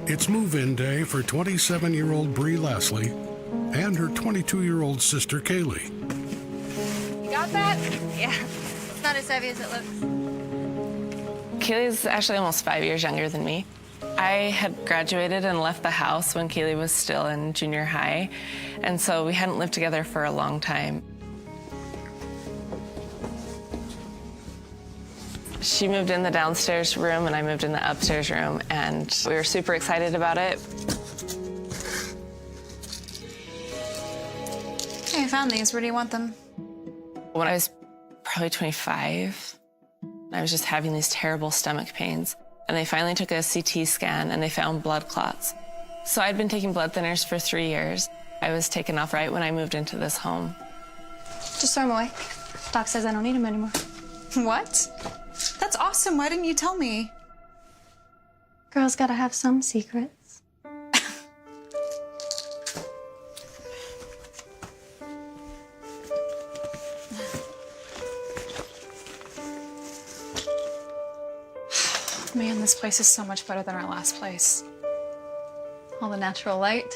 It's move-in day for 27-year-old Bree Lasley and her 22-year-old sister Kaylee. You got that? Yeah. It's not as heavy as it looks. Kaylee's actually almost 5 years younger than me. I had graduated and left the house when Kaylee was still in junior high, and so we hadn't lived together for a long time. She moved in the downstairs room and I moved in the upstairs room, and we were super excited about it. Hey, I found these. Where do you want them? When I was probably 25, I was just having these terrible stomach pains, and they finally took a CT scan and they found blood clots. So I'd been taking blood thinners for 3 years. I was taken off right when I moved into this home. Just throw them away. Doc says I don't need them anymore. What? That's awesome. Why didn't you tell me? Girls gotta have some secrets. Man, this place is so much better than our last place. All the natural light.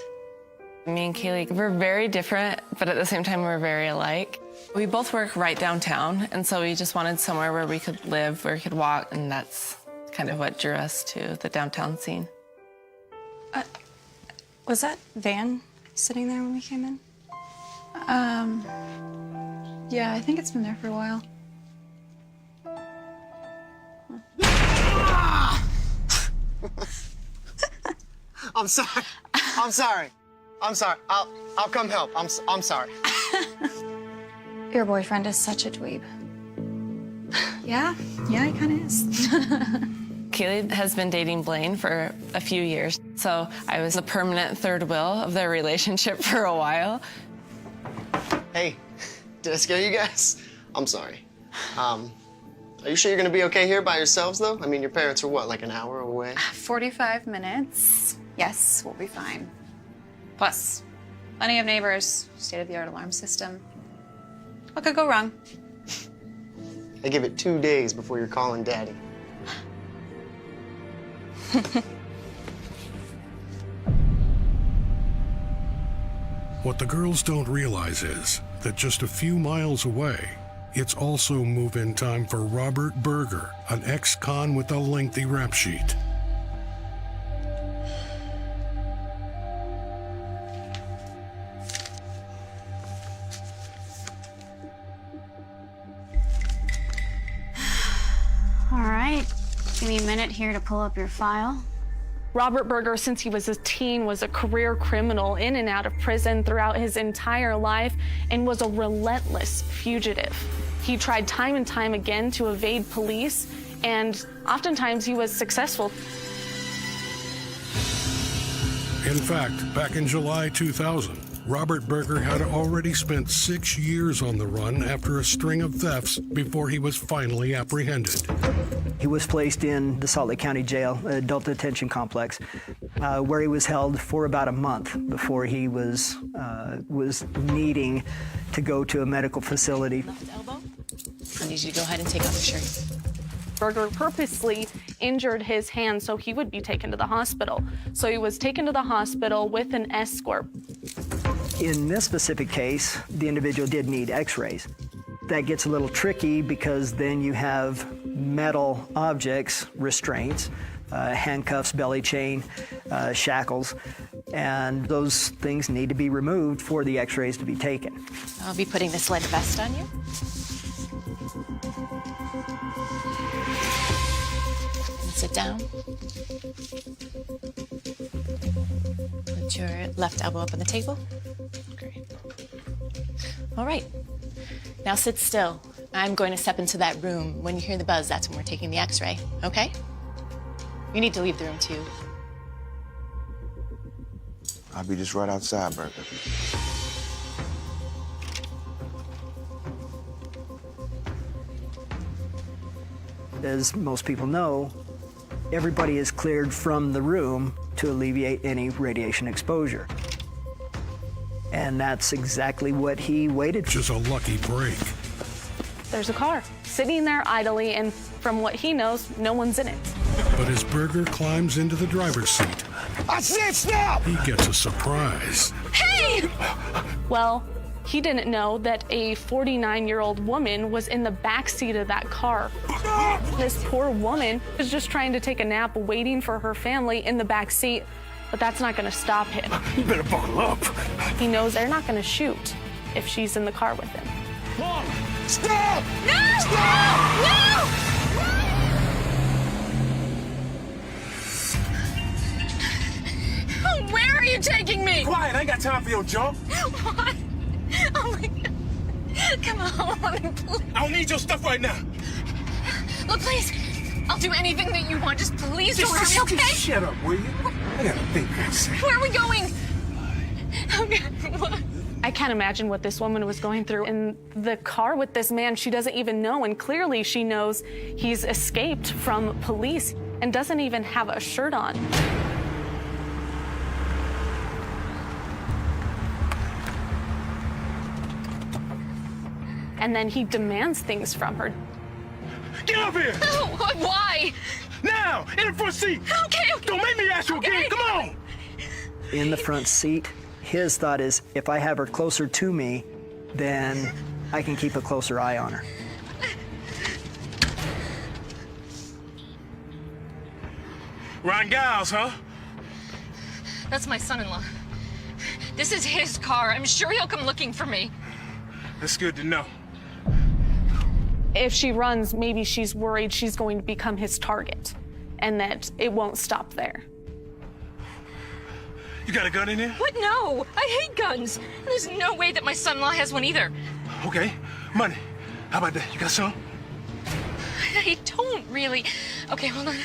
Me and Kaylee, we're very different, but at the same time, we're very alike. We both work right downtown, and so we just wanted somewhere where we could live, where we could walk, and that's kind of what drew us to the downtown scene. Was that van sitting there when we came in? Yeah, I think it's been there for a while. I'm sorry. I'm sorry. I'm sorry. I'll come help. I'm sorry. Your boyfriend is such a dweeb. Yeah, he kind of is. Kaylee has been dating Blaine for a few years, so I was the permanent third wheel of their relationship for a while. Hey, did I scare you guys? I'm sorry. Are you sure you're gonna be okay here by yourselves, though? I mean, your parents are what, like an hour away? 45 minutes. Yes, we'll be fine. Plus, plenty of neighbors, state-of-the-art alarm system. What could go wrong? I give it 2 days before you're calling Daddy. What the girls don't realize is that just a few miles away, it's also move-in time for Robert Berger, an ex-con with a lengthy rap sheet. All right, give me a minute here to pull up your file. Robert Berger, since he was a teen, was a career criminal in and out of prison throughout his entire life and was a relentless fugitive. He tried time and time again to evade police, and oftentimes he was successful. In fact, back in July 2000, Robert Berger had already spent 6 years on the run after a string of thefts before he was finally apprehended. He was placed in the Salt Lake County Jail, adult detention complex, where he was held for about a month before he was needing to go to a medical facility. Left elbow. I need you to go ahead and take off your shirt. Berger purposely injured his hand so he would be taken to the hospital. So he was taken to the hospital with an escort. In this specific case, the individual did need x-rays. That gets a little tricky because then you have metal objects, restraints, handcuffs, belly chain, shackles, and those things need to be removed for the x-rays to be taken. I'll be putting this lead vest on you. And sit down. Put your left elbow up on the table. Great. All right. Now sit still. I'm going to step into that room. When you hear the buzz, that's when we're taking the x-ray, okay? You need to leave the room too. I'll be just right outside, Berger. As most people know, everybody is cleared from the room to alleviate any radiation exposure. And that's exactly what he waited for. Just a lucky break. There's a car sitting there idly, and from what he knows, no one's in it. But as Berger climbs into the driver's seat, I said stop! He gets a surprise. Hey! Well, he didn't know that a 49-year-old woman was in the back seat of that car. This poor woman was just trying to take a nap, waiting for her family in the back seat, but that's not going to stop him. You better buckle up. He knows they're not going to shoot if she's in the car with him. Mom, stop! No! Stop! No! Oh, where are you taking me? Quiet, I ain't got time for your junk. What? Oh my God. Come on, please. I don't need your stuff right now. Look, please. I'll do anything that you want. Just please don't hurt me, okay? Just shut up, will you? I gotta think for a second. Where are we going? Okay, what? I can't imagine what this woman was going through in the car with this man she doesn't even know, and clearly she knows he's escaped from police and doesn't even have a shirt on. And then he demands things from her. Get up here! Why? Now! In the front seat! Okay. Don't make me ask you again! Come on! In the front seat, his thought is, if I have her closer to me, then I can keep a closer eye on her. Ryan Giles, huh? That's my son-in-law. This is his car. I'm sure he'll come looking for me. That's good to know. If she runs, maybe she's worried she's going to become his target and that it won't stop there. You got a gun in there? What? No. I hate guns. There's no way that my son-in-law has one either. Okay. Money. How about that? You got some? I don't really. Okay, hold on.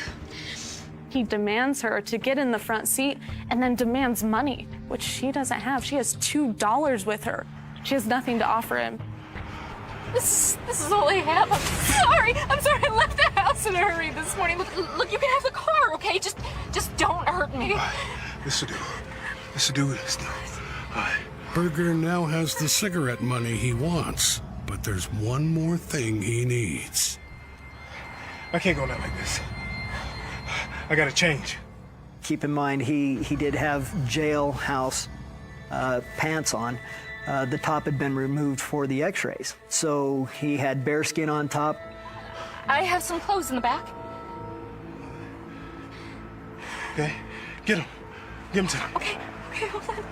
He demands her to get in the front seat and then demands money, which she doesn't have. She has $2 with her. She has nothing to offer him. This is all I have. I'm sorry. I left the house in a hurry this morning. Look, you can have the car, okay? Just don't hurt me. All right. This'll do. This'll do this. All right. Berger now has the cigarette money he wants, but there's one more thing he needs. I can't go out like this. I gotta change. Keep in mind, he did have jailhouse pants on. The top had been removed for the x-rays. So he had bare skin on top. I have some clothes in the back. Okay? Get him. Give him to him. Okay, hold on.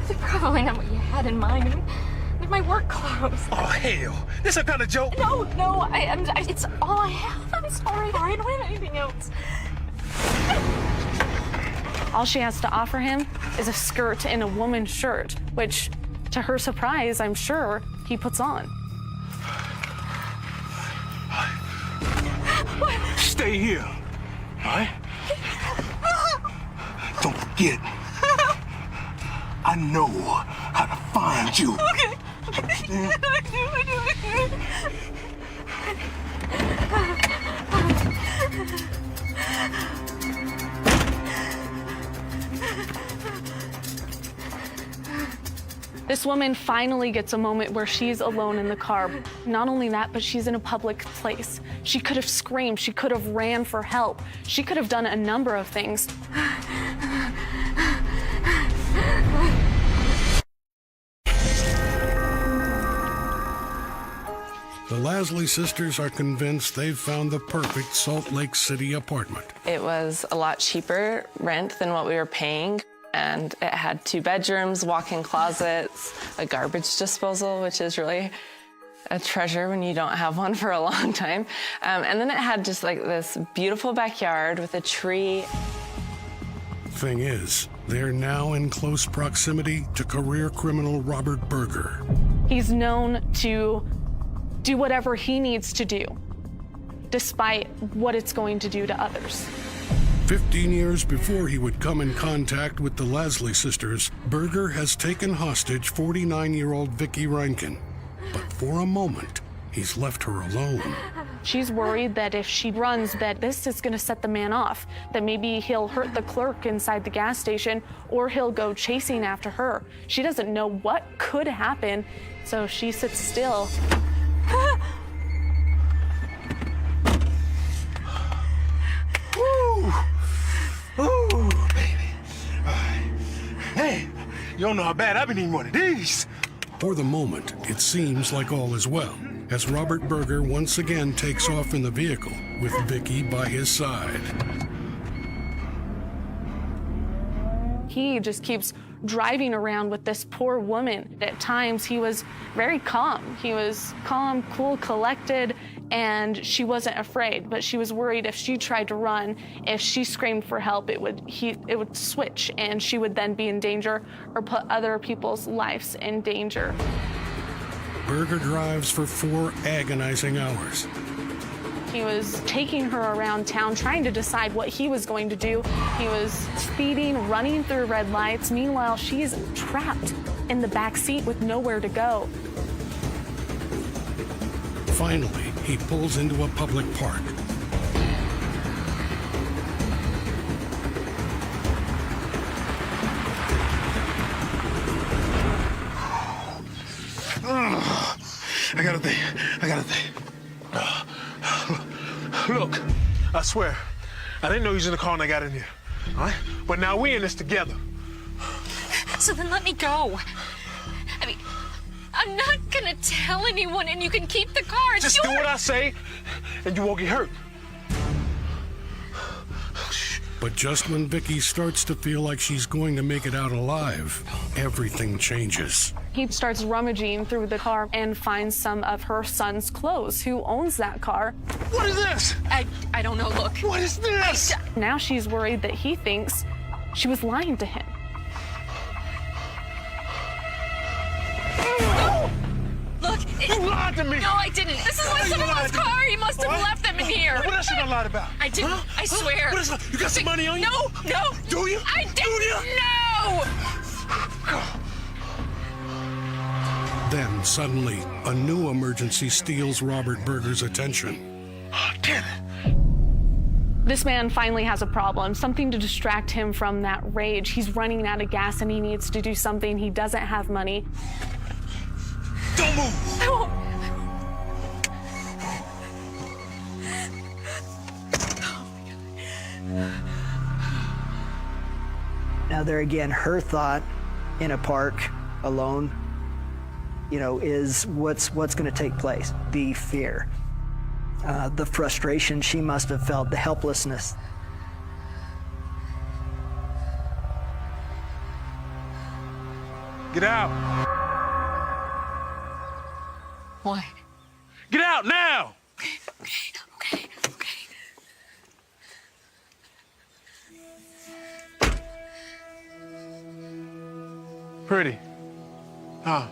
They're probably not what you had in mind. They're my work clothes. Oh, hell. This some kind of joke? No, it's all I have. I'm sorry. I don't have anything else. All she has to offer him is a skirt and a woman's shirt, which, to her surprise, I'm sure, he puts on. Stay here. All right? Don't forget. I know how to find you. Okay. This woman finally gets a moment where she's alone in the car. Not only that, but she's in a public place. She could have screamed, she could have ran for help. She could have done a number of things. The Lasley sisters are convinced they've found the perfect Salt Lake City apartment. It was a lot cheaper rent than what we were paying. And it had 2 bedrooms, walk-in closets, a garbage disposal, which is really a treasure when you don't have one for a long time. And then it had just like this beautiful backyard with a tree. Thing is, they're now in close proximity to career criminal Robert Berger. He's known to do whatever he needs to do, despite what it's going to do to others. 15 years before he would come in contact with the Lasley sisters, Berger has taken hostage 49-year-old Vicki Reinken. But for a moment, he's left her alone. She's worried that if she runs, that this is going to set the man off, that maybe he'll hurt the clerk inside the gas station, or he'll go chasing after her. She doesn't know what could happen, so she sits still. You don't know how bad I've been eating one of these. For the moment, it seems like all is well, as Robert Berger once again takes off in the vehicle with Vicky by his side. He just keeps driving around with this poor woman. At times, he was very calm. He was calm, cool, collected, and she wasn't afraid, but she was worried if she tried to run, if she screamed for help, it would switch, and she would then be in danger or put other people's lives in danger. Berger drives for 4 agonizing hours. He was taking her around town, trying to decide what he was going to do. He was speeding, running through red lights. Meanwhile, she's trapped in the back seat with nowhere to go. Finally, he pulls into a public park. I gotta think. Look, I swear, I didn't know he was in the car when I got in here. All right? But now we're in this together. So then let me go. I mean, I'm not gonna tell anyone, and you can keep the car. It's Just yours. do what I say, and you won't get hurt. But just when Vicky starts to feel like she's going to make it out alive, everything changes. He starts rummaging through the car and finds some of her son's clothes. Who owns that car? What is this? I don't know, look. What is this? Now she's worried that he thinks she was lying to him. Look. You lied to me. No, I didn't. This is my son's car. He must have left them in here. What else you done lied about? I didn't. Huh? I swear. What is you got some money on you? No. Do you? I didn't. Do you? No. Then, suddenly, a new emergency steals Robert Berger's attention. Oh, damn it. This man finally has a problem, something to distract him from that rage. He's running out of gas and he needs to do something. He doesn't have money. Don't move. I won't. Now there again, her thought in a park alone, is what's going to take place. The fear, the frustration she must have felt, the helplessness. Get out. What? Get out now. Okay. Pretty. Huh?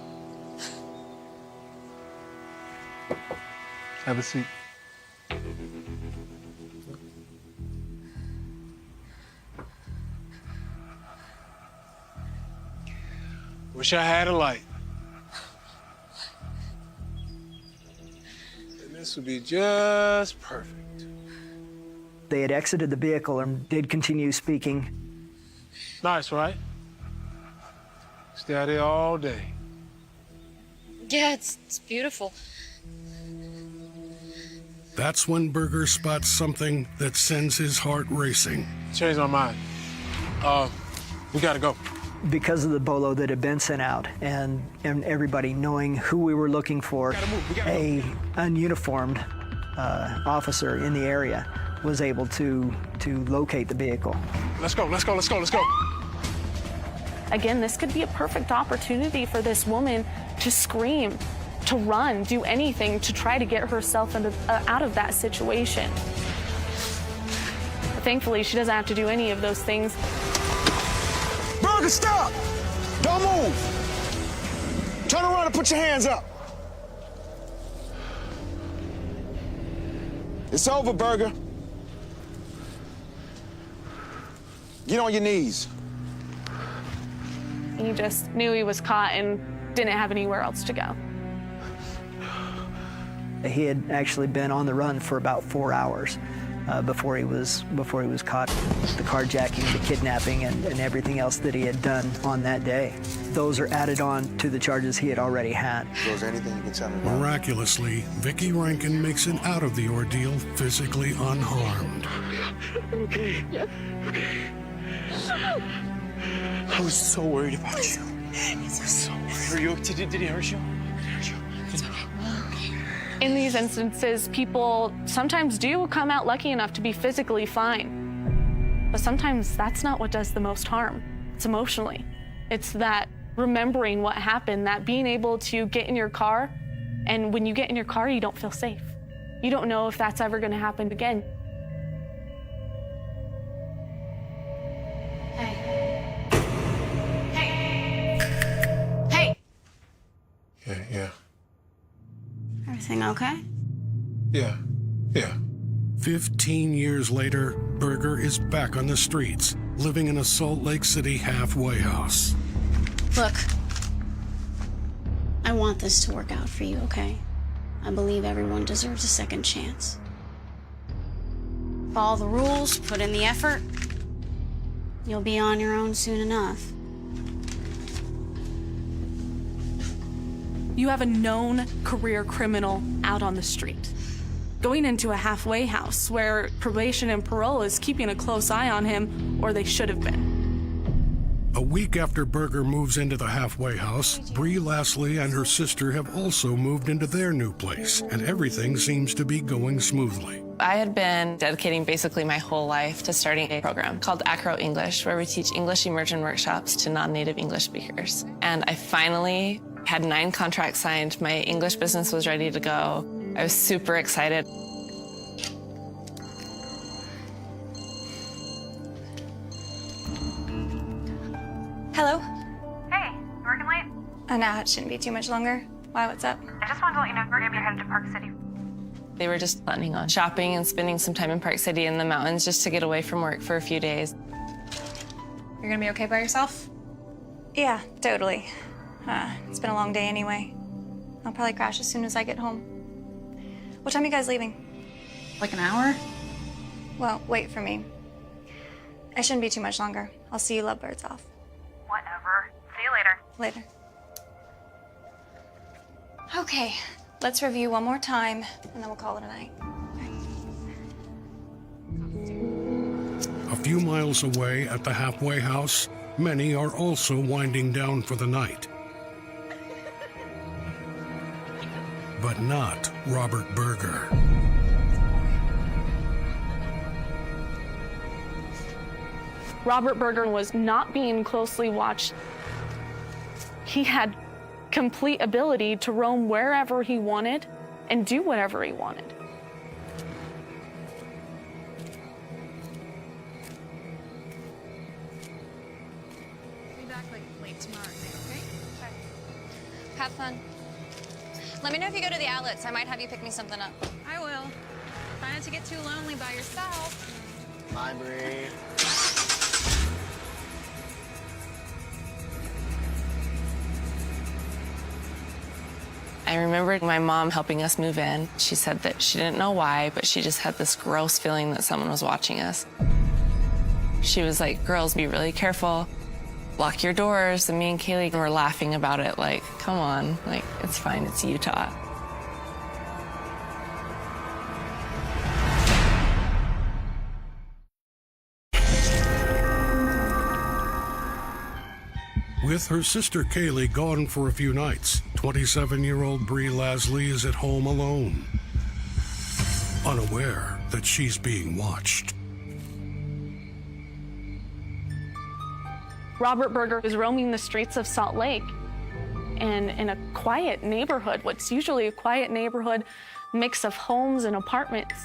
Have a seat. Wish I had a light. And this would be just perfect. They had exited the vehicle and did continue speaking. Nice, right? Stay out here all day. Yeah, it's beautiful. That's when Berger spots something that sends his heart racing. Changed my mind. We gotta go. Because of the bolo that had been sent out and everybody knowing who we were looking for, a ununiformed officer in the area was able to locate the vehicle. Let's go. Again, this could be a perfect opportunity for this woman to scream, to run, do anything to try to get herself out of that situation. But thankfully, she doesn't have to do any of those things. Berger, stop! Don't move! Turn around and put your hands up. It's over, Berger. Get on your knees. He just knew he was caught and didn't have anywhere else to go. He had actually been on the run for about 4 hours before he was caught. The carjacking, the kidnapping, and everything else that he had done on that day. Those are added on to the charges he had already had. So is there anything you can tell me about? Miraculously, Vicky Rankin makes it out of the ordeal physically unharmed. Okay. I was so worried about you. Are you? Did he hurt you? In these instances, people sometimes do come out lucky enough to be physically fine. But sometimes that's not what does the most harm. It's emotionally. It's that remembering what happened, that being able to get in your car, and when you get in your car, you don't feel safe. You don't know if that's ever going to happen again. Hey! Yeah. Everything okay? Yeah. 15 years later, Berger is back on the streets, living in a Salt Lake City halfway house. Look, I want this to work out for you, okay? I believe everyone deserves a second chance. Follow the rules, put in the effort. You'll be on your own soon enough. You have a known career criminal out on the street, going into a halfway house where probation and parole is keeping a close eye on him, or they should have been. A week after Berger moves into the halfway house, Bree Lashley and her sister have also moved into their new place, and everything seems to be going smoothly. I had been dedicating basically my whole life to starting a program called Acro English, where we teach English immersion workshops to non-native English speakers. And I finally had 9 contracts signed. My English business was ready to go. I was super excited. Hello? Hey, you working late? No, it shouldn't be too much longer. Why, what's up? I just wanted to let you know we're gonna be headed to Park City. They were just planning on shopping and spending some time in Park City in the mountains just to get away from work for a few days. You're gonna be okay by yourself? Yeah, totally. It's been a long day anyway. I'll probably crash as soon as I get home. What time are you guys leaving? Like an hour? Well, wait for me. It shouldn't be too much longer. I'll see you lovebirds off. Whatever. See you later. Later. Okay, let's review one more time, and then we'll call it a night. A few miles away at the halfway house, many are also winding down for the night. But not Robert Berger. Robert Berger was not being closely watched. He had complete ability to roam wherever he wanted and do whatever he wanted. Be back like late tomorrow night, okay? Have fun. Let me know if you go to the outlets. I might have you pick me something up. I will. Try not to get too lonely by yourself. Bye, Bree. I remembered my mom helping us move in. She said that she didn't know why, but she just had this gross feeling that someone was watching us. She was like, girls, be really careful. Lock your doors. And me and Kaylee were laughing about it, like, come on, like, it's fine, it's Utah. With her sister Kaylee gone for a few nights, 27-year-old Bree Lashley is at home alone, unaware that she's being watched. Robert Berger is roaming the streets of Salt Lake, and in a quiet neighborhood, what's usually a quiet neighborhood, mix of homes and apartments.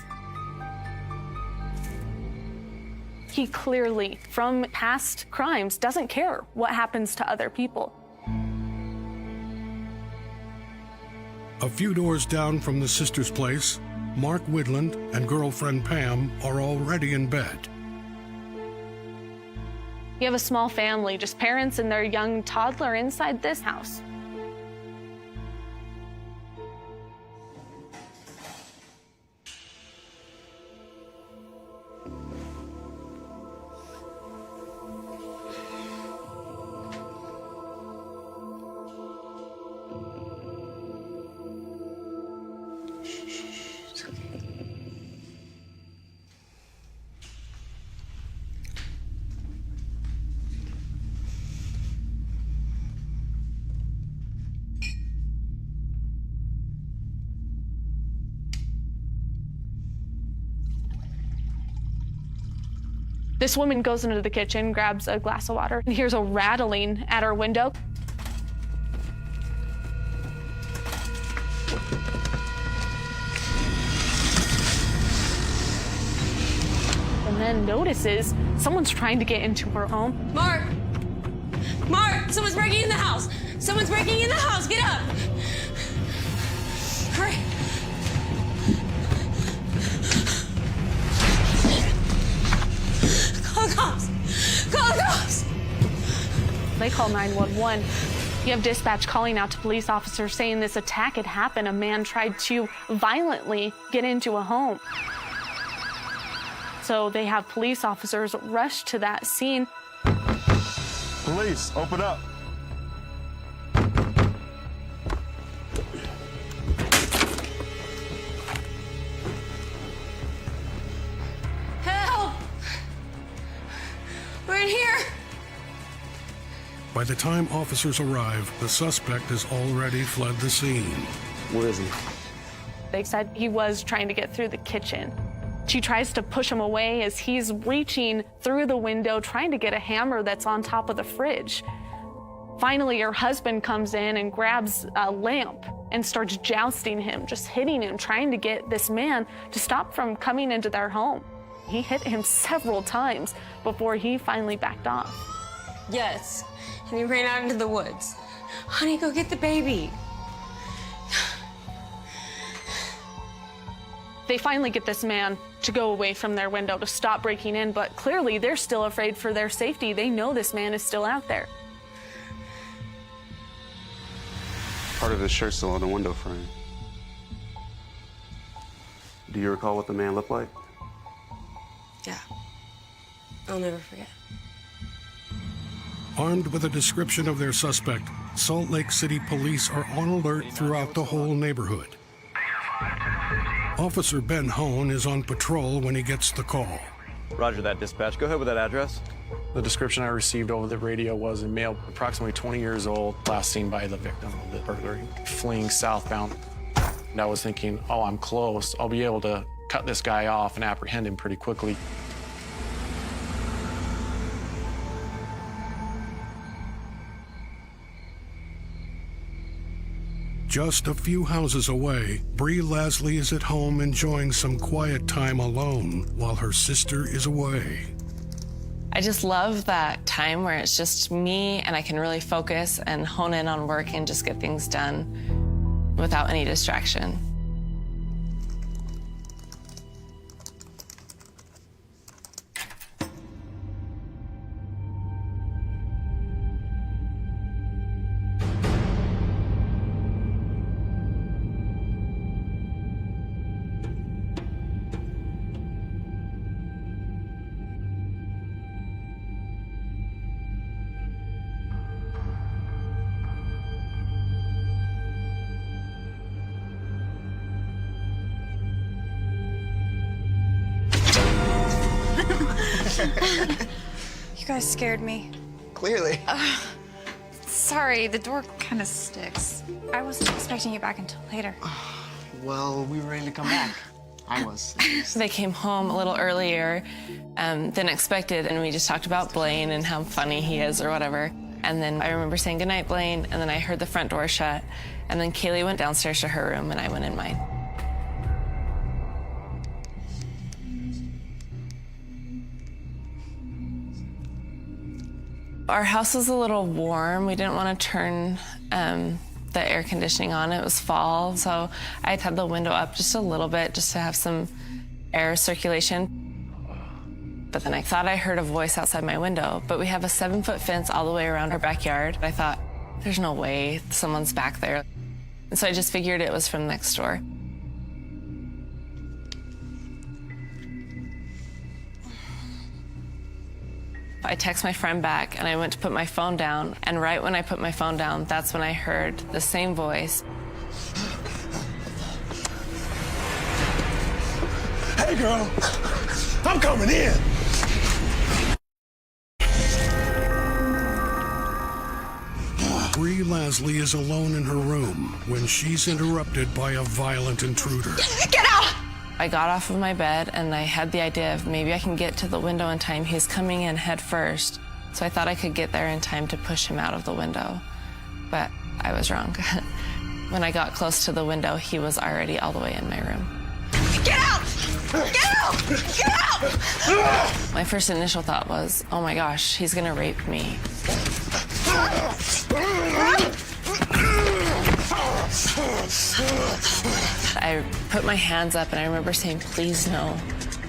He clearly, from past crimes, doesn't care what happens to other people. A few doors down from the sister's place, Mark Widland and girlfriend Pam are already in bed. You have a small family, just parents and their young toddler inside this house. This woman goes into the kitchen, grabs a glass of water, and hears a rattling at her window. And then notices someone's trying to get into her home. Mark! Mark! Someone's breaking in the house! Someone's breaking in the house! Get up! Hurry! Call the cops! Call the cops! They call 911. You have dispatch calling out to police officers saying this attack had happened. A man tried to violently get into a home. So they have police officers rush to that scene. Police, open up. Help! We're in here! By the time officers arrive, the suspect has already fled the scene. Where is he? They said he was trying to get through the kitchen. She tries to push him away as he's reaching through the window, trying to get a hammer that's on top of the fridge. Finally, her husband comes in and grabs a lamp and starts jousting him, just hitting him, trying to get this man to stop from coming into their home. He hit him several times before he finally backed off. Yes, and he ran out into the woods. Honey, go get the baby. They finally get this man to go away from their window, to stop breaking in, but clearly they're still afraid for their safety. They know this man is still out there. Part of his shirt's still on the window frame. Do you recall what the man looked like? Yeah, I'll never forget. Armed with a description of their suspect, Salt Lake City police are on alert throughout the whole neighborhood. Officer Ben Hone is on patrol when he gets the call. Roger that, dispatch. Go ahead with that address. The description I received over the radio was a male, approximately 20 years old, last seen by the victim of the burglary, fleeing southbound. And I was thinking, oh, I'm close. I'll be able to cut this guy off and apprehend him pretty quickly. Just a few houses away, Bree Lasley is at home enjoying some quiet time alone while her sister is away. I just love that time where it's just me and I can really focus and hone in on work and just get things done without any distraction. You guys scared me. Clearly. Sorry, the door kind of sticks. I wasn't expecting you back until later. Well, we were ready to come back. I was. They came home a little earlier than expected, and we just talked about Blaine and how funny he is or whatever. And then I remember saying goodnight, Blaine, and then I heard the front door shut. And then Kaylee went downstairs to her room, and I went in mine. Our house was a little warm. We didn't want to turn the air conditioning on. It was fall, so I had the window up just a little bit just to have some air circulation. But then I thought I heard a voice outside my window, but we have a 7-foot fence all the way around our backyard. I thought, there's no way someone's back there. And so I just figured it was from next door. I text my friend back and I went to put my phone down, and right when I put my phone down, that's when I heard the same voice. Hey, girl, I'm coming in. Bree Lasley is alone in her room when she's interrupted by a violent intruder. Get out! I got off of my bed and I had the idea of maybe I can get to the window in time. He's coming in head first, so I thought I could get there in time to push him out of the window. But I was wrong. When I got close to the window, he was already all the way in my room. Get out! Get out! Get out! My first initial thought was, oh my gosh, he's gonna rape me. I put my hands up and I remember saying, please no,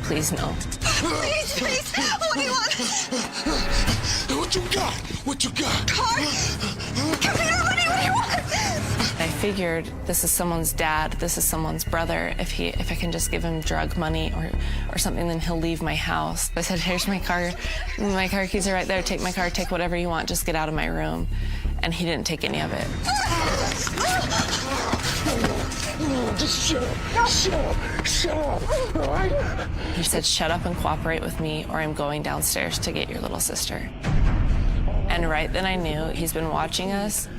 please no. Please, please, what do you want? What you got? What you got? Car? Come here, what do you want? I figured this is someone's dad, this is someone's brother. If I can just give him drug money or something, then he'll leave my house. I said, here's my car. My car keys are right there. Take my car, take whatever you want, just get out of my room. And he didn't take any of it. Just shut up, all right? He said, shut up and cooperate with me or I'm going downstairs to get your little sister. And right then I knew he's been watching us.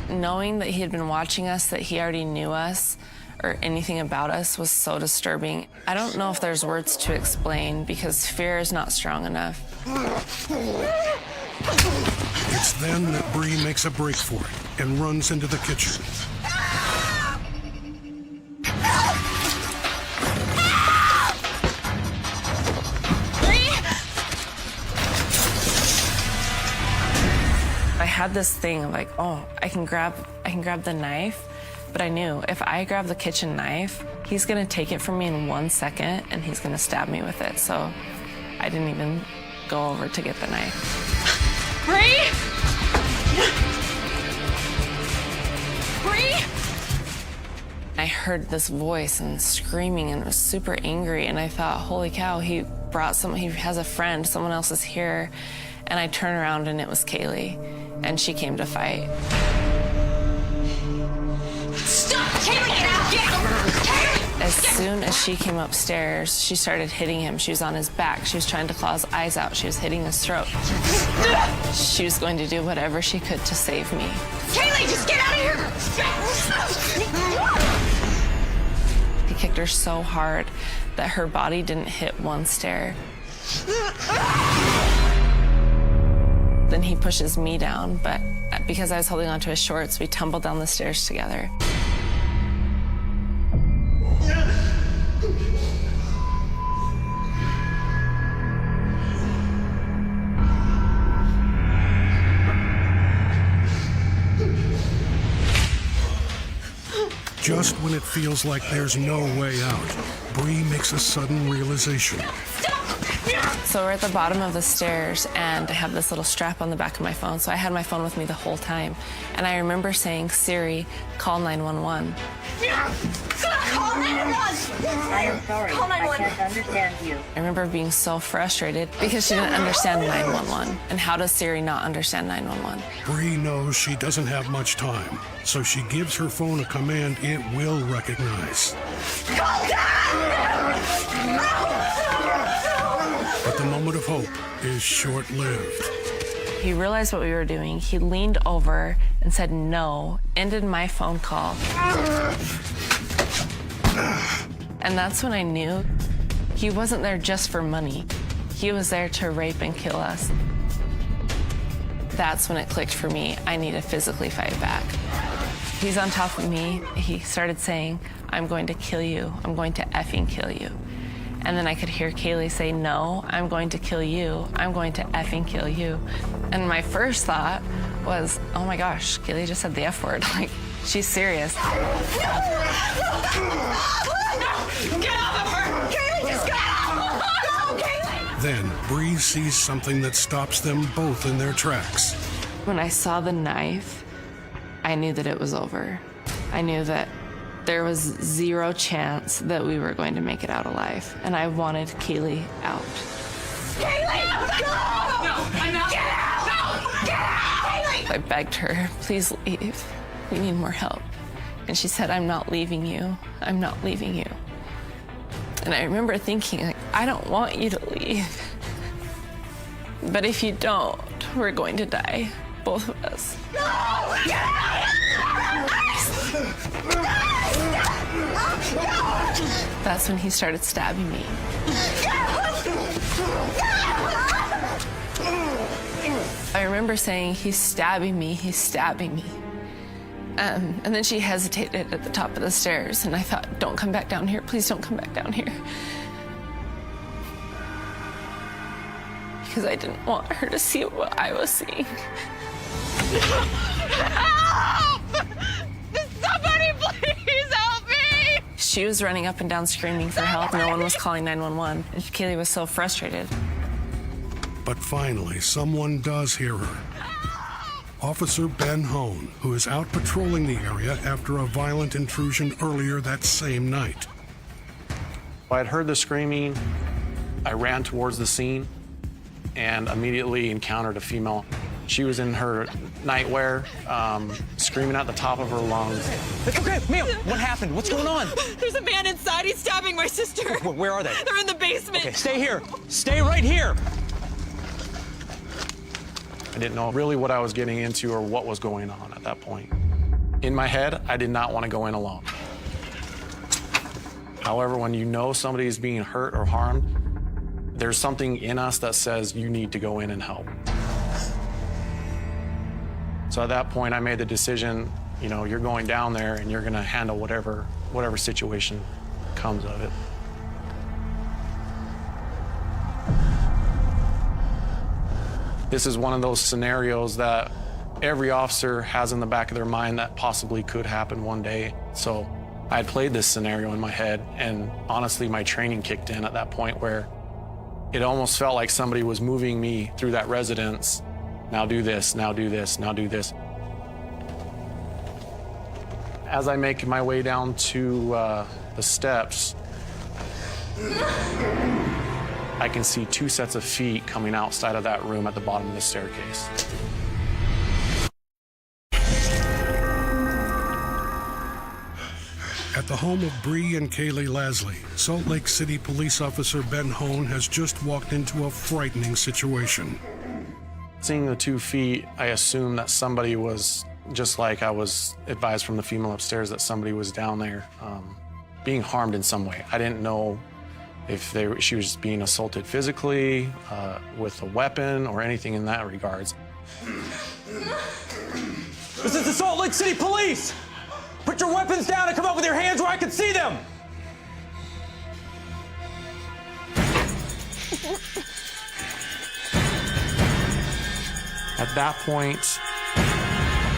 Knowing that he had been watching us, that he already knew us or anything about us was so disturbing. I don't know if there's words to explain because fear is not strong enough. It's then that Bree makes a break for it and runs into the kitchen. I had this thing of like, oh, I can grab the knife, but I knew if I grab the kitchen knife, he's gonna take it from me in 1 second and he's gonna stab me with it. So I didn't even go over to get the knife. Bree! Bree! I heard this voice and screaming and was super angry and I thought, holy cow, he has a friend, someone else is here. And I turned around and it was Kaylee and she came to fight. Stop! Kaylee, get out! Get out! As soon as she came upstairs, she started hitting him. She was on his back. She was trying to claw his eyes out. She was hitting his throat. She was going to do whatever she could to save me. Kaylee, just get out of here! He kicked her so hard that her body didn't hit one stair. Then he pushes me down, but because I was holding onto his shorts, we tumbled down the stairs together. Just when it feels like there's no way out, Bree makes a sudden realization. So we're at the bottom of the stairs, and I have this little strap on the back of my phone, so I had my phone with me the whole time. And I remember saying, Siri, call 911. Call 911! I am sorry, Call 911. I can't understand you. I remember being so frustrated because she didn't understand 911. And how does Siri not understand 911? Bree knows she doesn't have much time, so she gives her phone a command it will recognize. Call Dad! But the moment of hope is short-lived. He realized what we were doing. He leaned over and said no, ended my phone call. And that's when I knew he wasn't there just for money. He was there to rape and kill us. That's when it clicked for me. I need to physically fight back. He's on top of me. He started saying, I'm going to kill you. I'm going to effing kill you. And then I could hear Kaylee say, no, I'm going to kill you. I'm going to effing kill you. And my first thought was, oh my gosh, Kaylee just said the F word. Like, she's serious. Get off of her! Kaylee, just get out! Go, Kaylee! Then Bree sees something that stops them both in their tracks. When I saw the knife, I knew that it was over. I knew that there was zero chance that we were going to make it out alive. And I wanted Kaylee out. Kaylee, go! No, I'm not. Get out! No, get out! Kaylee! I begged her, please leave. We need more help. And she said, I'm not leaving you. I'm not leaving you. And I remember thinking, like, I don't want you to leave. But if you don't, we're going to die, both of us. No! Get out! That's when he started stabbing me. I remember saying, he's stabbing me, he's stabbing me. And then she hesitated at the top of the stairs, and I thought, don't come back down here, please don't come back down here. Because I didn't want her to see what I was seeing. Help! Somebody please help me! She was running up and down screaming for help. No one was calling 911. And Kaylee was so frustrated. But finally, someone does hear her. Officer Ben Hone, who is out patrolling the area after a violent intrusion earlier that same night. I had heard the screaming. I ran towards the scene and immediately encountered a female. She was in her nightwear, screaming at the top of her lungs. It's okay, ma'am. What happened? What's going on? There's a man inside. He's stabbing my sister. Where are they? They're in the basement. Okay, stay here. Stay right here. I didn't know really what I was getting into or what was going on at that point. In my head, I did not want to go in alone. However, when you know somebody is being hurt or harmed, there's something in us that says you need to go in and help. So at that point, I made the decision, you know, you're going down there and you're going to handle whatever situation comes of it. This is one of those scenarios that every officer has in the back of their mind that possibly could happen one day. So I had played this scenario in my head, and honestly, my training kicked in at that point where it almost felt like somebody was moving me through that residence. Now do this, now do this, now do this. As I make my way down to the steps, I can see 2 sets of feet coming outside of that room at the bottom of the staircase. At the home of Bree and Kaylee Lasley, Salt Lake City police officer Ben Hone has just walked into a frightening situation. Seeing the 2 feet, I assumed that somebody was, just like I was advised from the female upstairs, that somebody was down there being harmed in some way. I didn't know if she was being assaulted physically, with a weapon, or anything in that regards. This is the Salt Lake City Police! Put your weapons down and come up with your hands where I can see them! At that point,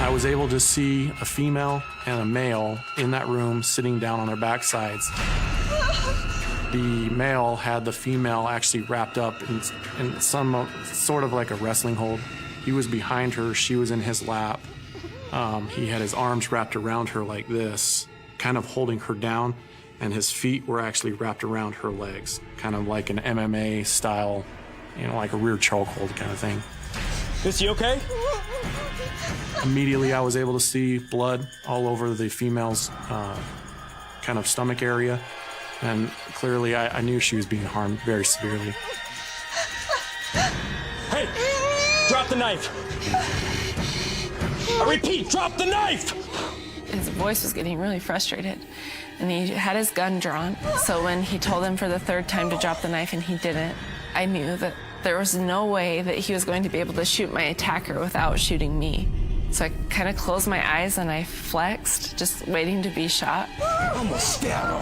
I was able to see a female and a male in that room sitting down on their backsides. The male had the female actually wrapped up in some sort of like a wrestling hold. He was behind her, she was in his lap. He had his arms wrapped around her like this, kind of holding her down, and his feet were actually wrapped around her legs, kind of like an MMA style, you know, like a rear chokehold kind of thing. Is he okay? Immediately, I was able to see blood all over the female's kind of stomach area. And clearly, I knew she was being harmed very severely. Hey, drop the knife. I repeat, drop the knife! His voice was getting really frustrated, and he had his gun drawn. So when he told him for the 3rd time to drop the knife and he didn't, I knew that there was no way that he was going to be able to shoot my attacker without shooting me. So I kind of closed my eyes and I flexed, just waiting to be shot. I'm gonna stab him.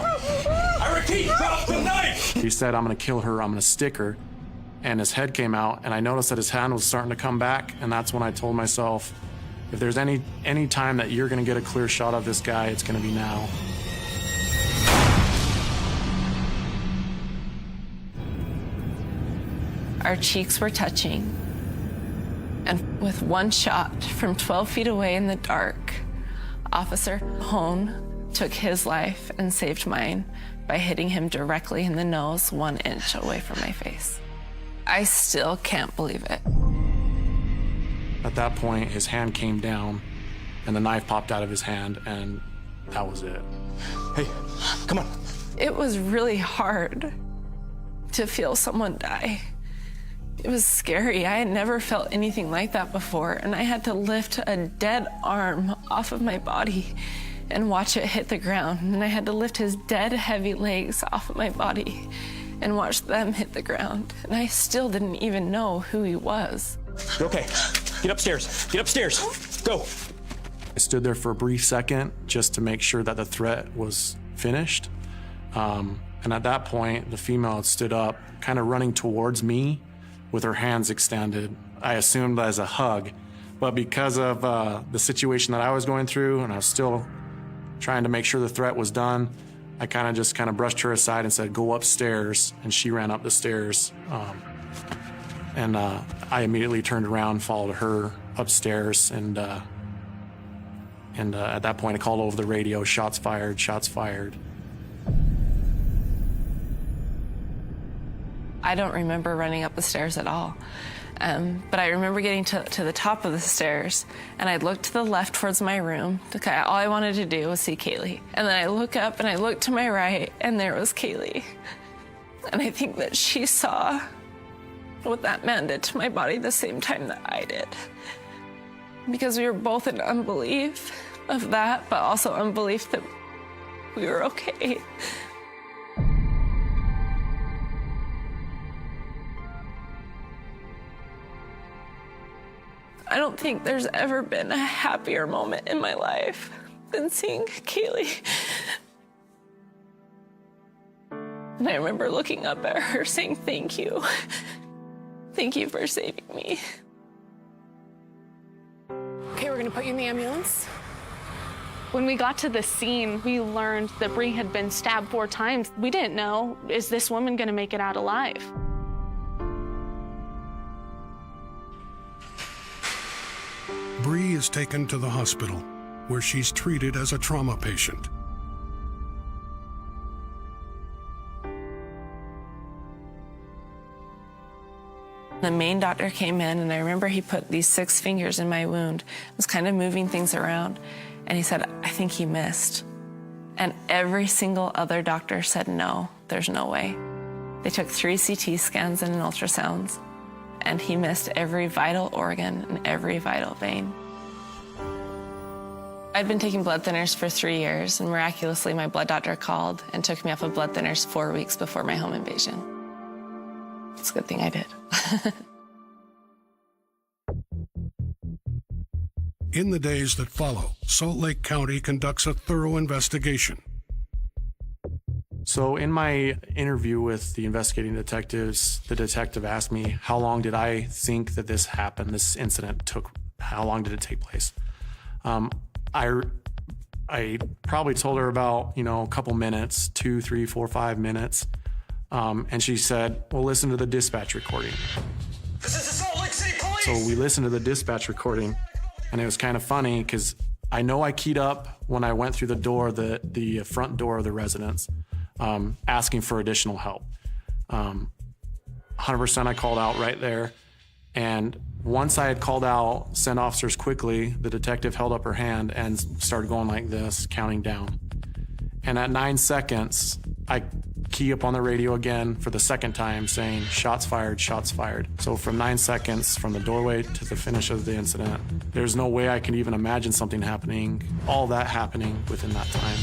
I repeat, drop the knife! He said, I'm gonna kill her, I'm gonna stick her. And his head came out, and I noticed that his hand was starting to come back, and that's when I told myself, if there's any time that you're gonna get a clear shot of this guy, it's gonna be now. Our cheeks were touching. And with one shot from 12 feet away in the dark, Officer Hone took his life and saved mine by hitting him directly in the nose 1 inch away from my face. I still can't believe it. At that point, his hand came down and the knife popped out of his hand, and that was it. Hey, come on. It was really hard to feel someone die. It was scary. I had never felt anything like that before, and I had to lift a dead arm off of my body and watch it hit the ground. And I had to lift his dead, heavy legs off of my body and watch them hit the ground. And I still didn't even know who he was. You okay? Get upstairs. Get upstairs. Go. I stood there for a brief second just to make sure that the threat was finished. And at that point, the female had stood up, kind of running towards me with her hands extended. I assumed as a hug, but because of the situation that I was going through and I was still trying to make sure the threat was done, I kind of brushed her aside and said, "Go upstairs," and she ran up the stairs. And I immediately turned around, followed her upstairs, and at that point I called over the radio, "Shots fired, shots fired." I don't remember running up the stairs at all. But I remember getting to the top of the stairs, and I looked to the left towards my room. All I wanted to do was see Kaylee. And then I look up and I look to my right, and there was Kaylee. And I think that she saw what that man did to my body the same time that I did. Because we were both in unbelief of that, but also unbelief that we were okay. I don't think there's ever been a happier moment in my life than seeing Kaylee. And I remember looking up at her saying, "Thank you. Thank you for saving me." Okay, we're gonna put you in the ambulance. When we got to the scene, we learned that Bree had been stabbed 4 times. We didn't know, is this woman gonna make it out alive? Bree is taken to the hospital, where she's treated as a trauma patient. The main doctor came in, and I remember he put these 6 fingers in my wound, was kind of moving things around, and he said, "I think he missed." And every single other doctor said, "No, there's no way." They took 3 CT scans and an ultrasounds, and he missed every vital organ and every vital vein. I'd been taking blood thinners for 3 years, and miraculously my blood doctor called and took me off of blood thinners 4 weeks before my home invasion. It's a good thing I did. In the days that follow, Salt Lake County conducts a thorough investigation. So in my interview with the investigating detectives, the detective asked me, how long did I think that this happened, this incident took, how long did it take place? I probably told her about, a couple minutes, 2, 3, 4, 5 minutes. And she said, well, listen to the dispatch recording. This is the Salt Lake City Police! So we listened to the dispatch recording, and it was kind of funny because I know I keyed up when I went through the door, the front door of the residence, asking for additional help. 100% I called out right there. And once I had called out, send officers quickly, the detective held up her hand and started going like this, counting down. And at 9 seconds, I key up on the radio again for the second time saying, shots fired, shots fired. So from 9 seconds, from the doorway to the finish of the incident, there's no way I can even imagine something happening, all that happening within that time.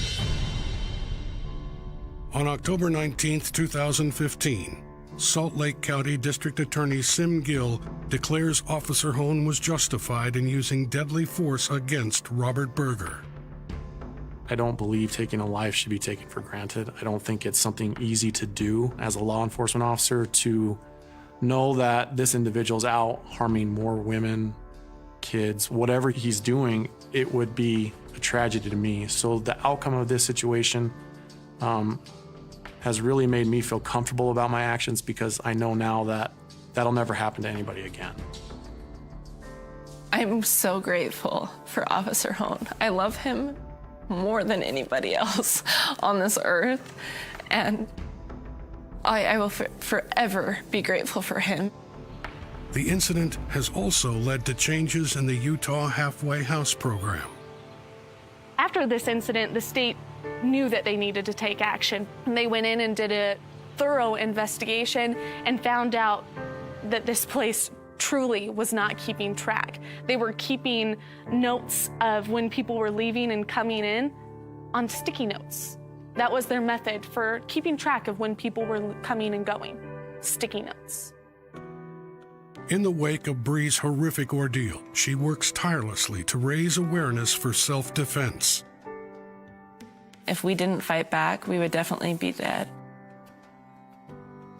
On October 19th, 2015, Salt Lake County District Attorney Sim Gill declares Officer Hone was justified in using deadly force against Robert Berger. I don't believe taking a life should be taken for granted. I don't think it's something easy to do as a law enforcement officer to know that this individual's out harming more women, kids, whatever he's doing, it would be a tragedy to me. So the outcome of this situation has really made me feel comfortable about my actions because I know now that that'll never happen to anybody again. I'm so grateful for Officer Hone. I love him more than anybody else on this earth, and I will forever be grateful for him. The incident has also led to changes in the Utah Halfway House program. After this incident, the state knew that they needed to take action. They went in and did a thorough investigation and found out that this place truly was not keeping track. They were keeping notes of when people were leaving and coming in, on sticky notes. That was their method for keeping track of when people were coming and going. Sticky notes. In the wake of Bree's horrific ordeal, she works tirelessly to raise awareness for self-defense. If we didn't fight back, we would definitely be dead.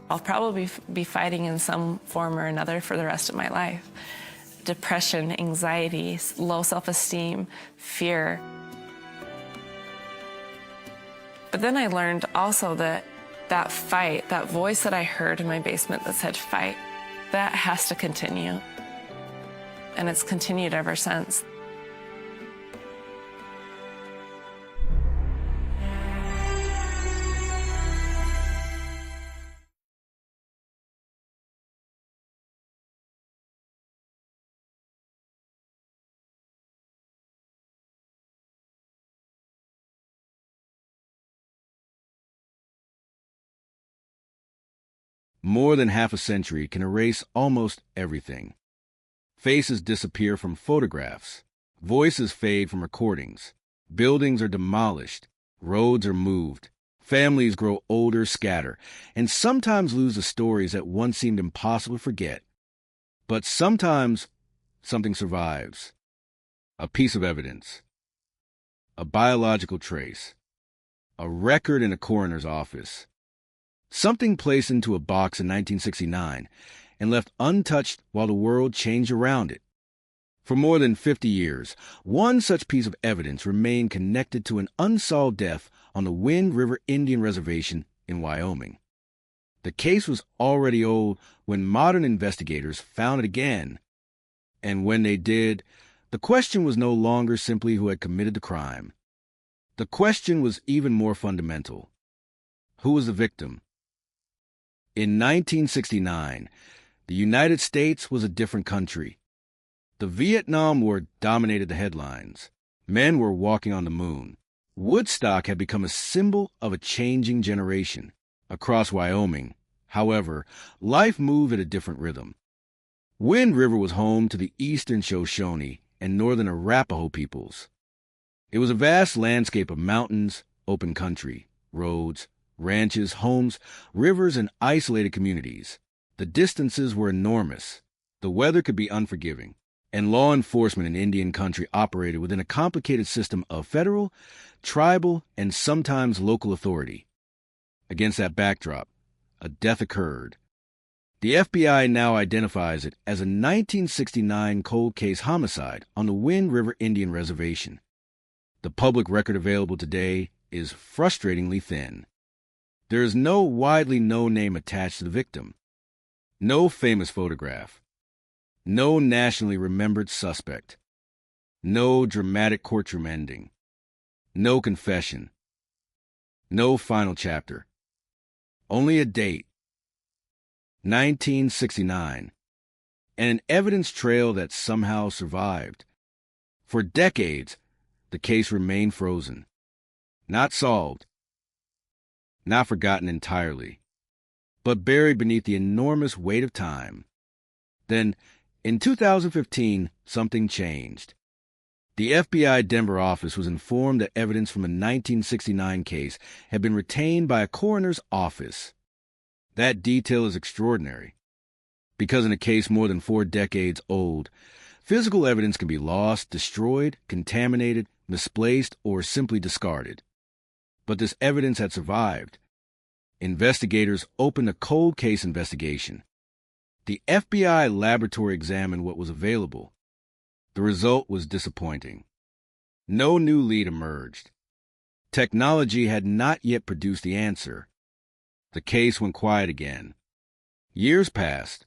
I'll probably be fighting in some form or another for the rest of my life. Depression, anxiety, low self-esteem, fear. But then I learned also that that fight, that voice that I heard in my basement that said fight, that has to continue. And it's continued ever since. More than half a century can erase almost everything. Faces disappear from photographs. Voices fade from recordings. Buildings are demolished. Roads are moved. Families grow older, scatter, and sometimes lose the stories that once seemed impossible to forget. But sometimes something survives. A piece of evidence. A biological trace. A record in a coroner's office. Something placed into a box in 1969 and left untouched while the world changed around it. For more than 50 years, one such piece of evidence remained connected to an unsolved death on the Wind River Indian Reservation in Wyoming. The case was already old when modern investigators found it again. And when they did, the question was no longer simply who had committed the crime. The question was even more fundamental. Who was the victim? In 1969, the United States was a different country. The Vietnam War dominated the headlines. Men were walking on the moon. Woodstock had become a symbol of a changing generation. Across Wyoming, however, life moved at a different rhythm. Wind River was home to the Eastern Shoshone and Northern Arapaho peoples. It was a vast landscape of mountains, open country, roads, ranches, homes, rivers, and isolated communities. The distances were enormous. The weather could be unforgiving, and law enforcement in Indian country operated within a complicated system of federal, tribal, and sometimes local authority. Against that backdrop, a death occurred. The FBI now identifies it as a 1969 cold case homicide on the Wind River Indian Reservation. The public record available today is frustratingly thin. There is no widely known name attached to the victim, no famous photograph, no nationally remembered suspect, no dramatic courtroom ending, no confession, no final chapter, only a date, 1969, and an evidence trail that somehow survived. For decades, the case remained frozen, not solved, not forgotten entirely, but buried beneath the enormous weight of time. Then, in 2015, something changed. The FBI Denver office was informed that evidence from a 1969 case had been retained by a coroner's office. That detail is extraordinary, because in a case more than 4 decades old, physical evidence can be lost, destroyed, contaminated, misplaced, or simply discarded. But this evidence had survived. Investigators opened a cold case investigation. The FBI laboratory examined what was available. The result was disappointing. No new lead emerged. Technology had not yet produced the answer. The case went quiet again. Years passed.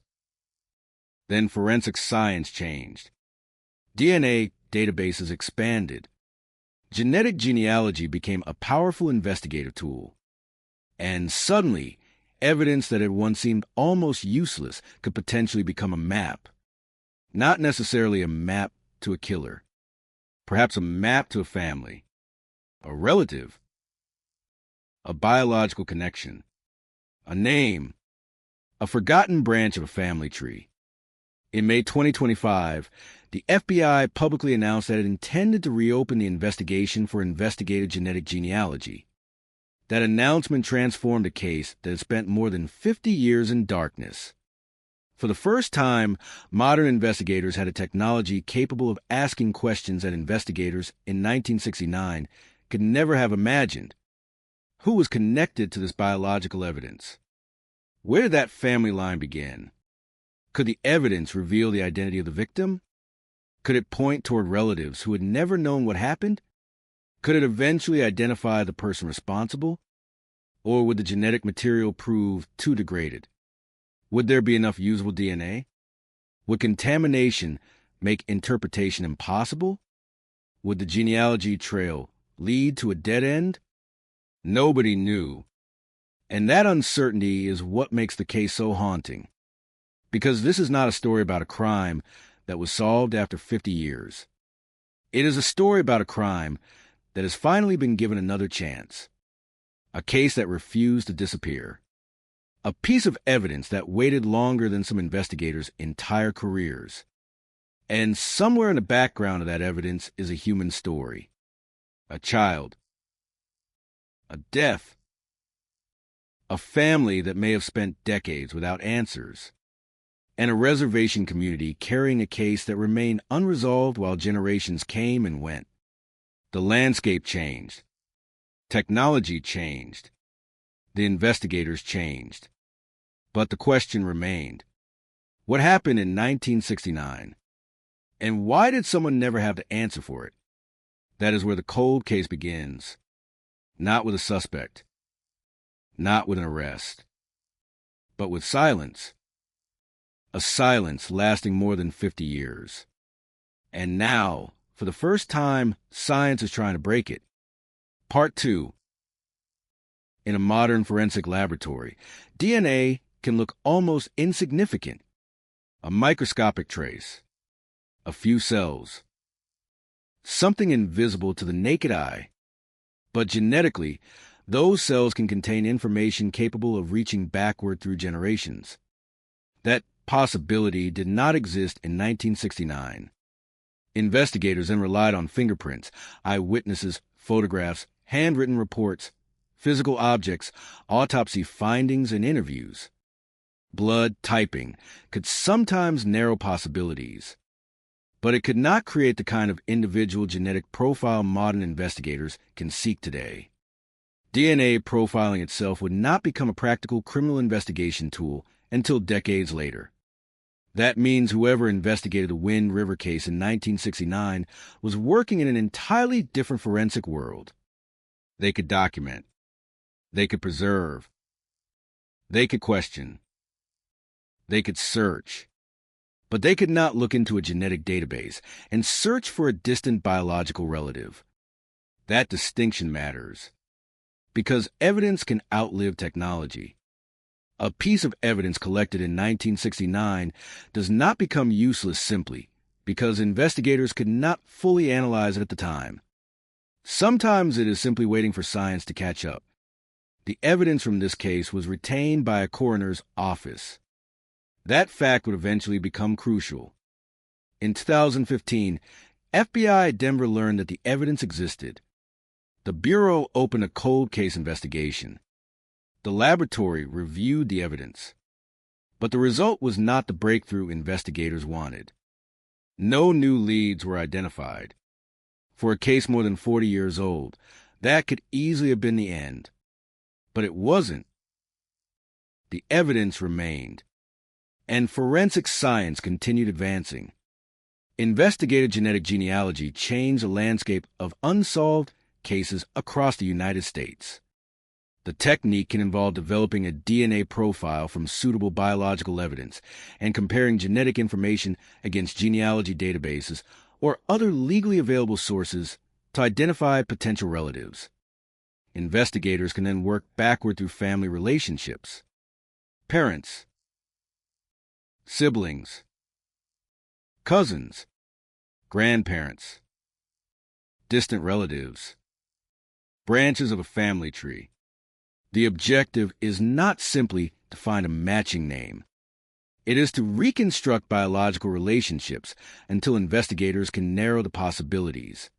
Then forensic science changed. DNA databases expanded. Genetic genealogy became a powerful investigative tool. And suddenly, evidence that had once seemed almost useless could potentially become a map. Not necessarily a map to a killer. Perhaps a map to a family. A relative. A biological connection. A name. A forgotten branch of a family tree. In May 2025, the the FBI publicly announced that it intended to reopen the investigation for investigative genetic genealogy. That announcement transformed a case that had spent more than 50 years in darkness. For the first time, modern investigators had a technology capable of asking questions that investigators in 1969 could never have imagined. Who was connected to this biological evidence? Where did that family line begin? Could the evidence reveal the identity of the victim? Could it point toward relatives who had never known what happened? Could it eventually identify the person responsible? Or would the genetic material prove too degraded? Would there be enough usable DNA? Would contamination make interpretation impossible? Would the genealogy trail lead to a dead end? Nobody knew. And that uncertainty is what makes the case so haunting. Because this is not a story about a crime that was solved after 50 years. It is a story about a crime that has finally been given another chance. A case that refused to disappear. A piece of evidence that waited longer than some investigators' entire careers. And somewhere in the background of that evidence is a human story. A child. A death. A family that may have spent decades without answers. And a reservation community carrying a case that remained unresolved while generations came and went. The landscape changed. Technology changed. The investigators changed. But the question remained. What happened in 1969? And why did someone never have the answer for it? That is where the cold case begins. Not with a suspect. Not with an arrest. But with silence. A silence lasting more than 50 years. And now, for the first time, science is trying to break it. Part 2. In a modern forensic laboratory, DNA can look almost insignificant. A microscopic trace. A few cells. Something invisible to the naked eye. But genetically, those cells can contain information capable of reaching backward through generations. That possibility did not exist in 1969. Investigators then relied on fingerprints, eyewitnesses, photographs, handwritten reports, physical objects, autopsy findings, and interviews. Blood typing could sometimes narrow possibilities, but it could not create the kind of individual genetic profile modern investigators can seek today. DNA profiling itself would not become a practical criminal investigation tool until decades later. That means whoever investigated the Wind River case in 1969 was working in an entirely different forensic world. They could document. They could preserve. They could question. They could search. But they could not look into a genetic database and search for a distant biological relative. That distinction matters. Because evidence can outlive technology. A piece of evidence collected in 1969 does not become useless simply because investigators could not fully analyze it at the time. Sometimes it is simply waiting for science to catch up. The evidence from this case was retained by a coroner's office. That fact would eventually become crucial. In 2015, FBI at Denver learned that the evidence existed. The Bureau opened a cold case investigation. The laboratory reviewed the evidence. But the result was not the breakthrough investigators wanted. No new leads were identified. For a case more than 40 years old, that could easily have been the end. But it wasn't. The evidence remained. And forensic science continued advancing. Investigative genetic genealogy changed the landscape of unsolved cases across the United States. The technique can involve developing a DNA profile from suitable biological evidence and comparing genetic information against genealogy databases or other legally available sources to identify potential relatives. Investigators can then work backward through family relationships. Parents, siblings, cousins, grandparents, distant relatives, branches of a family tree. The objective is not simply to find a matching name. It is to reconstruct biological relationships until investigators can narrow the possibilities.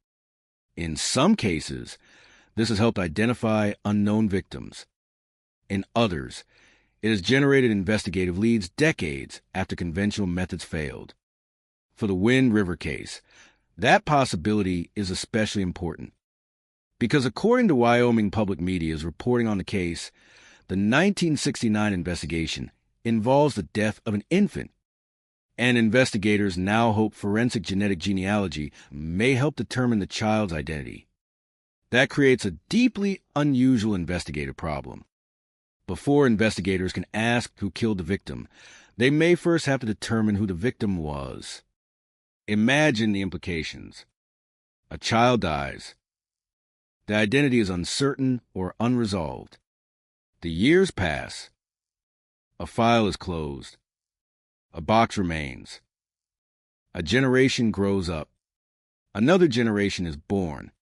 In some cases, this has helped identify unknown victims. In others, it has generated investigative leads decades after conventional methods failed. For the Wind River case, that possibility is especially important because according to Wyoming public media's reporting on the case, the 1969 investigation involves the death of an infant, and investigators now hope forensic genetic genealogy may help determine the child's identity. That creates a deeply unusual investigative problem. Before investigators can ask who killed the victim, they may first have to determine who the victim was. Imagine the implications. A child dies. The identity is uncertain or unresolved. The years pass. A file is closed. A box remains. A generation grows up. Another generation is born.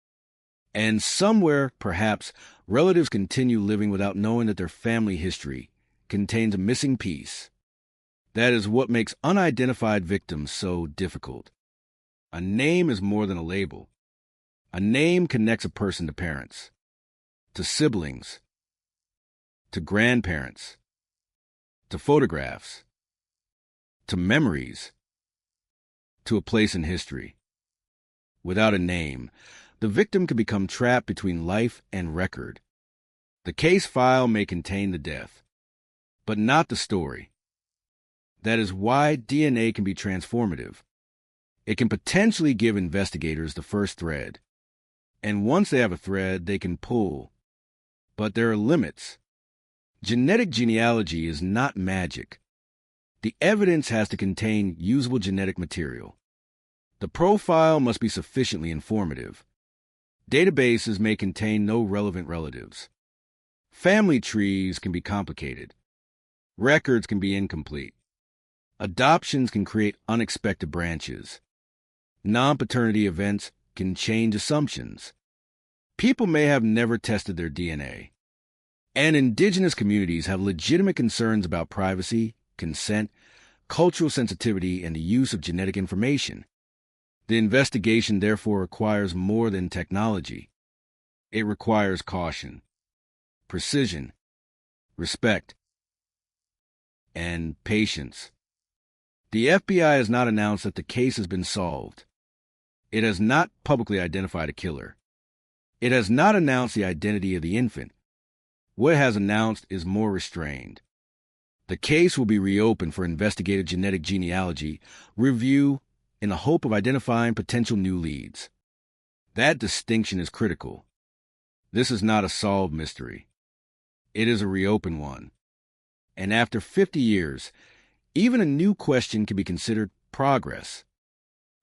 And somewhere, perhaps, relatives continue living without knowing that their family history contains a missing piece. That is what makes unidentified victims so difficult. A name is more than a label. A name connects a person to parents, to siblings, to grandparents, to photographs, to memories, to a place in history. Without a name, the victim can become trapped between life and record. The case file may contain the death, but not the story. That is why DNA can be transformative. It can potentially give investigators the first thread. And once they have a thread, they can pull. But there are limits. Genetic genealogy is not magic. The evidence has to contain usable genetic material. The profile must be sufficiently informative. Databases may contain no relevant relatives. Family trees can be complicated. Records can be incomplete. Adoptions can create unexpected branches. Non-paternity events can change assumptions. People may have never tested their DNA. And indigenous communities have legitimate concerns about privacy, consent, cultural sensitivity, and the use of genetic information. The investigation therefore requires more than technology. It requires caution, precision, respect, and patience. The FBI has not announced that the case has been solved. It has not publicly identified a killer. It has not announced the identity of the infant. What it has announced is more restrained. The case will be reopened for investigative genetic genealogy review in the hope of identifying potential new leads. That distinction is critical. This is not a solved mystery. It is a reopened one. And after 50 years, even a new question can be considered progress.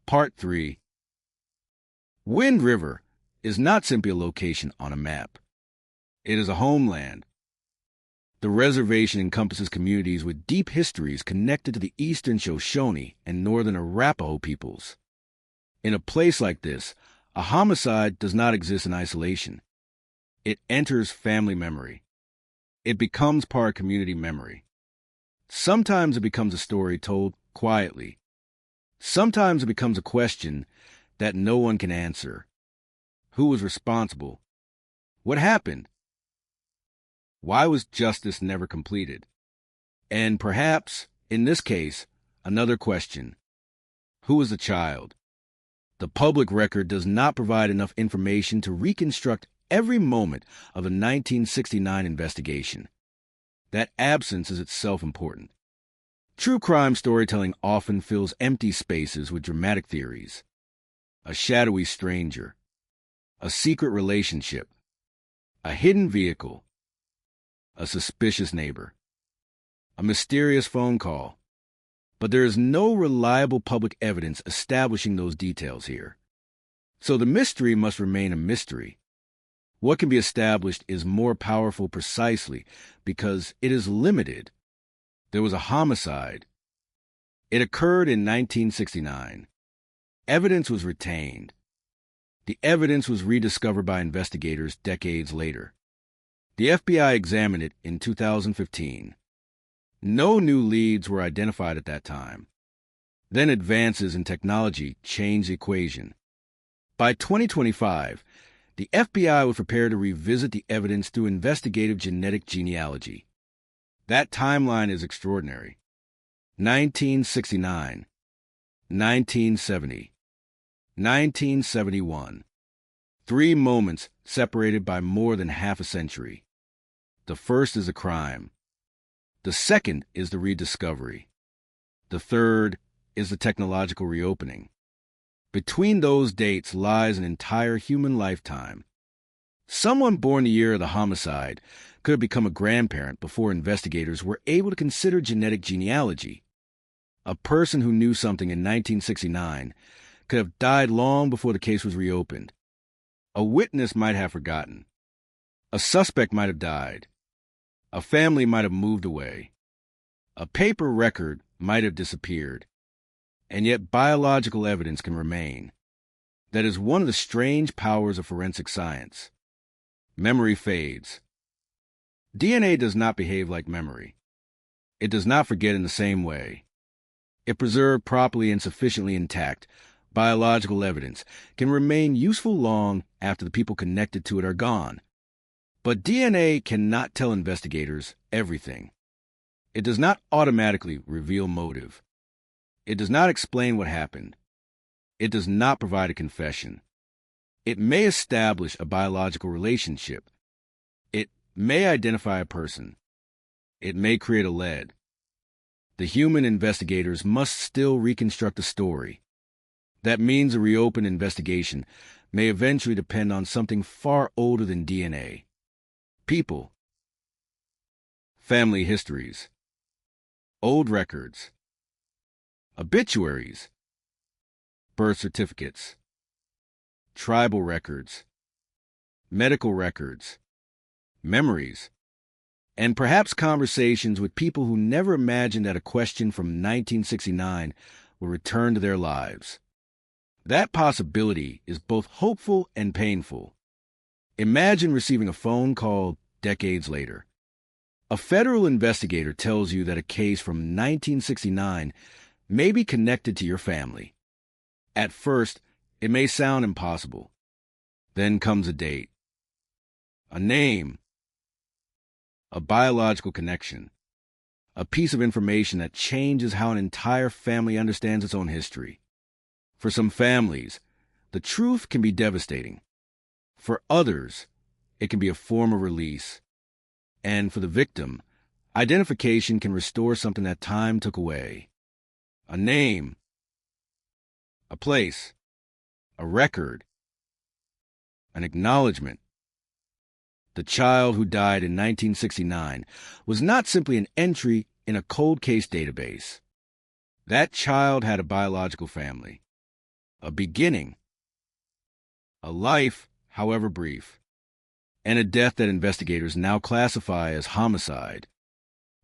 Part 3. Wind River is not simply a location on a map. It is a homeland. The reservation encompasses communities with deep histories connected to the eastern Shoshone and northern Arapaho peoples. In a place like this, a homicide does not exist in isolation. It enters family memory. It becomes part of community memory. Sometimes it becomes a story told quietly. Sometimes it becomes a question that no one can answer. Who was responsible? What happened? Why was justice never completed? And perhaps, in this case, another question. Who was the child? The public record does not provide enough information to reconstruct every moment of the 1969 investigation. That absence is itself important. True crime storytelling often fills empty spaces with dramatic theories. A shadowy stranger, a secret relationship, a hidden vehicle, a suspicious neighbor, a mysterious phone call. But there is no reliable public evidence establishing those details here. So the mystery must remain a mystery. What can be established is more powerful precisely because it is limited. There was a homicide. It occurred in 1969. Evidence was retained. The evidence was rediscovered by investigators decades later. The FBI examined it in 2015. No new leads were identified at that time. Then advances in technology changed the equation. By 2025, the FBI was prepared to revisit the evidence through investigative genetic genealogy. That timeline is extraordinary. 1969, 1970, 1971. 3 moments separated by more than half a century. The first is a crime. The second is the rediscovery. The third is the technological reopening. Between those dates lies an entire human lifetime. Someone born the year of the homicide could have become a grandparent before investigators were able to consider genetic genealogy. A person who knew something in 1969 could have died long before the case was reopened. A witness might have forgotten. A suspect might have died. A family might have moved away. A paper record might have disappeared. And yet biological evidence can remain. That is one of the strange powers of forensic science. Memory fades. DNA does not behave like memory. It does not forget in the same way. If preserved properly and sufficiently intact, biological evidence can remain useful long after the people connected to it are gone. But DNA cannot tell investigators everything. It does not automatically reveal motive. It does not explain what happened. It does not provide a confession. It may establish a biological relationship. It may identify a person. It may create a lead. The human investigators must still reconstruct a story. That means a reopened investigation may eventually depend on something far older than DNA. People. Family histories. Old records. Obituaries. Birth certificates. Tribal records. Medical records. Memories. And perhaps conversations with people who never imagined that a question from 1969 will return to their lives. That possibility is both hopeful and painful. Imagine receiving a phone call decades later. A federal investigator tells you that a case from 1969 may be connected to your family. At first, it may sound impossible. Then comes a date, a name, a biological connection, a piece of information that changes how an entire family understands its own history. For some families, the truth can be devastating. For others, it can be a form of release. And for the victim, identification can restore something that time took away. A name, a place, a record, an acknowledgement. The child who died in 1969 was not simply an entry in a cold case database. That child had a biological family, a beginning, a life, however brief, and a death that investigators now classify as homicide.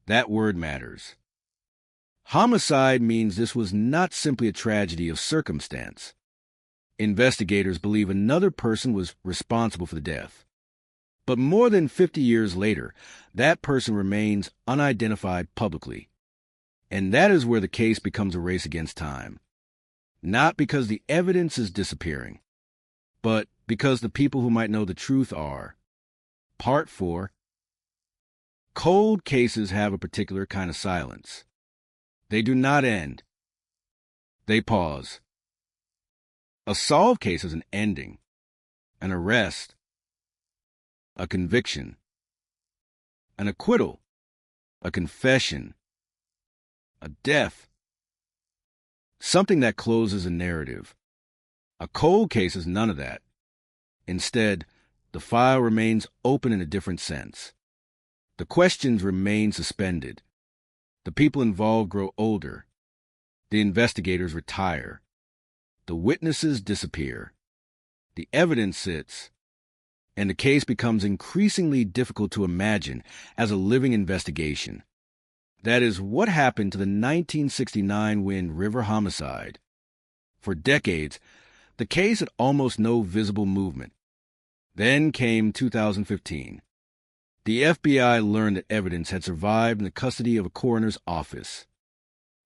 That word matters. Homicide means this was not simply a tragedy of circumstance. Investigators believe another person was responsible for the death. But more than 50 years later, that person remains unidentified publicly. And that is where the case becomes a race against time. Not because the evidence is disappearing, but because the people who might know the truth are. Part 4. Cold cases have a particular kind of silence. They do not end. They pause. A solved case is an ending, an arrest, a conviction, an acquittal, a confession, a death, something that closes a narrative. A cold case is none of that. Instead, the file remains open in a different sense. The questions remain suspended. The people involved grow older. The investigators retire. The witnesses disappear. The evidence sits. And the case becomes increasingly difficult to imagine as a living investigation. That is what happened to the 1969 Wind River homicide. For decades, the case had almost no visible movement. Then came 2015. The FBI learned that evidence had survived in the custody of a coroner's office.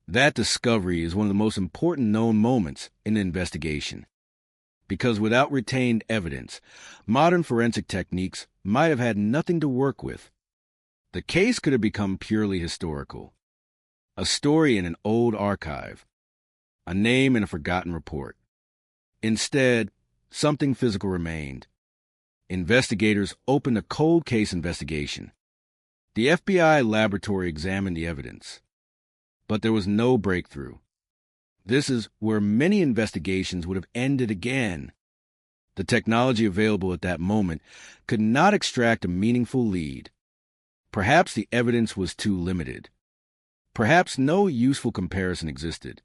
That discovery is one of the most important known moments in the investigation, because without retained evidence, modern forensic techniques might have had nothing to work with. The case could have become purely historical, a story in an old archive, a name in a forgotten report. Instead, something physical remained. Investigators opened a cold case investigation. The FBI laboratory examined the evidence, but there was no breakthrough. This is where many investigations would have ended again. The technology available at that moment could not extract a meaningful lead. Perhaps the evidence was too limited. Perhaps no useful comparison existed.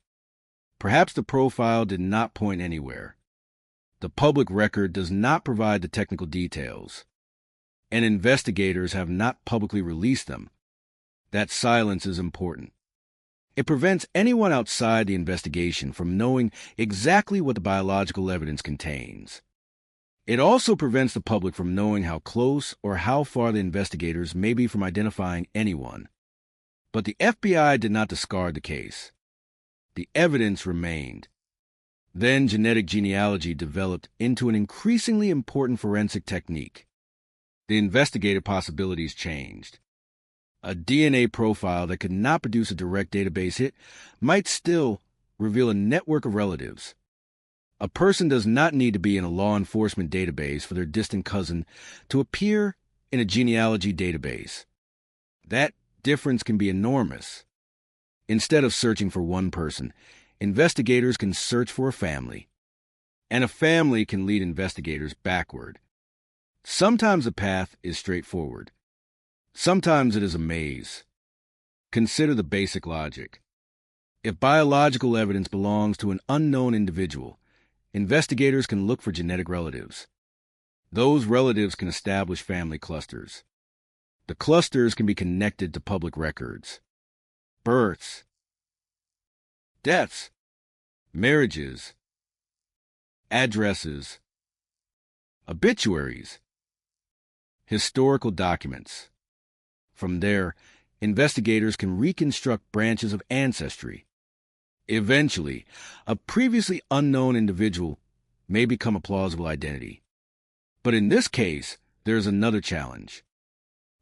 Perhaps the profile did not point anywhere. The public record does not provide the technical details, and investigators have not publicly released them. That silence is important. It prevents anyone outside the investigation from knowing exactly what the biological evidence contains. It also prevents the public from knowing how close or how far the investigators may be from identifying anyone. But the FBI did not discard the case. The evidence remained. Then genetic genealogy developed into an increasingly important forensic technique. The investigative possibilities changed. A DNA profile that could not produce a direct database hit might still reveal a network of relatives. A person does not need to be in a law enforcement database for their distant cousin to appear in a genealogy database. That difference can be enormous. Instead of searching for one person, investigators can search for a family. And a family can lead investigators backward. Sometimes the path is straightforward. Sometimes it is a maze. Consider the basic logic. If biological evidence belongs to an unknown individual, investigators can look for genetic relatives. Those relatives can establish family clusters. The clusters can be connected to public records. Births, deaths, marriages, addresses, obituaries, historical documents. From there, investigators can reconstruct branches of ancestry. Eventually, a previously unknown individual may become a plausible identity. But in this case, there is another challenge.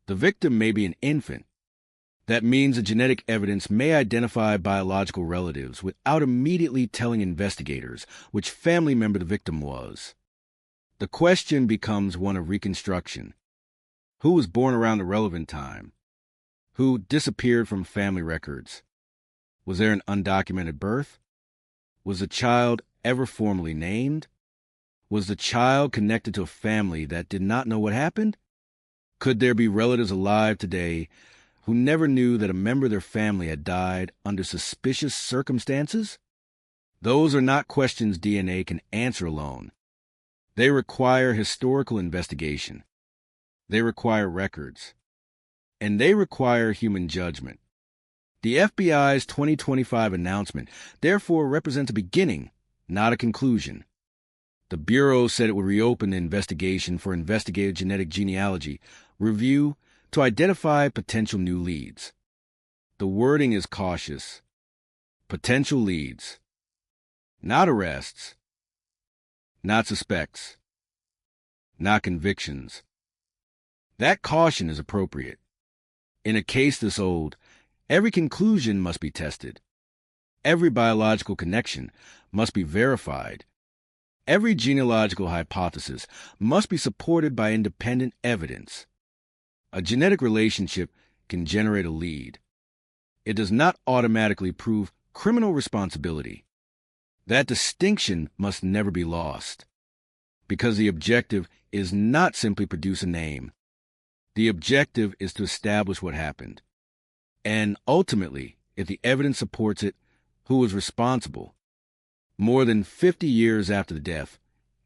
The victim may be an infant. That means the genetic evidence may identify biological relatives without immediately telling investigators which family member the victim was. The question becomes one of reconstruction. Who was born around the relevant time? Who disappeared from family records? Was there an undocumented birth? Was the child ever formally named? Was the child connected to a family that did not know what happened? Could there be relatives alive today who never knew that a member of their family had died under suspicious circumstances? Those are not questions DNA can answer alone. They require historical investigation. They require records. And they require human judgment. The FBI's 2025 announcement therefore represents a beginning, not a conclusion. The Bureau said it would reopen the investigation for investigative genetic genealogy review to identify potential new leads. The wording is cautious. Potential leads. Not arrests. Not suspects. Not convictions. That caution is appropriate. In a case this old, every conclusion must be tested. Every biological connection must be verified. Every genealogical hypothesis must be supported by independent evidence. A genetic relationship can generate a lead. It does not automatically prove criminal responsibility. That distinction must never be lost, because the objective is not simply produce a name. The objective is to establish what happened. And ultimately, if the evidence supports it, who was responsible? More than 50 years after the death,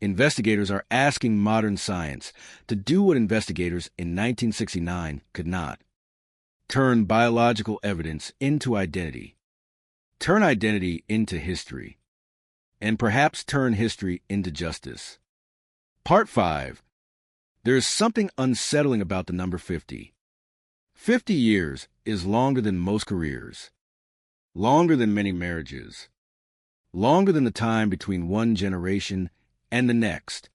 investigators are asking modern science to do what investigators in 1969 could not. Turn biological evidence into identity. Turn identity into history. And perhaps turn history into justice. Part 5. There is something unsettling about the number 50. 50 years is longer than most careers, longer than many marriages, longer than the time between one generation and the next.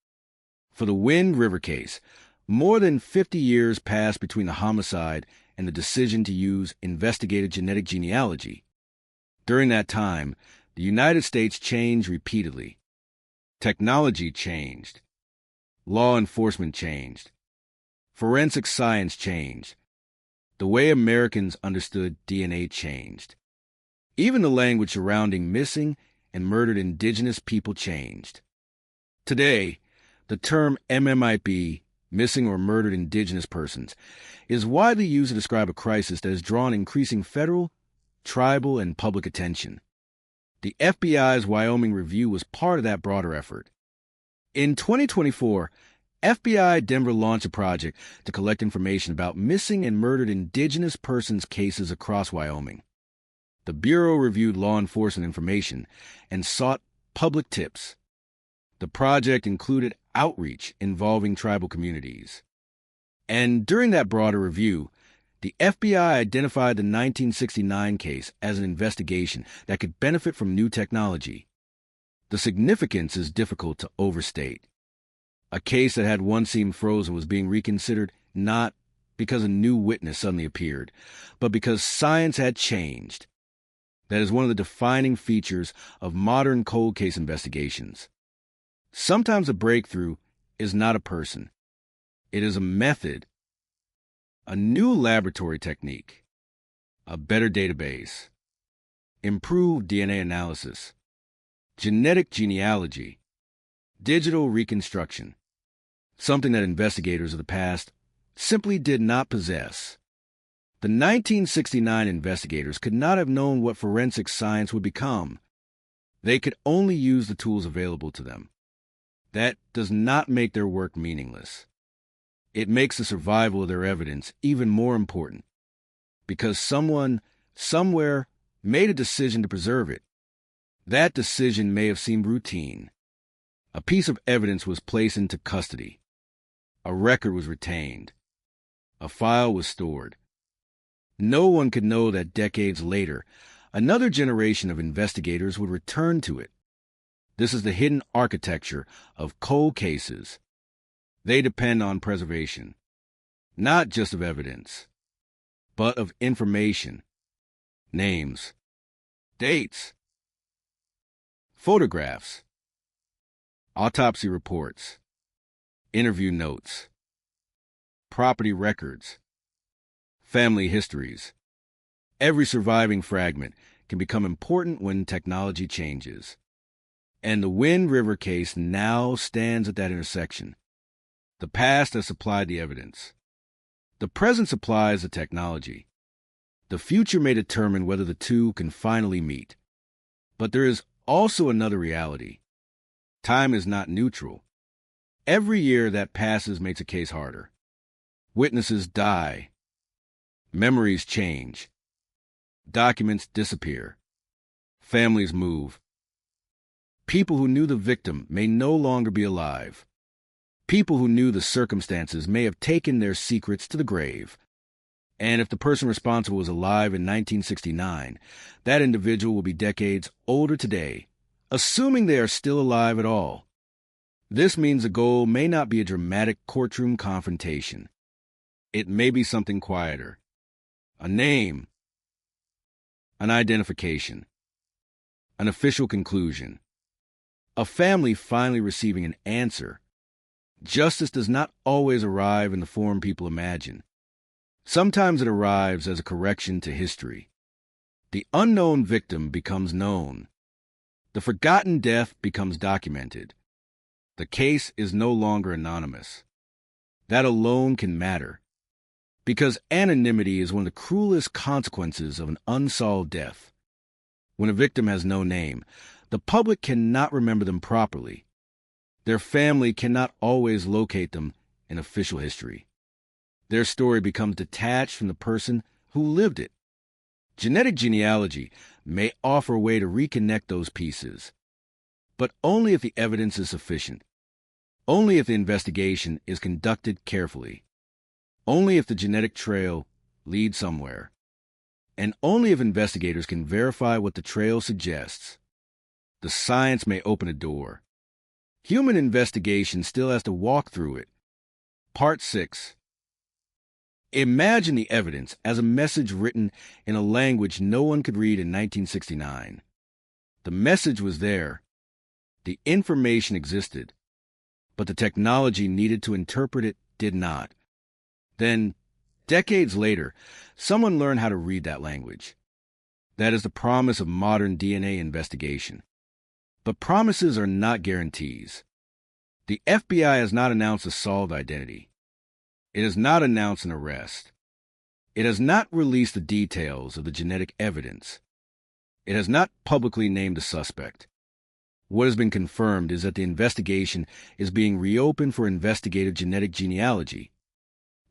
For the Wind River case, more than 50 years passed between the homicide and the decision to use investigative genetic genealogy. During that time, the United States changed repeatedly. Technology changed. Law enforcement changed. Forensic science changed. The way Americans understood DNA changed. Even the language surrounding missing and murdered indigenous people changed. Today, the term MMIP, missing or murdered indigenous persons, is widely used to describe a crisis that has drawn increasing federal, tribal, and public attention. The FBI's Wyoming review was part of that broader effort. In 2024, FBI Denver launched a project to collect information about missing and murdered indigenous persons cases across Wyoming. The Bureau reviewed law enforcement information and sought public tips. The project included outreach involving tribal communities. And during that broader review, the FBI identified the 1969 case as an investigation that could benefit from new technology. The significance is difficult to overstate. A case that had once seemed frozen was being reconsidered not because a new witness suddenly appeared, but because science had changed. That is one of the defining features of modern cold case investigations. Sometimes a breakthrough is not a person. It is a method, a new laboratory technique, a better database, improved DNA analysis, genetic genealogy, digital reconstruction, something that investigators of the past simply did not possess. The 1969 investigators could not have known what forensic science would become. They could only use the tools available to them. That does not make their work meaningless. It makes the survival of their evidence even more important, because someone, somewhere, made a decision to preserve it. That decision may have seemed routine. A piece of evidence was placed into custody. A record was retained. A file was stored. No one could know that decades later, another generation of investigators would return to it. This is the hidden architecture of cold cases. They depend on preservation, not just of evidence, but of information, names, dates, photographs, autopsy reports, interview notes, property records, family histories. Every surviving fragment can become important when technology changes. And the Wind River case now stands at that intersection. The past has supplied the evidence. The present supplies the technology. The future may determine whether the two can finally meet. But there is also another reality. Time is not neutral. Every year that passes makes a case harder. Witnesses die. Memories change. Documents disappear. Families move. People who knew the victim may no longer be alive. People who knew the circumstances may have taken their secrets to the grave. And if the person responsible was alive in 1969, that individual will be decades older today, assuming they are still alive at all. This means the goal may not be a dramatic courtroom confrontation. It may be something quieter. A name. An identification. An official conclusion. A family finally receiving an answer. Justice does not always arrive in the form people imagine. Sometimes it arrives as a correction to history. The unknown victim becomes known. The forgotten death becomes documented. The case is no longer anonymous. That alone can matter, because anonymity is one of the cruelest consequences of an unsolved death. When a victim has no name, the public cannot remember them properly. Their family cannot always locate them in official history. Their story becomes detached from the person who lived it. Genetic genealogy may offer a way to reconnect those pieces, but only if the evidence is sufficient. only if the investigation is conducted carefully, only if the genetic trail leads somewhere, and only if investigators can verify what the trail suggests. The science may open a door. Human investigation still has to walk through it. Part 6. Imagine the evidence as a message written in a language no one could read in 1969. The message was there. The information existed, but the technology needed to interpret it did not. Then, decades later, someone learned how to read that language. That is the promise of modern DNA investigation. But promises are not guarantees. The FBI has not announced a solved identity. It has not announced an arrest. It has not released the details of the genetic evidence. It has not publicly named a suspect. What has been confirmed is that the investigation is being reopened for investigative genetic genealogy.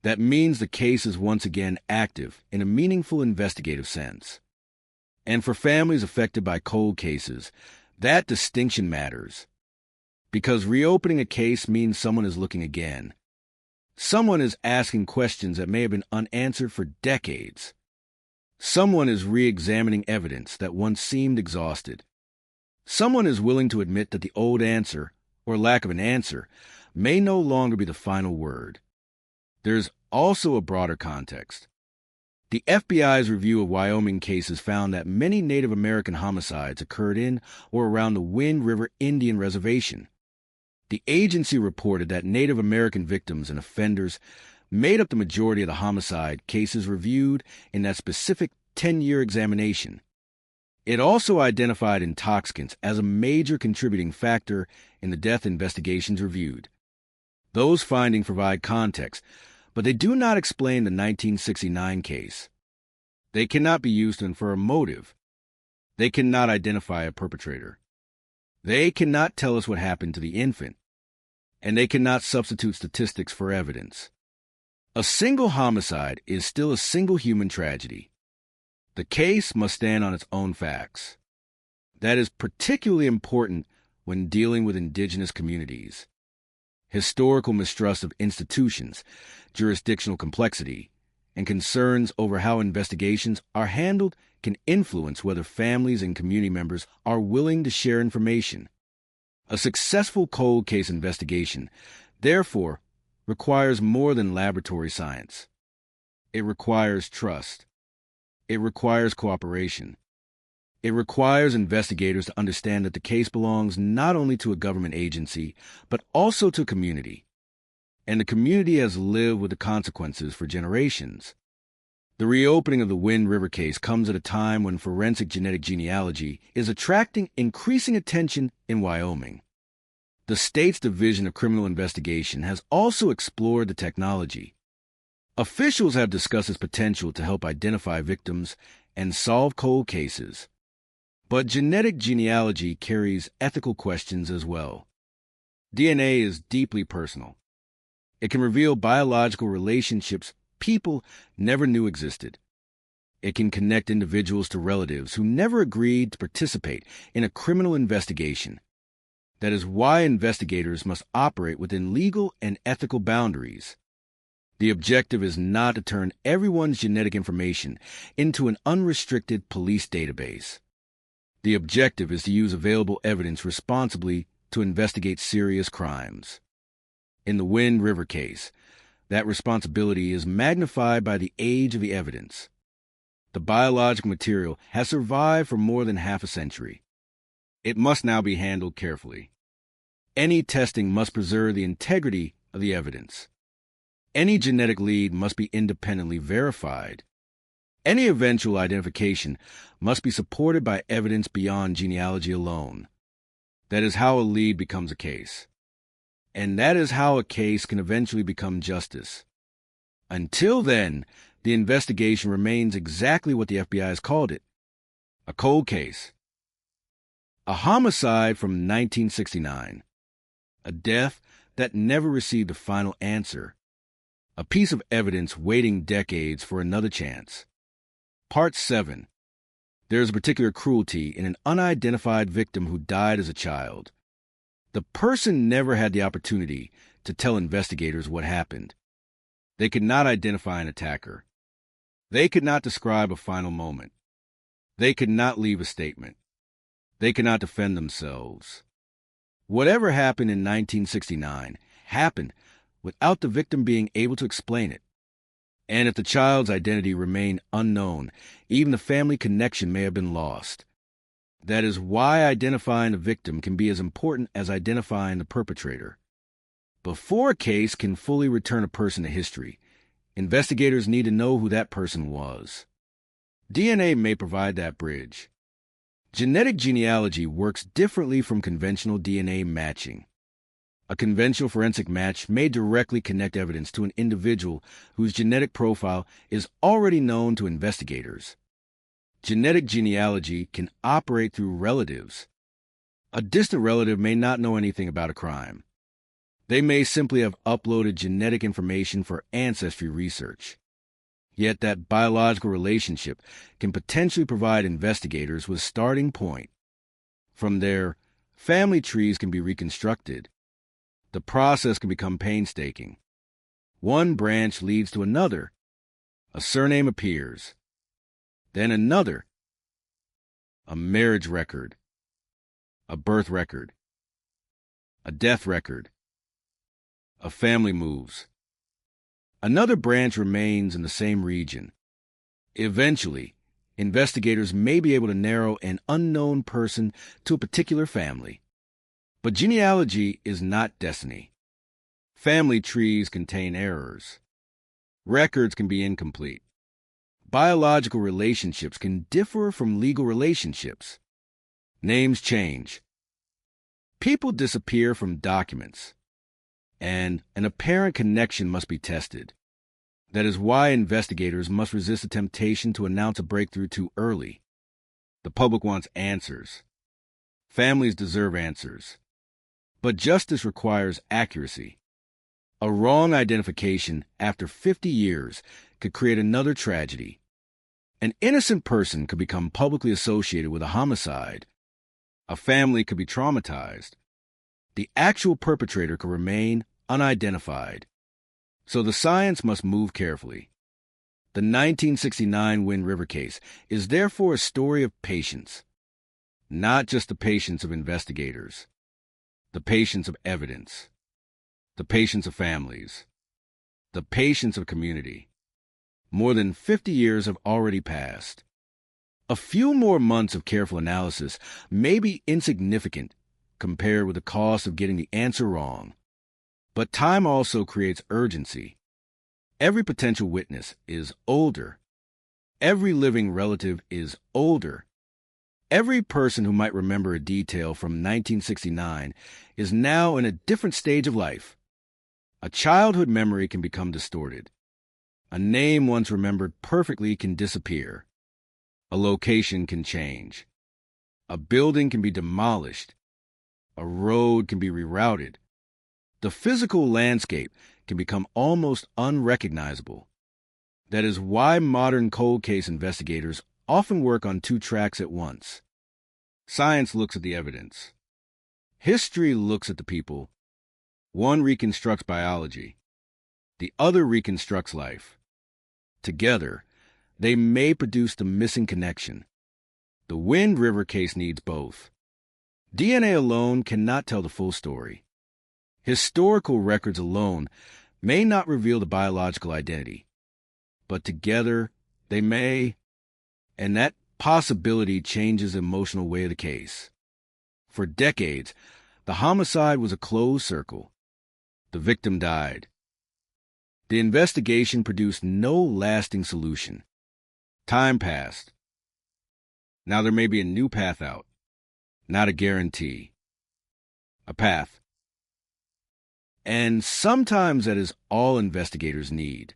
That means the case is once again active in a meaningful investigative sense. And for families affected by cold cases, that distinction matters. Because reopening a case means someone is looking again. Someone is asking questions that may have been unanswered for decades. Someone is re-examining evidence that once seemed exhausted. Someone is willing to admit that the old answer, or lack of an answer, may no longer be the final word. There's also a broader context. The FBI's review of Wyoming cases found that many Native American homicides occurred in or around the Wind River Indian Reservation. The agency reported that Native American victims and offenders made up the majority of the homicide cases reviewed in that specific 10-year examination. It also identified intoxicants as a major contributing factor in the death investigations reviewed. Those findings provide context, but they do not explain the 1969 case. They cannot be used to infer a motive. They cannot identify a perpetrator. They cannot tell us what happened to the infant. And they cannot substitute statistics for evidence. A single homicide is still a single human tragedy. The case must stand on its own facts. That is particularly important when dealing with indigenous communities. Historical mistrust of institutions, jurisdictional complexity, and concerns over how investigations are handled can influence whether families and community members are willing to share information. A successful cold case investigation, therefore, requires more than laboratory science. It requires trust. It requires cooperation. It requires investigators to understand that the case belongs not only to a government agency, but also to a community. And the community has lived with the consequences for generations. The reopening of the Wind River case comes at a time when forensic genetic genealogy is attracting increasing attention in Wyoming. The state's Division of Criminal Investigation has also explored the technology. Officials have discussed its potential to help identify victims and solve cold cases. But genetic genealogy carries ethical questions as well. DNA is deeply personal. It can reveal biological relationships people never knew existed. It can connect individuals to relatives who never agreed to participate in a criminal investigation. That is why investigators must operate within legal and ethical boundaries. The objective is not to turn everyone's genetic information into an unrestricted police database. The objective is to use available evidence responsibly to investigate serious crimes. In the Wind River case, that responsibility is magnified by the age of the evidence. The biological material has survived for more than half a century. It must now be handled carefully. Any testing must preserve the integrity of the evidence. Any genetic lead must be independently verified. Any eventual identification must be supported by evidence beyond genealogy alone. That is how a lead becomes a case. And that is how a case can eventually become justice. Until then, the investigation remains exactly what the FBI has called it: a cold case. A homicide from 1969. A death that never received a final answer. A piece of evidence waiting decades for another chance. Part 7. There is particular cruelty in an unidentified victim who died as a child. The person never had the opportunity to tell investigators what happened. They could not identify an attacker. They could not describe a final moment. They could not leave a statement. They could not defend themselves. Whatever happened in 1969 happened without the victim being able to explain it. And if the child's identity remained unknown, even the family connection may have been lost. That is why identifying the victim can be as important as identifying the perpetrator. Before a case can fully return a person to history, investigators need to know who that person was. DNA may provide that bridge. Genetic genealogy works differently from conventional DNA matching. A conventional forensic match may directly connect evidence to an individual whose genetic profile is already known to investigators. Genetic genealogy can operate through relatives. A distant relative may not know anything about a crime. They may simply have uploaded genetic information for ancestry research. Yet that biological relationship can potentially provide investigators with a starting point. From there, family trees can be reconstructed. The process can become painstaking. One branch leads to another. A surname appears. Then another. A marriage record. A birth record. A death record. A family moves. Another branch remains in the same region. Eventually, investigators may be able to narrow an unknown person to a particular family. But genealogy is not destiny. Family trees contain errors. Records can be incomplete. Biological relationships can differ from legal relationships. Names change. People disappear from documents. And an apparent connection must be tested. That is why investigators must resist the temptation to announce a breakthrough too early. The public wants answers. Families deserve answers. But justice requires accuracy. A wrong identification after 50 years could create another tragedy. An innocent person could become publicly associated with a homicide. A family could be traumatized. The actual perpetrator could remain unidentified. So the science must move carefully. The 1969 Wind River case is therefore a story of patience. Not just the patience of investigators. The patience of evidence. The patience of families. The patience of community. More than 50 years have already passed. A few more months of careful analysis may be insignificant compared with the cost of getting the answer wrong. But time also creates urgency. Every potential witness is older. Every living relative is older. Every person who might remember a detail from 1969 is now in a different stage of life. A childhood memory can become distorted. A name once remembered perfectly can disappear. A location can change. A building can be demolished. A road can be rerouted. The physical landscape can become almost unrecognizable. That is why modern cold case investigators often work on two tracks at once. Science looks at the evidence. History looks at the people. One reconstructs biology. The other reconstructs life. Together, they may produce the missing connection. The Wind River case needs both. DNA alone cannot tell the full story. Historical records alone may not reveal the biological identity, but together they may, and that possibility changes the emotional weight of the case. For decades, the homicide was a closed circle. The victim died. The investigation produced no lasting solution. Time passed. Now there may be a new path out, not a guarantee. A path. And sometimes that is all investigators need.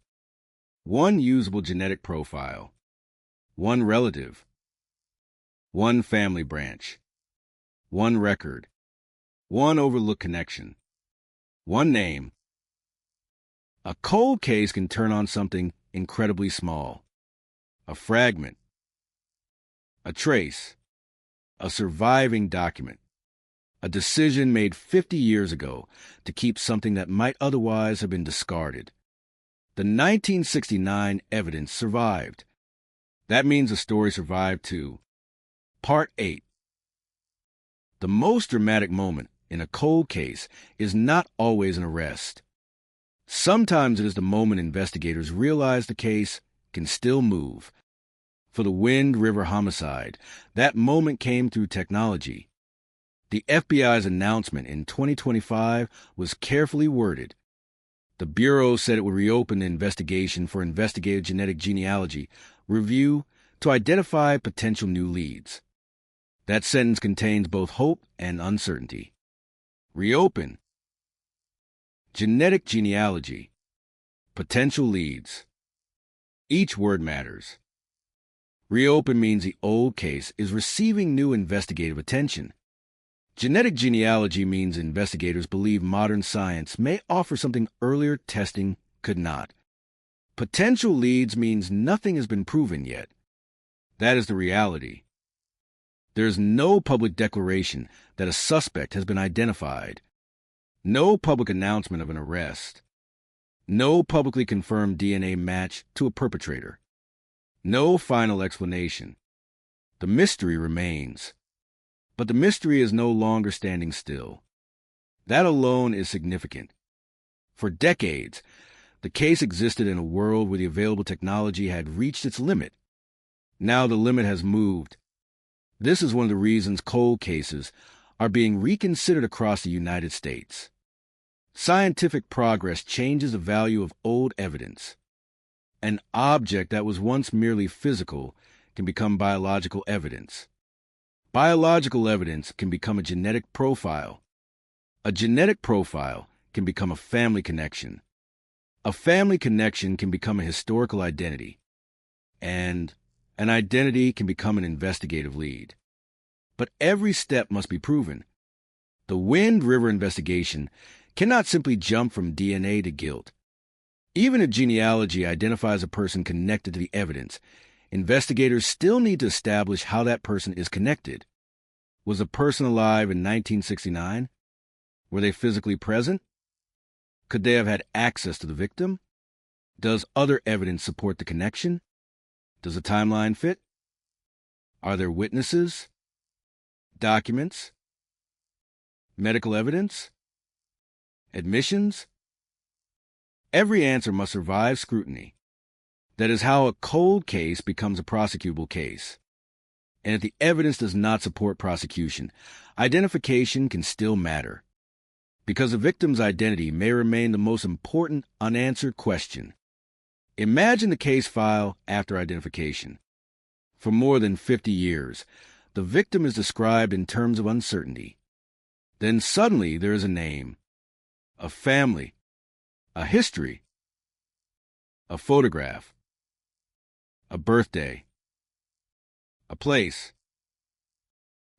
One usable genetic profile. One relative. One family branch. One record. One overlooked connection. One name. A cold case can turn on something incredibly small. A fragment. A trace. A surviving document. A decision made 50 years ago to keep something that might otherwise have been discarded. The 1969 evidence survived. That means the story survived too. Part 8. The most dramatic moment in a cold case is not always an arrest. Sometimes it is the moment investigators realize the case can still move. For the Wind River homicide, that moment came through technology. The FBI's announcement in 2025 was carefully worded. The Bureau said it would reopen the investigation for investigative genetic genealogy review to identify potential new leads. That sentence contains both hope and uncertainty. Reopen. Genetic genealogy. Potential leads. Each word matters. Reopen means the old case is receiving new investigative attention. Genetic genealogy means investigators believe modern science may offer something earlier testing could not. Potential leads means nothing has been proven yet. That is the reality. There is no public declaration that a suspect has been identified. No public announcement of an arrest. No publicly confirmed DNA match to a perpetrator. No final explanation. The mystery remains. But the mystery is no longer standing still. That alone is significant. For decades, the case existed in a world where the available technology had reached its limit. Now the limit has moved. This is one of the reasons cold cases are being reconsidered across the United States. Scientific progress changes the value of old evidence. An object that was once merely physical can become biological evidence. Biological evidence can become a genetic profile. A genetic profile can become a family connection. A family connection can become a historical identity. And an identity can become an investigative lead. But every step must be proven. The Wind River investigation cannot simply jump from DNA to guilt. Even if genealogy identifies a person connected to the evidence, investigators still need to establish how that person is connected. Was the person alive in 1969? Were they physically present? Could they have had access to the victim? Does other evidence support the connection? Does the timeline fit? Are there witnesses? Documents? Medical evidence? Admissions? Every answer must survive scrutiny. That is how a cold case becomes a prosecutable case. And if the evidence does not support prosecution, identification can still matter. Because the victim's identity may remain the most important unanswered question. Imagine the case file after identification. For more than 50 years, the victim is described in terms of uncertainty. Then suddenly there is a name, a family, a history, a photograph, a birthday, a place.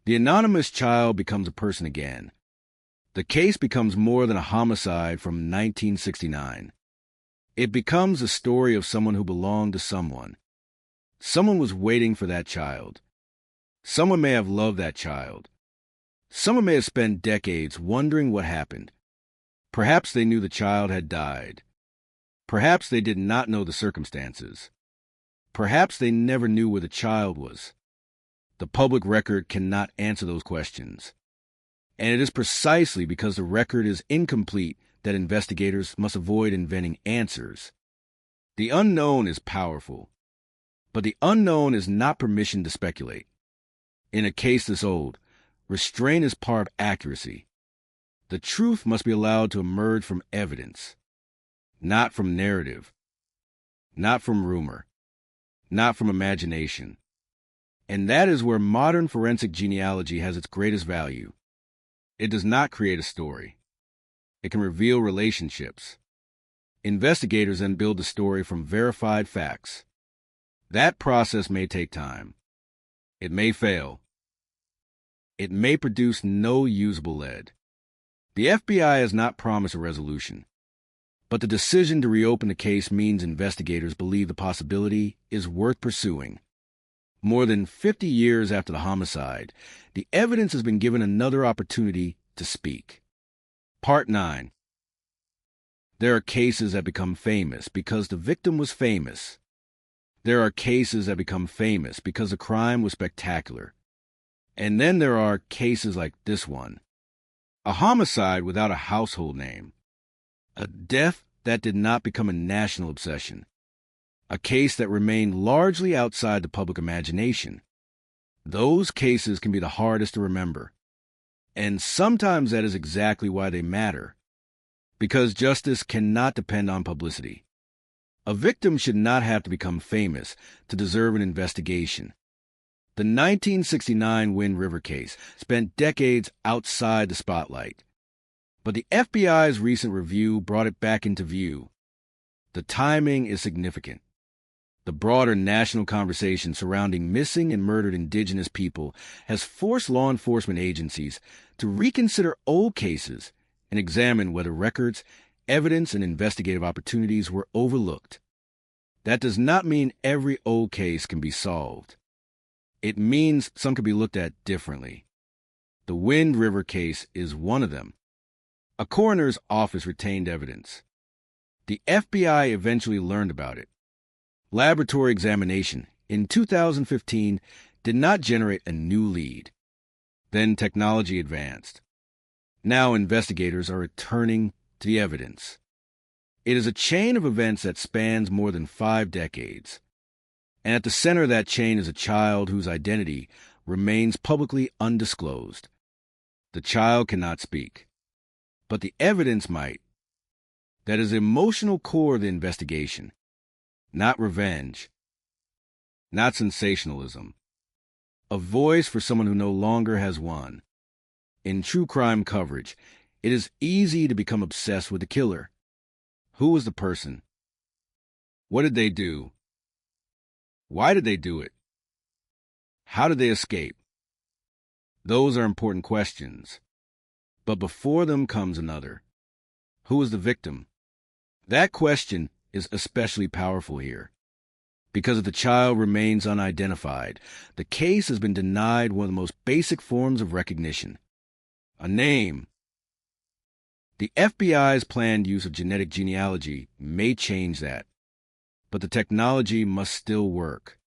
The anonymous child becomes a person again. The case becomes more than a homicide from 1969. It becomes the story of someone who belonged to someone. Someone was waiting for that child. Someone may have loved that child. Someone may have spent decades wondering what happened. Perhaps they knew the child had died. Perhaps they did not know the circumstances. Perhaps they never knew where the child was. The public record cannot answer those questions. And it is precisely because the record is incomplete that investigators must avoid inventing answers. The unknown is powerful, but the unknown is not permission to speculate. In a case this old, restraint is part of accuracy. The truth must be allowed to emerge from evidence, not from narrative, not from rumor, not from imagination. And that is where modern forensic genealogy has its greatest value. It does not create a story. It can reveal relationships. Investigators then build the story from verified facts. That process may take time. It may fail. It may produce no usable lead. The FBI has not promised a resolution, but the decision to reopen the case means investigators believe the possibility is worth pursuing. More than 50 years after the homicide, the evidence has been given another opportunity to speak. Part 9. There are cases that become famous because the victim was famous. There are cases that become famous because the crime was spectacular. And then there are cases like this one. A homicide without a household name. A death that did not become a national obsession. A case that remained largely outside the public imagination. Those cases can be the hardest to remember. And sometimes that is exactly why they matter. Because justice cannot depend on publicity. A victim should not have to become famous to deserve an investigation. The 1969 Wind River case spent decades outside the spotlight. But the FBI's recent review brought it back into view. The timing is significant. The broader national conversation surrounding missing and murdered indigenous people has forced law enforcement agencies to reconsider old cases and examine whether records, evidence, and investigative opportunities were overlooked. That does not mean every old case can be solved. It means some can be looked at differently. The Wind River case is one of them. A coroner's office retained evidence. The FBI eventually learned about it. Laboratory examination in 2015 did not generate a new lead. Then technology advanced. Now investigators are returning to the evidence. It is a chain of events that spans more than 5 decades. And at the center of that chain is a child whose identity remains publicly undisclosed. The child cannot speak, but the evidence might. That is the emotional core of the investigation. Not revenge, not sensationalism. A voice for someone who no longer has one. In true crime coverage, it is easy to become obsessed with the killer. Who was the person? What did they do? Why did they do it? How did they escape? Those are important questions. But before them comes another. Who was the victim? That question is especially powerful here. Because if the child remains unidentified, the case has been denied one of the most basic forms of recognition. A name. The FBI's planned use of genetic genealogy may change that. But the technology must still work.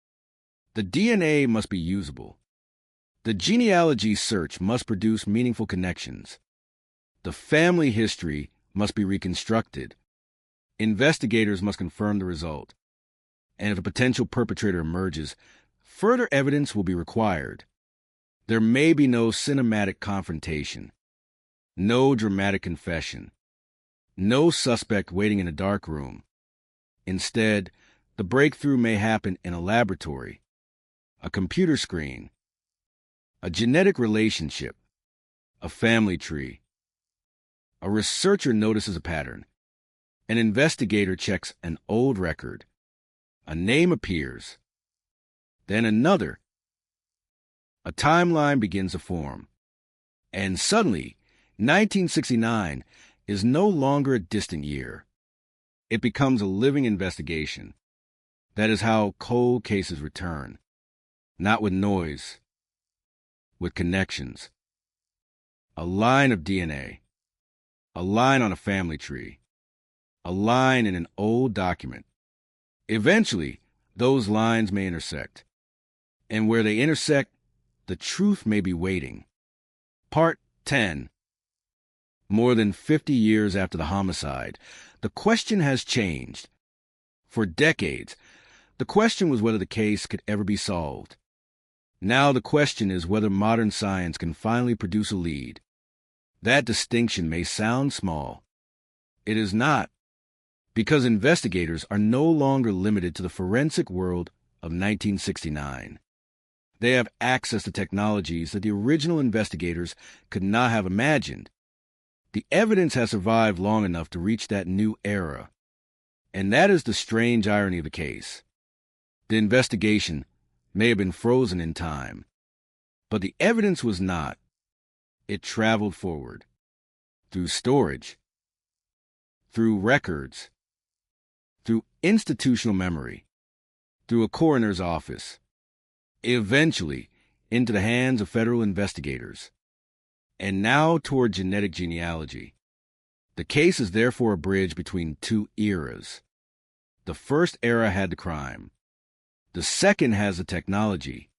The DNA must be usable. The genealogy search must produce meaningful connections. The family history must be reconstructed. Investigators must confirm the result. And if a potential perpetrator emerges, further evidence will be required. There may be no cinematic confrontation, no dramatic confession, no suspect waiting in a dark room. Instead, the breakthrough may happen in a laboratory, a computer screen, a genetic relationship, a family tree. A researcher notices a pattern. An investigator checks an old record. A name appears. Then another. A timeline begins to form. And suddenly, 1969 is no longer a distant year. It becomes a living investigation. That is how cold cases return. Not with noise, with connections. A line of DNA. A line on a family tree. A line in an old document. Eventually, those lines may intersect. And where they intersect, the truth may be waiting. Part 10. More than 50 years after the homicide, the question has changed. For decades, the question was whether the case could ever be solved. Now the question is whether modern science can finally produce a lead. That distinction may sound small. It is not. Because investigators are no longer limited to the forensic world of 1969. They have access to technologies that the original investigators could not have imagined. The evidence has survived long enough to reach that new era. And that is the strange irony of the case. The investigation may have been frozen in time, but the evidence was not. It traveled forward. Through storage. Through records. Through institutional memory, through a coroner's office, eventually into the hands of federal investigators, and now toward genetic genealogy. The case is therefore a bridge between two eras. The first era had the crime. The second has the technology.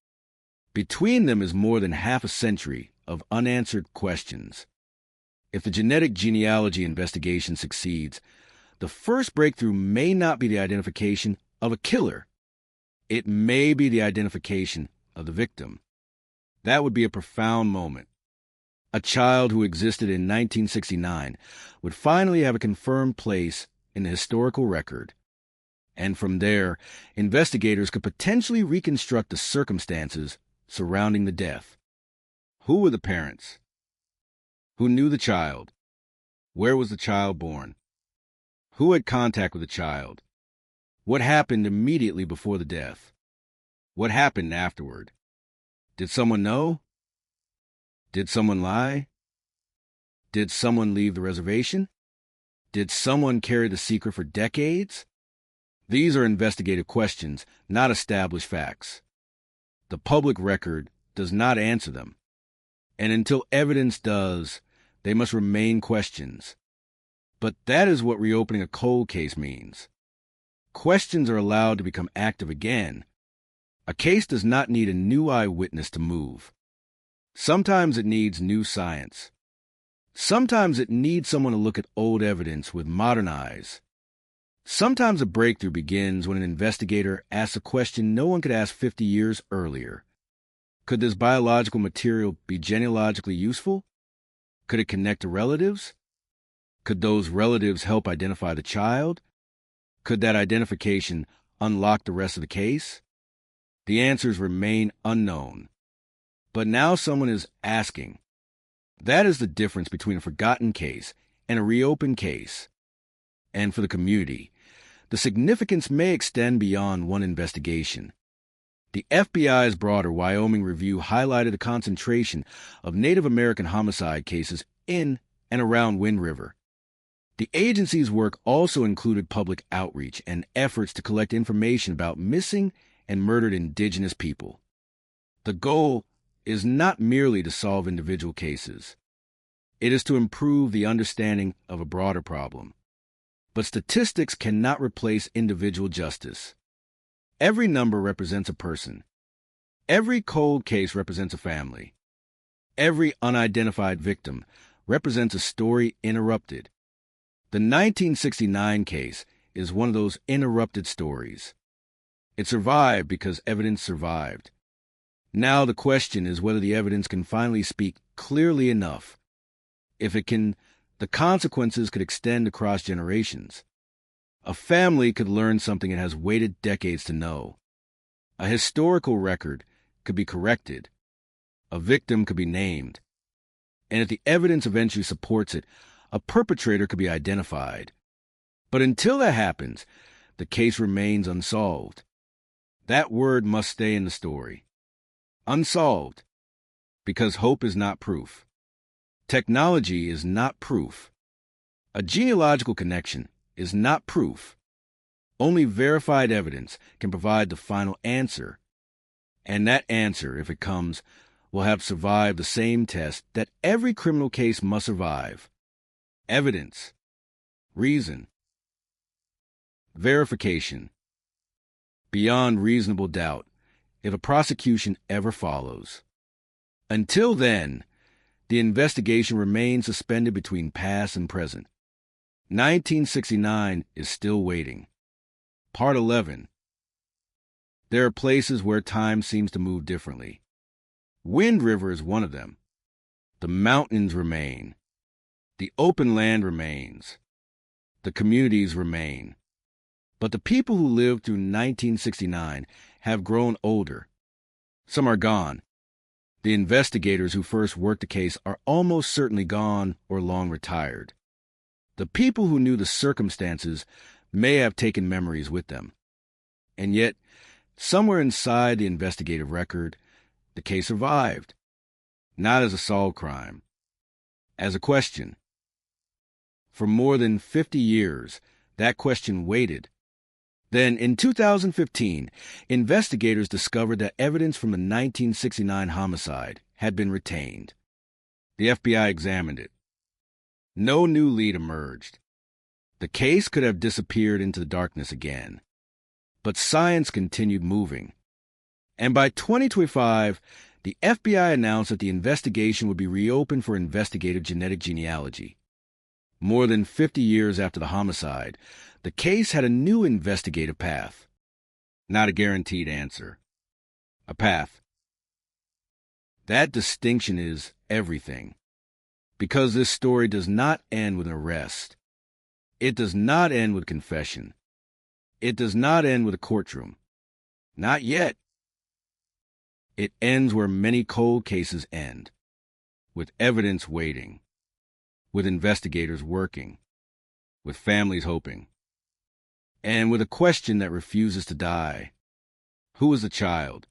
Between them is more than half a century of unanswered questions. If the genetic genealogy investigation succeeds, the first breakthrough may not be the identification of a killer. It may be the identification of the victim. That would be a profound moment. A child who existed in 1969 would finally have a confirmed place in the historical record. And from there, investigators could potentially reconstruct the circumstances surrounding the death. Who were the parents? Who knew the child? Where was the child born? Who had contact with the child? What happened immediately before the death? What happened afterward? Did someone know? Did someone lie? Did someone leave the reservation? Did someone carry the secret for decades? These are investigative questions, not established facts. The public record does not answer them. And until evidence does, they must remain questions. But that is what reopening a cold case means. Questions are allowed to become active again. A case does not need a new eyewitness to move. Sometimes it needs new science. Sometimes it needs someone to look at old evidence with modern eyes. Sometimes a breakthrough begins when an investigator asks a question no one could ask 50 years earlier. Could this biological material be genealogically useful? Could it connect to relatives? Could those relatives help identify the child? Could that identification unlock the rest of the case? The answers remain unknown. But now someone is asking. That is the difference between a forgotten case and a reopened case. And for the community, the significance may extend beyond one investigation. The FBI's broader Wyoming review highlighted a concentration of Native American homicide cases in and around Wind River. The agency's work also included public outreach and efforts to collect information about missing and murdered indigenous people. The goal is not merely to solve individual cases. It is to improve the understanding of a broader problem. But statistics cannot replace individual justice. Every number represents a person. Every cold case represents a family. Every unidentified victim represents a story interrupted. The 1969 case is one of those interrupted stories. It survived because evidence survived. Now the question is whether the evidence can finally speak clearly enough. If it can, the consequences could extend across generations. A family could learn something it has waited decades to know. A historical record could be corrected. A victim could be named. And if the evidence eventually supports it, a perpetrator could be identified. But until that happens, the case remains unsolved. That word must stay in the story. Unsolved, because hope is not proof. Technology is not proof. A genealogical connection is not proof. Only verified evidence can provide the final answer. And that answer, if it comes, will have survived the same test that every criminal case must survive. Evidence. Reason. Verification. Beyond reasonable doubt, if a prosecution ever follows. Until then, the investigation remains suspended between past and present. 1969 is still waiting. Part 11. There are places where time seems to move differently. Wind River is one of them. The mountains remain. The open land remains. The communities remain. But the people who lived through 1969 have grown older. Some are gone. The investigators who first worked the case are almost certainly gone or long retired. The people who knew the circumstances may have taken memories with them. And yet, somewhere inside the investigative record, the case survived. Not as a solved crime. As a question. For more than 50 years, that question waited. Then, in 2015, investigators discovered that evidence from the 1969 homicide had been retained. The FBI examined it. No new lead emerged. The case could have disappeared into the darkness again. But science continued moving. And by 2025, the FBI announced that the investigation would be reopened for investigative genetic genealogy. More than 50 years after the homicide, the case had a new investigative path. Not a guaranteed answer. A path. That distinction is everything. Because this story does not end with an arrest. It does not end with confession. It does not end with a courtroom. Not yet. It ends where many cold cases end, with evidence waiting, with investigators working, with families hoping, and with a question that refuses to die. Who is the child?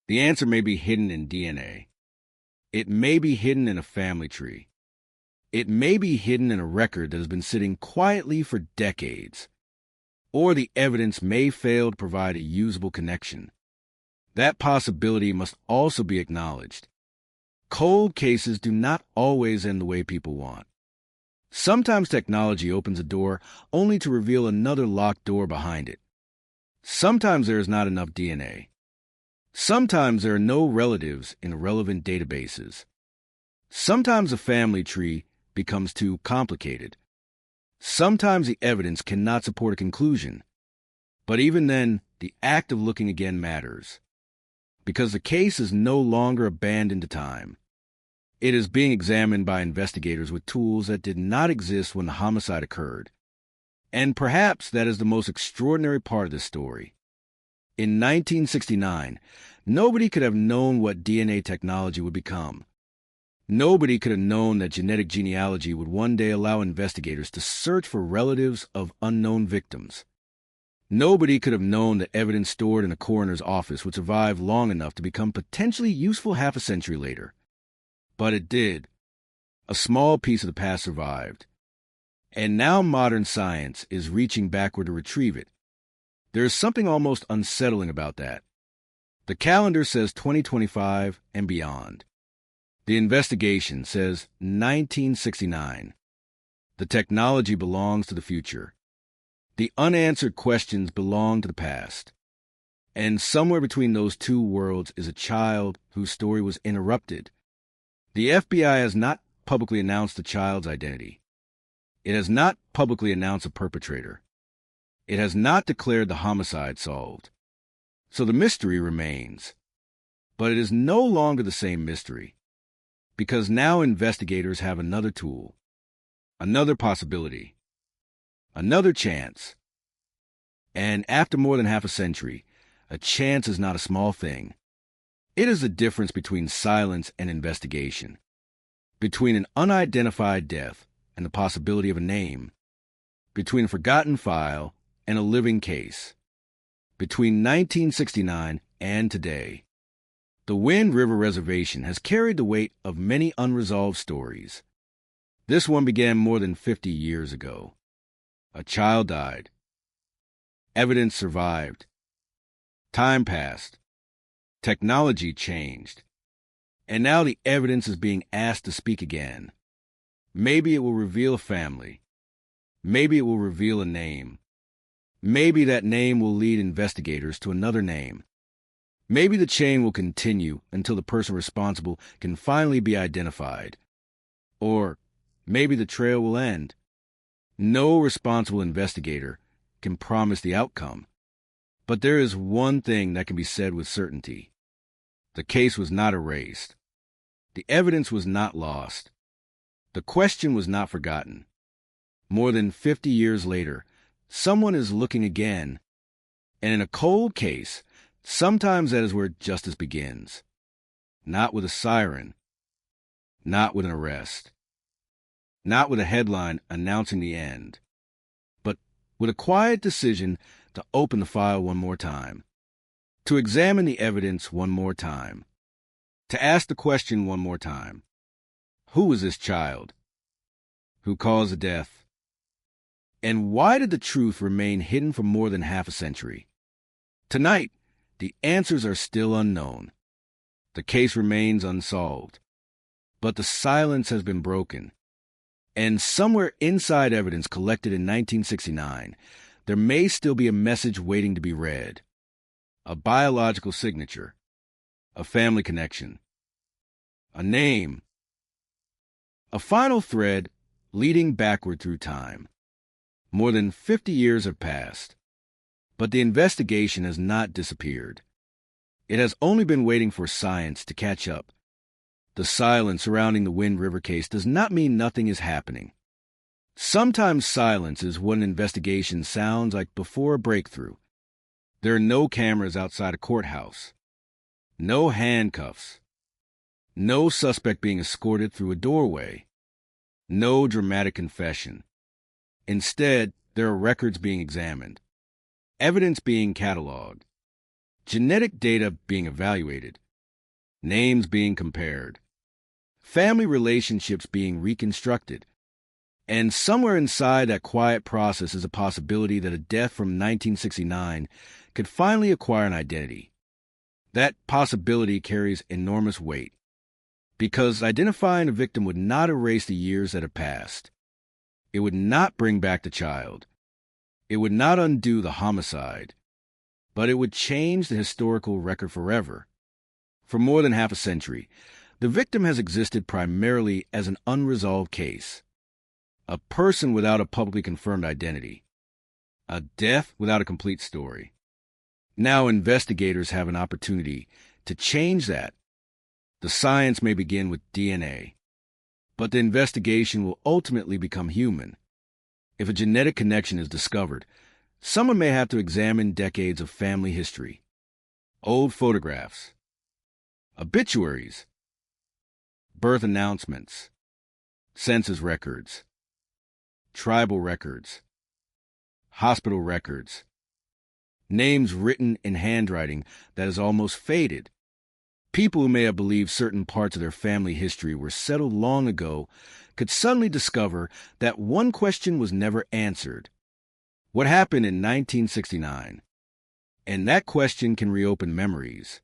The answer may be hidden in DNA. It may be hidden in a family tree. It may be hidden in a record that has been sitting quietly for decades. Or the evidence may fail to provide a usable connection. That possibility must also be acknowledged. Cold cases do not always end the way people want. Sometimes technology opens a door only to reveal another locked door behind it. Sometimes there is not enough DNA. Sometimes there are no relatives in relevant databases. Sometimes a family tree becomes too complicated. Sometimes the evidence cannot support a conclusion. But even then, the act of looking again matters. Because the case is no longer abandoned to time. It is being examined by investigators with tools that did not exist when the homicide occurred. And perhaps that is the most extraordinary part of this story. In 1969, nobody could have known what DNA technology would become. Nobody could have known that genetic genealogy would one day allow investigators to search for relatives of unknown victims. Nobody could have known that evidence stored in a coroner's office would survive long enough to become potentially useful half a century later. But it did. A small piece of the past survived. And now modern science is reaching backward to retrieve it. There is something almost unsettling about that. The calendar says 2025 and beyond. The investigation says 1969. The technology belongs to the future. The unanswered questions belong to the past. And somewhere between those two worlds is a child whose story was interrupted. The FBI has not publicly announced the child's identity. It has not publicly announced a perpetrator. It has not declared the homicide solved. So the mystery remains. But it is no longer the same mystery. Because now investigators have another tool, another possibility, another chance. And after more than half a century, a chance is not a small thing. It is the difference between silence and investigation, between an unidentified death and the possibility of a name, between a forgotten file and a living case, between 1969 and today. The Wind River Reservation has carried the weight of many unresolved stories. This one began more than 50 years ago. A child died. Evidence survived. Time passed. Technology changed. And now the evidence is being asked to speak again. Maybe it will reveal a family. Maybe it will reveal a name. Maybe that name will lead investigators to another name. Maybe the chain will continue until the person responsible can finally be identified. Or maybe the trail will end. No responsible investigator can promise the outcome. But there is one thing that can be said with certainty. The case was not erased. The evidence was not lost. The question was not forgotten. More than 50 years later, someone is looking again. And in a cold case, sometimes that is where justice begins. Not with a siren. Not with an arrest. Not with a headline announcing the end. But with a quiet decision to open the file one more time. To examine the evidence one more time. To ask the question one more time. Who was this child? Who caused the death? And why did the truth remain hidden for more than half a century? Tonight, the answers are still unknown. The case remains unsolved. But the silence has been broken. And somewhere inside evidence collected in 1969, there may still be a message waiting to be read. A biological signature. A family connection. A name. A final thread leading backward through time. More than 50 years have passed, but the investigation has not disappeared. It has only been waiting for science to catch up. The silence surrounding the Wind River case does not mean nothing is happening. Sometimes silence is what an investigation sounds like before a breakthrough. There are no cameras outside a courthouse, no handcuffs, no suspect being escorted through a doorway, no dramatic confession. Instead, there are records being examined, evidence being cataloged, genetic data being evaluated, names being compared, family relationships being reconstructed, and somewhere inside that quiet process is a possibility that a death from 1969 could finally acquire an identity. That possibility carries enormous weight, because identifying a victim would not erase the years that have passed. It would not bring back the child. It would not undo the homicide, but it would change the historical record forever. For more than half a century, the victim has existed primarily as an unresolved case, a person without a publicly confirmed identity, a death without a complete story. Now investigators have an opportunity to change that. The science may begin with DNA, but the investigation will ultimately become human. If a genetic connection is discovered, someone may have to examine decades of family history, old photographs, obituaries, birth announcements, census records, tribal records, hospital records, names written in handwriting that has almost faded. People who may have believed certain parts of their family history were settled long ago could suddenly discover that one question was never answered. What happened in 1969? And that question can reopen memories.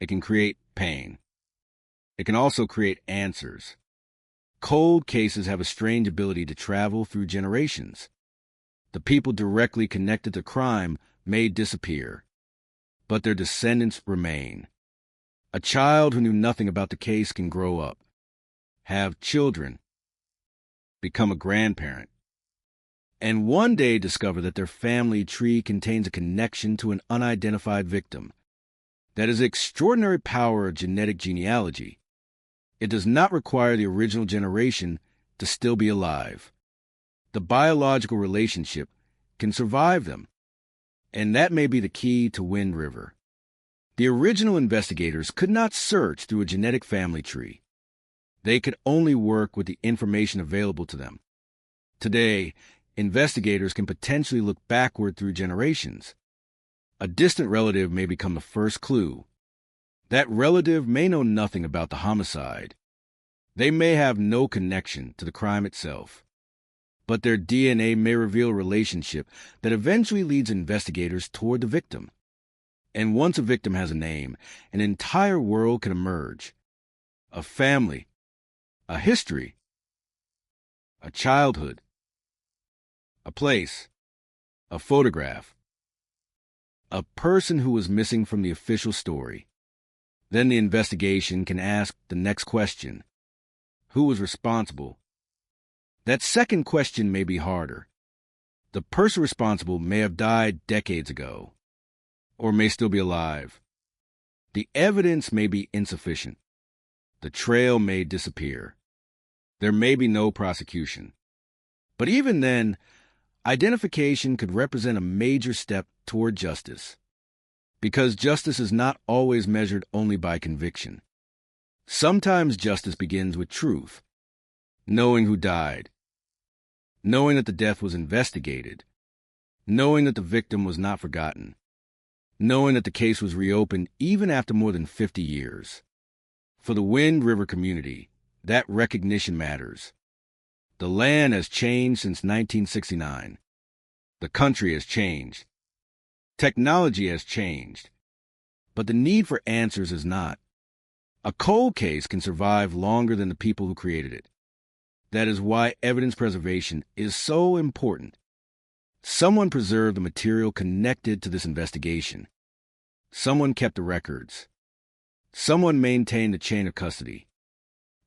It can create pain. It can also create answers. Cold cases have a strange ability to travel through generations. The people directly connected to crime may disappear, but their descendants remain. A child who knew nothing about the case can grow up, have children, become a grandparent, and one day discover that their family tree contains a connection to an unidentified victim. That is the extraordinary power of genetic genealogy. It does not require the original generation to still be alive. The biological relationship can survive them, and that may be the key to Wind River. The original investigators could not search through a genetic family tree. They could only work with the information available to them. Today, investigators can potentially look backward through generations. A distant relative may become the first clue. That relative may know nothing about the homicide. They may have no connection to the crime itself. But their DNA may reveal a relationship that eventually leads investigators toward the victim. And once a victim has a name, an entire world can emerge. A family, a history, a childhood, a place, a photograph, a person who was missing from the official story. Then the investigation can ask the next question: who was responsible? That second question may be harder. The person responsible may have died decades ago, or may still be alive. The evidence may be insufficient. The trail may disappear. There may be no prosecution. But even then, identification could represent a major step toward justice, because justice is not always measured only by conviction. Sometimes justice begins with truth, knowing who died, knowing that the death was investigated, knowing that the victim was not forgotten, knowing that the case was reopened even after more than 50 years. For the Wind River community, that recognition matters. The land has changed since 1969. The country has changed. Technology has changed. But the need for answers has not. A cold case can survive longer than the people who created it. That is why evidence preservation is so important. Someone preserved the material connected to this investigation. Someone kept the records. Someone maintained the chain of custody.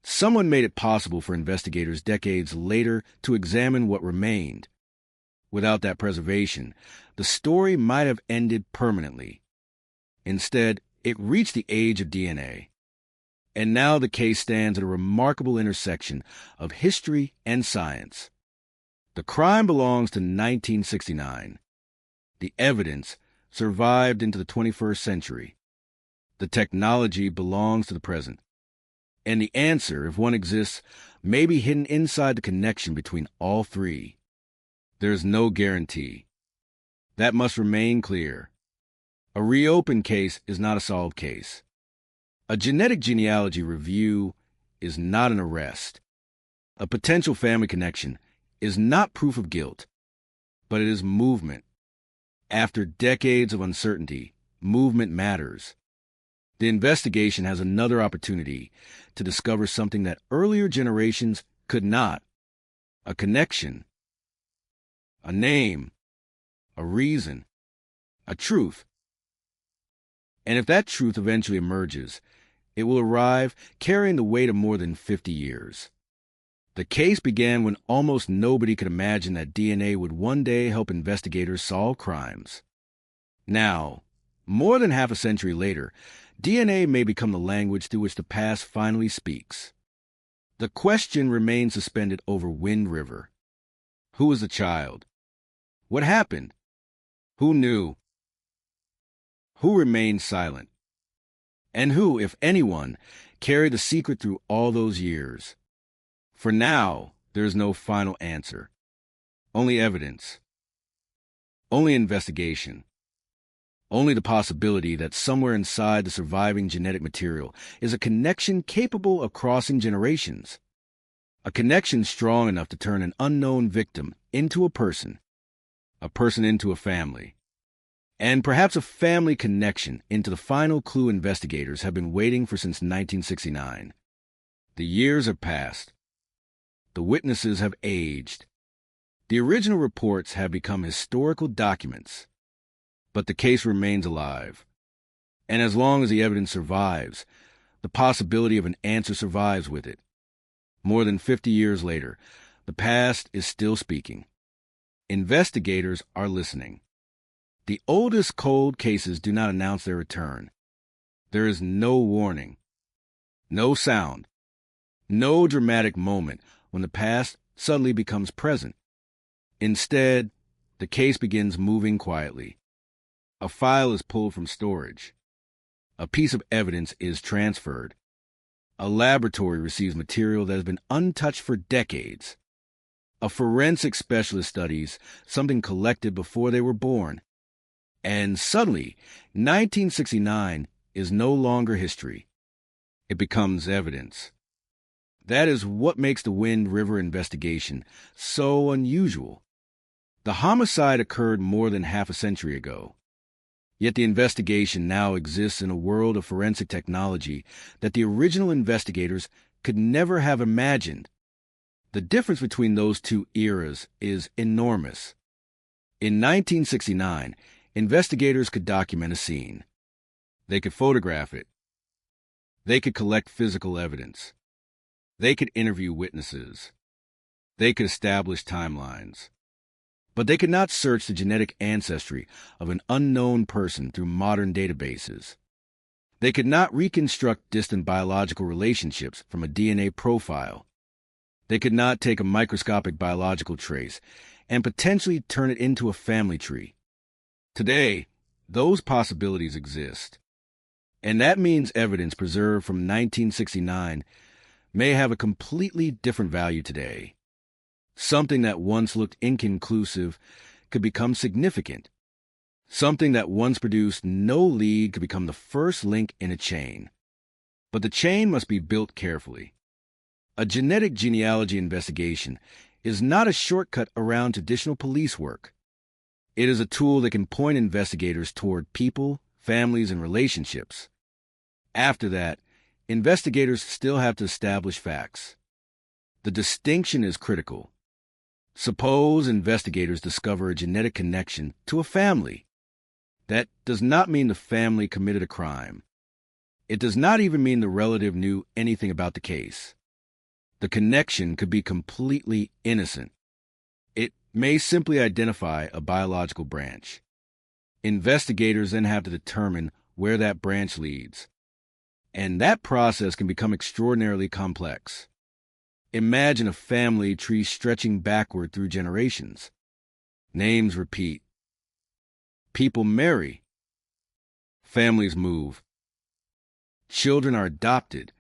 Someone made it possible for investigators decades later to examine what remained. Without that preservation, the story might have ended permanently. Instead, it reached the age of DNA. And now the case stands at a remarkable intersection of history and science. The crime belongs to 1969. The evidence survived into the 21st century. The technology belongs to the present. And the answer, if one exists, may be hidden inside the connection between all three. There is no guarantee. That must remain clear. A reopened case is not a solved case. A genetic genealogy review is not an arrest. A potential family connection is not proof of guilt, but it is movement. After decades of uncertainty, movement matters. The investigation has another opportunity to discover something that earlier generations could not. A connection, a name, a reason, a truth. And if that truth eventually emerges, it will arrive carrying the weight of more than 50 years. The case began when almost nobody could imagine that DNA would one day help investigators solve crimes. Now, more than half a century later, DNA may become the language through which the past finally speaks. The question remains suspended over Wind River. Who was the child? What happened? Who knew? Who remained silent? And who, if anyone, carried the secret through all those years? For now, there is no final answer. Only evidence. Only investigation. Only the possibility that somewhere inside the surviving genetic material is a connection capable of crossing generations. A connection strong enough to turn an unknown victim into a person into a family, and perhaps a family connection into the final clue investigators have been waiting for since 1969. The years have passed. The witnesses have aged. The original reports have become historical documents. But the case remains alive. And as long as the evidence survives, the possibility of an answer survives with it. More than 50 years later, the past is still speaking. Investigators are listening. The oldest cold cases do not announce their return. There is no warning, no sound, no dramatic moment when the past suddenly becomes present. Instead, the case begins moving quietly. A file is pulled from storage. A piece of evidence is transferred. A laboratory receives material that has been untouched for decades. A forensic specialist studies something collected before they were born. And suddenly, 1969 is no longer history. It becomes evidence. That is what makes the Wind River investigation so unusual. The homicide occurred more than half a century ago. Yet the investigation now exists in a world of forensic technology that the original investigators could never have imagined. The difference between those two eras is enormous. In 1969, investigators could document a scene. They could photograph it. They could collect physical evidence. They could interview witnesses. They could establish timelines. But they could not search the genetic ancestry of an unknown person through modern databases. They could not reconstruct distant biological relationships from a DNA profile. They could not take a microscopic biological trace and potentially turn it into a family tree. Today, those possibilities exist. And that means evidence preserved from 1969 may have a completely different value today. Something that once looked inconclusive could become significant. Something that once produced no lead could become the first link in a chain. But the chain must be built carefully. A genetic genealogy investigation is not a shortcut around traditional police work. It is a tool that can point investigators toward people, families, and relationships. After that, investigators still have to establish facts. The distinction is critical. Suppose investigators discover a genetic connection to a family. That does not mean the family committed a crime. It does not even mean the relative knew anything about the case. The connection could be completely innocent. It may simply identify a biological branch. Investigators then have to determine where that branch leads. And that process can become extraordinarily complex. Imagine a family tree stretching backward through generations. Names repeat. People marry. Families move. Children are adopted.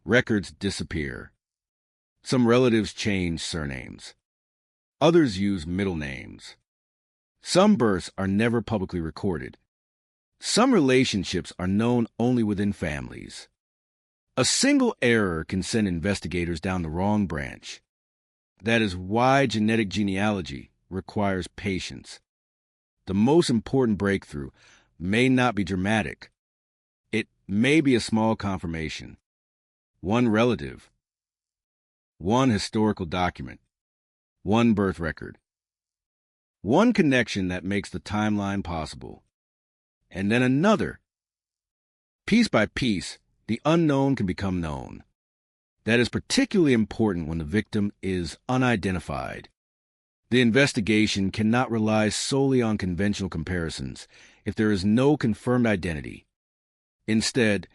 Records disappear. Some relatives change surnames. Others use middle names. Some births are never publicly recorded. Some relationships are known only within families. A single error can send investigators down the wrong branch. That is why genetic genealogy requires patience. The most important breakthrough may not be dramatic. It may be a small confirmation. One relative. One historical document. One birth record. One connection that makes the timeline possible. And then another. Piece by piece, the unknown can become known. That is particularly important when the victim is unidentified. The investigation cannot rely solely on conventional comparisons if there is no confirmed identity. Instead,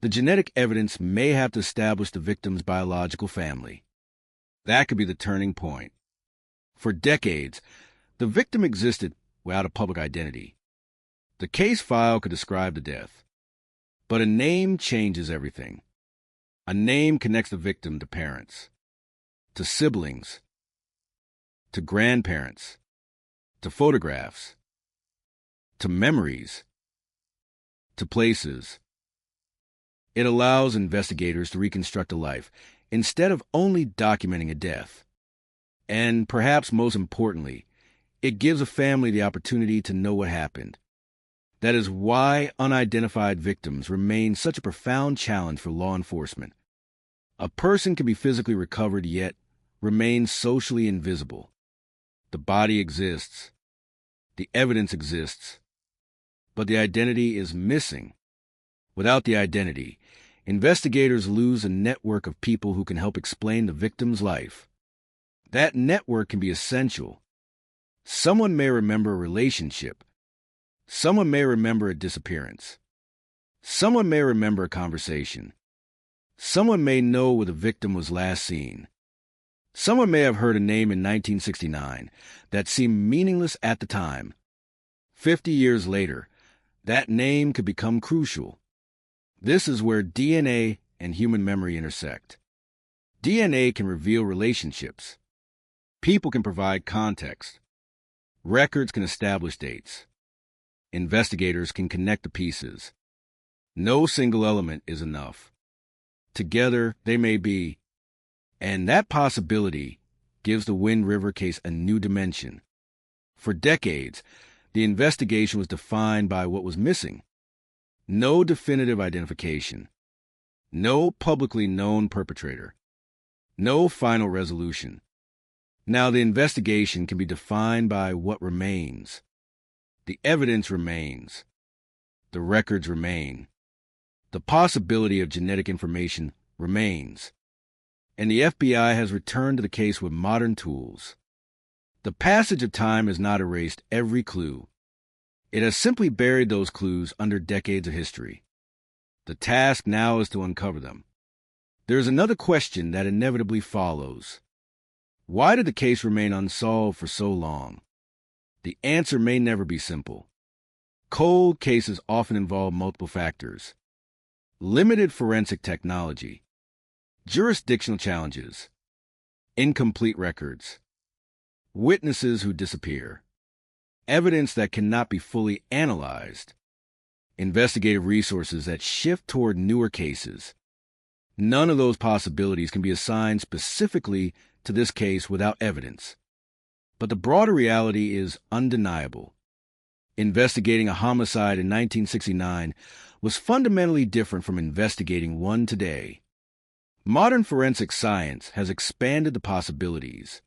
the genetic evidence may have to establish the victim's biological family. That could be the turning point. For decades, the victim existed without a public identity. The case file could describe the death. But a name changes everything. A name connects the victim to parents, to siblings, to grandparents, to photographs, to memories, to places. It allows investigators to reconstruct a life instead of only documenting a death. And perhaps most importantly, it gives a family the opportunity to know what happened. That is why unidentified victims remain such a profound challenge for law enforcement. A person can be physically recovered yet remain socially invisible. The body exists. The evidence exists. But the identity is missing. Without the identity, investigators lose a network of people who can help explain the victim's life. That network can be essential. Someone may remember a relationship. Someone may remember a disappearance. Someone may remember a conversation. Someone may know where the victim was last seen. Someone may have heard a name in 1969 that seemed meaningless at the time. 50 years later, that name could become crucial. This is where DNA and human memory intersect. DNA can reveal relationships. People can provide context. Records can establish dates. Investigators can connect the pieces. No single element is enough. Together, they may be. And that possibility gives the Wind River case a new dimension. For decades, the investigation was defined by what was missing. No definitive identification. No publicly known perpetrator. No final resolution. Now the investigation can be defined by what remains. The evidence remains. The records remain. The possibility of genetic information remains. And the FBI has returned to the case with modern tools. The passage of time has not erased every clue. It has simply buried those clues under decades of history. The task now is to uncover them. There is another question that inevitably follows. Why did the case remain unsolved for so long? The answer may never be simple. Cold cases often involve multiple factors. Limited forensic technology, jurisdictional challenges, incomplete records, witnesses who disappear, evidence that cannot be fully analyzed, investigative resources that shift toward newer cases. None of those possibilities can be assigned specifically to this case without evidence. But the broader reality is undeniable. Investigating a homicide in 1969 was fundamentally different from investigating one today. Modern forensic science has expanded the possibilities.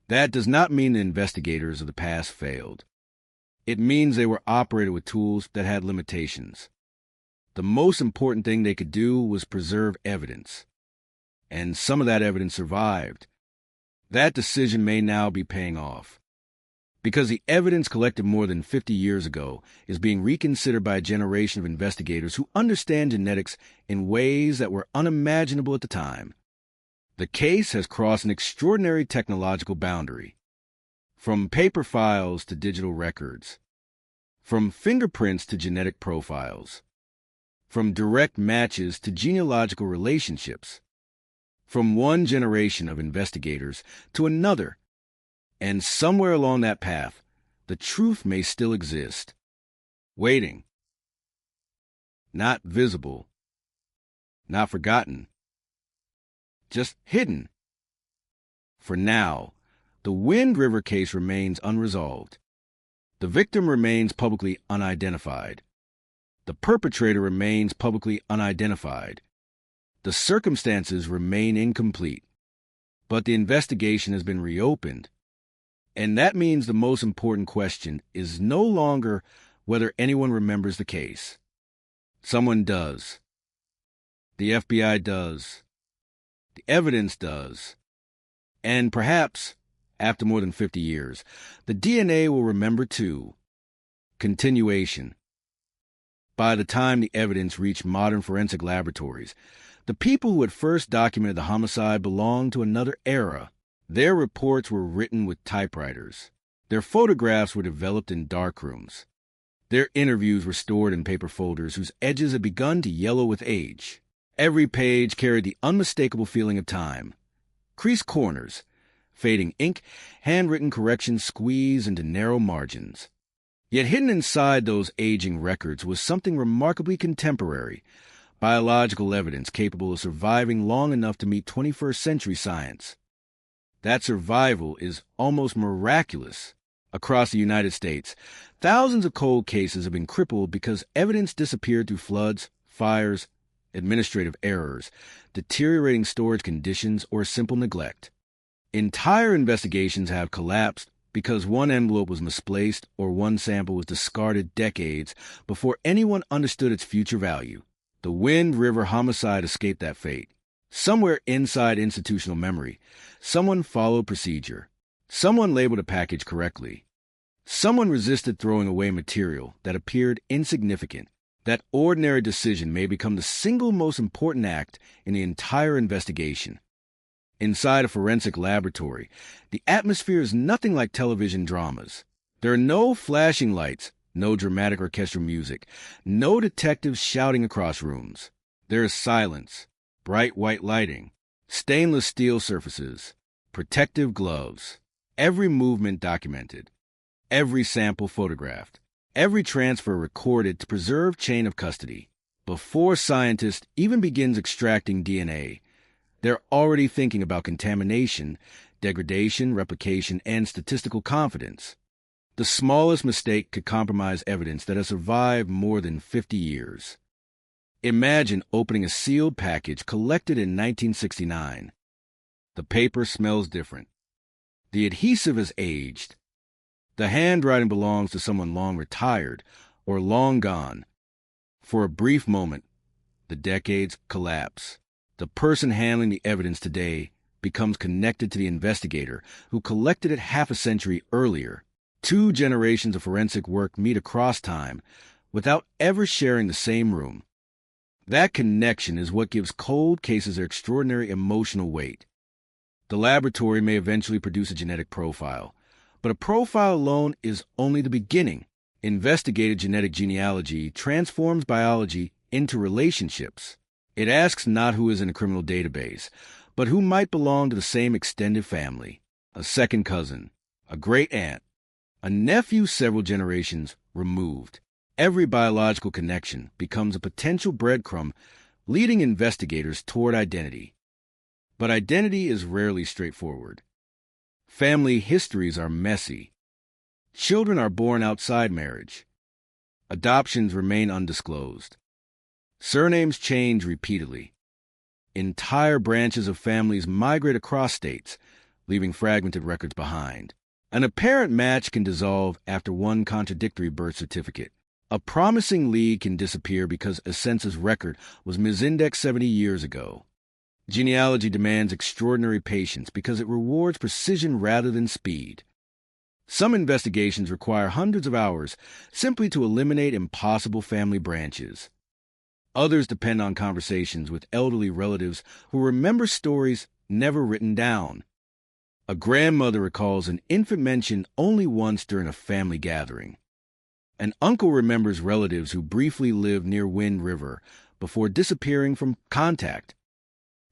That does not mean the investigators of the past failed. It means they were operated with tools that had limitations. The most important thing they could do was preserve evidence. And some of that evidence survived. That decision may now be paying off. Because the evidence collected more than 50 years ago is being reconsidered by a generation of investigators who understand genetics in ways that were unimaginable at the time. The case has crossed an extraordinary technological boundary. From paper files to digital records. From fingerprints to genetic profiles. From direct matches to genealogical relationships. From one generation of investigators to another. And somewhere along that path, the truth may still exist. Waiting. Not visible. Not forgotten. Just hidden. For now, the Wind River case remains unresolved. The victim remains publicly unidentified. The perpetrator remains publicly unidentified. The circumstances remain incomplete. But the investigation has been reopened. And that means the most important question is no longer whether anyone remembers the case. Someone does. The FBI does. The evidence does. And perhaps, after more than 50 years, the DNA will remember too. Continuation. By the time the evidence reached modern forensic laboratories, the people who had first documented the homicide belonged to another era. Their reports were written with typewriters. Their photographs were developed in darkrooms. Their interviews were stored in paper folders whose edges had begun to yellow with age. Every page carried the unmistakable feeling of time. Creased corners, fading ink, handwritten corrections squeezed into narrow margins. Yet hidden inside those aging records was something remarkably contemporary, biological evidence capable of surviving long enough to meet 21st century science. That survival is almost miraculous. Across the United States, thousands of cold cases have been crippled because evidence disappeared through floods, fires, administrative errors, deteriorating storage conditions, or simple neglect. Entire investigations have collapsed because one envelope was misplaced or one sample was discarded decades before anyone understood its future value. The Wind River homicide escaped that fate. Somewhere inside institutional memory, someone followed procedure. Someone labeled a package correctly. Someone resisted throwing away material that appeared insignificant. That ordinary decision may become the single most important act in the entire investigation. Inside a forensic laboratory, the atmosphere is nothing like television dramas. There are no flashing lights, no dramatic orchestral music, no detectives shouting across rooms. There is silence. Bright white lighting, stainless steel surfaces, protective gloves, every movement documented, every sample photographed, every transfer recorded to preserve chain of custody. Before scientists even begins extracting DNA, they're already thinking about contamination, degradation, replication, and statistical confidence. The smallest mistake could compromise evidence that has survived more than 50 years. Imagine opening a sealed package collected in 1969. The paper smells different. The adhesive is aged. The handwriting belongs to someone long retired or long gone. For a brief moment, the decades collapse. The person handling the evidence today becomes connected to the investigator who collected it half a century earlier. 2 generations of forensic work meet across time without ever sharing the same room. That connection is what gives cold cases their extraordinary emotional weight. The laboratory may eventually produce a genetic profile, but a profile alone is only the beginning. Investigative genetic genealogy transforms biology into relationships. It asks not who is in a criminal database, but who might belong to the same extended family, a second cousin, a great-aunt, a nephew several generations removed. Every biological connection becomes a potential breadcrumb leading investigators toward identity. But identity is rarely straightforward. Family histories are messy. Children are born outside marriage. Adoptions remain undisclosed. Surnames change repeatedly. Entire branches of families migrate across states, leaving fragmented records behind. An apparent match can dissolve after one contradictory birth certificate. A promising lead can disappear because a census record was misindexed 70 years ago. Genealogy demands extraordinary patience because it rewards precision rather than speed. Some investigations require hundreds of hours simply to eliminate impossible family branches. Others depend on conversations with elderly relatives who remember stories never written down. A grandmother recalls an infant mentioned only once during a family gathering. An uncle remembers relatives who briefly lived near Wind River before disappearing from contact.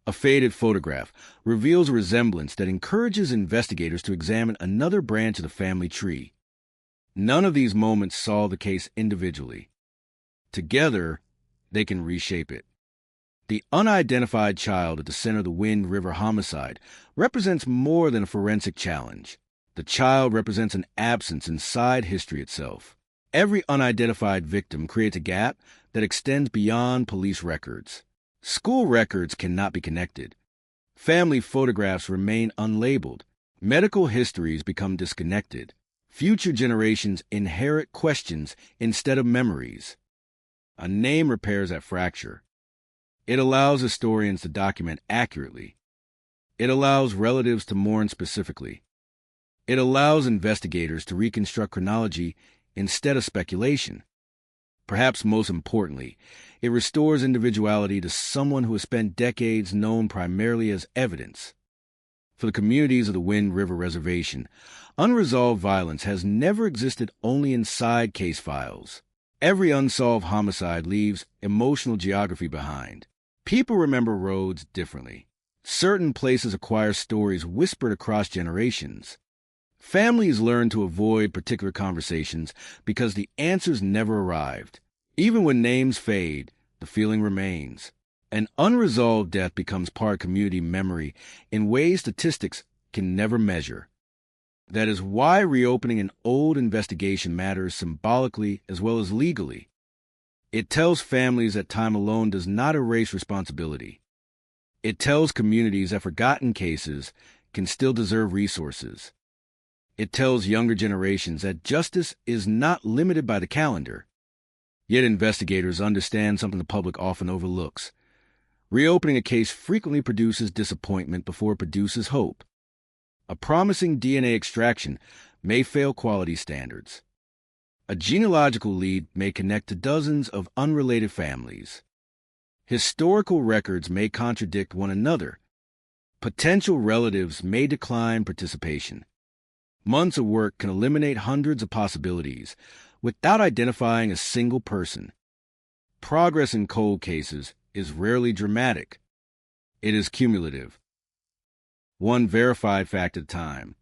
A faded photograph reveals a resemblance that encourages investigators to examine another branch of the family tree. None of these moments solve the case individually. Together, they can reshape it. The unidentified child at the center of the Wind River homicide represents more than a forensic challenge. The child represents an absence inside history itself. Every unidentified victim creates a gap that extends beyond police records. School records cannot be connected. Family photographs remain unlabeled. Medical histories become disconnected. Future generations inherit questions instead of memories. A name repairs that fracture. It allows historians to document accurately. It allows relatives to mourn specifically. It allows investigators to reconstruct chronology instead of speculation. Perhaps most importantly, it restores individuality to someone who has spent decades known primarily as evidence. For the communities of the Wind River Reservation, unresolved violence has never existed only inside case files. Every unsolved homicide leaves emotional geography behind. People remember roads differently. Certain places acquire stories whispered across generations. Families learn to avoid particular conversations because the answers never arrived. Even when names fade, the feeling remains. An unresolved death becomes part of community memory in ways statistics can never measure. That is why reopening an old investigation matters symbolically as well as legally. It tells families that time alone does not erase responsibility. It tells communities that forgotten cases can still deserve resources. It tells younger generations that justice is not limited by the calendar. Yet investigators understand something the public often overlooks. Reopening a case frequently produces disappointment before it produces hope. A promising DNA extraction may fail quality standards. A genealogical lead may connect to dozens of unrelated families. Historical records may contradict one another. Potential relatives may decline participation. Months of work can eliminate hundreds of possibilities without identifying a single person. Progress in cold cases is rarely dramatic. It is cumulative. One verified fact at a time.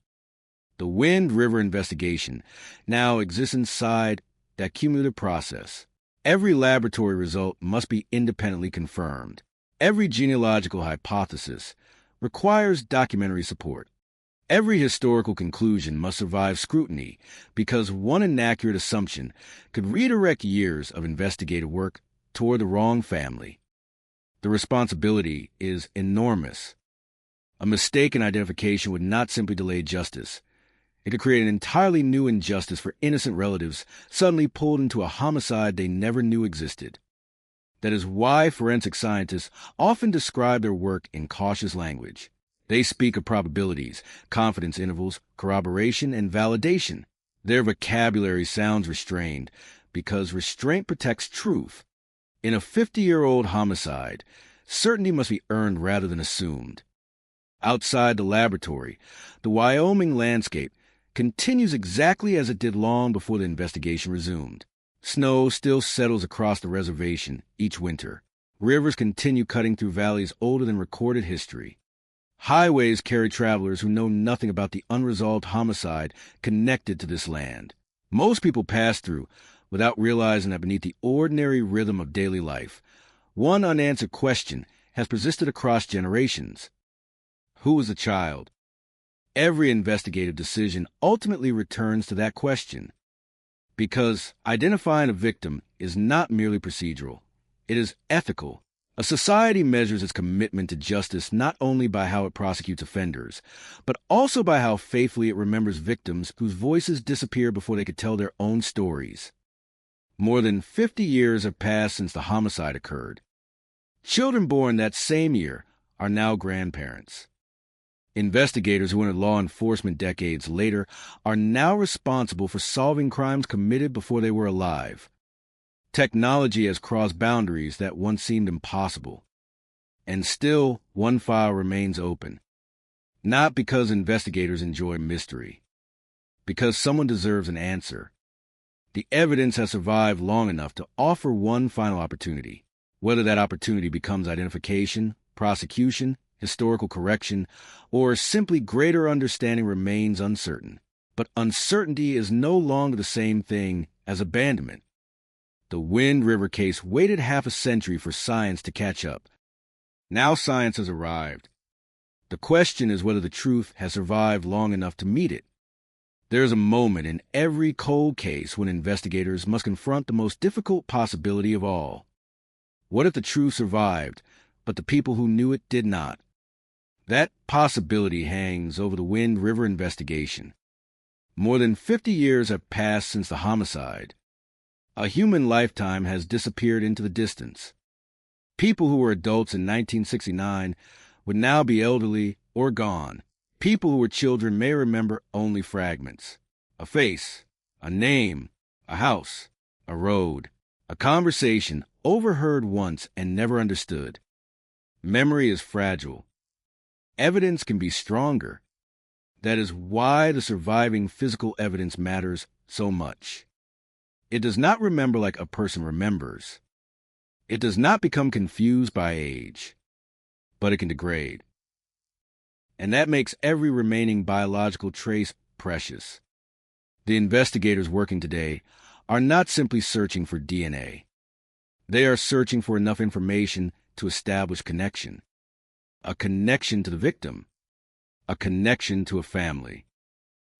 The Wind River investigation now exists inside that cumulative process. Every laboratory result must be independently confirmed. Every genealogical hypothesis requires documentary support. Every historical conclusion must survive scrutiny because one inaccurate assumption could redirect years of investigative work toward the wrong family. The responsibility is enormous. A mistaken identification would not simply delay justice. It could create an entirely new injustice for innocent relatives suddenly pulled into a homicide they never knew existed. That is why forensic scientists often describe their work in cautious language. They speak of probabilities, confidence intervals, corroboration, and validation. Their vocabulary sounds restrained because restraint protects truth. In a 50-year-old homicide, certainty must be earned rather than assumed. Outside the laboratory, the Wyoming landscape continues exactly as it did long before the investigation resumed. Snow still settles across the reservation each winter. Rivers continue cutting through valleys older than recorded history. Highways carry travelers who know nothing about the unresolved homicide connected to this land. Most people pass through without realizing that beneath the ordinary rhythm of daily life, one unanswered question has persisted across generations. Who was the child? Every investigative decision ultimately returns to that question. Because identifying a victim is not merely procedural, it is ethical. A society measures its commitment to justice not only by how it prosecutes offenders, but also by how faithfully it remembers victims whose voices disappeared before they could tell their own stories. More than 50 years have passed since the homicide occurred. Children born that same year are now grandparents. Investigators who entered law enforcement decades later are now responsible for solving crimes committed before they were alive. Technology has crossed boundaries that once seemed impossible. And still, one file remains open. Not because investigators enjoy mystery. Because someone deserves an answer. The evidence has survived long enough to offer one final opportunity. Whether that opportunity becomes identification, prosecution, historical correction, or simply greater understanding remains uncertain. But uncertainty is no longer the same thing as abandonment. The Wind River case waited half a century for science to catch up. Now science has arrived. The question is whether the truth has survived long enough to meet it. There is a moment in every cold case when investigators must confront the most difficult possibility of all. What if the truth survived, but the people who knew it did not? That possibility hangs over the Wind River investigation. More than 50 years have passed since the homicide. A human lifetime has disappeared into the distance. People who were adults in 1969 would now be elderly or gone. People who were children may remember only fragments. A face, a name, a house, a road, a conversation overheard once and never understood. Memory is fragile. Evidence can be stronger. That is why the surviving physical evidence matters so much. It does not remember like a person remembers. It does not become confused by age, but it can degrade. And that makes every remaining biological trace precious. The investigators working today are not simply searching for DNA. They are searching for enough information to establish connection. A connection to the victim. A connection to a family.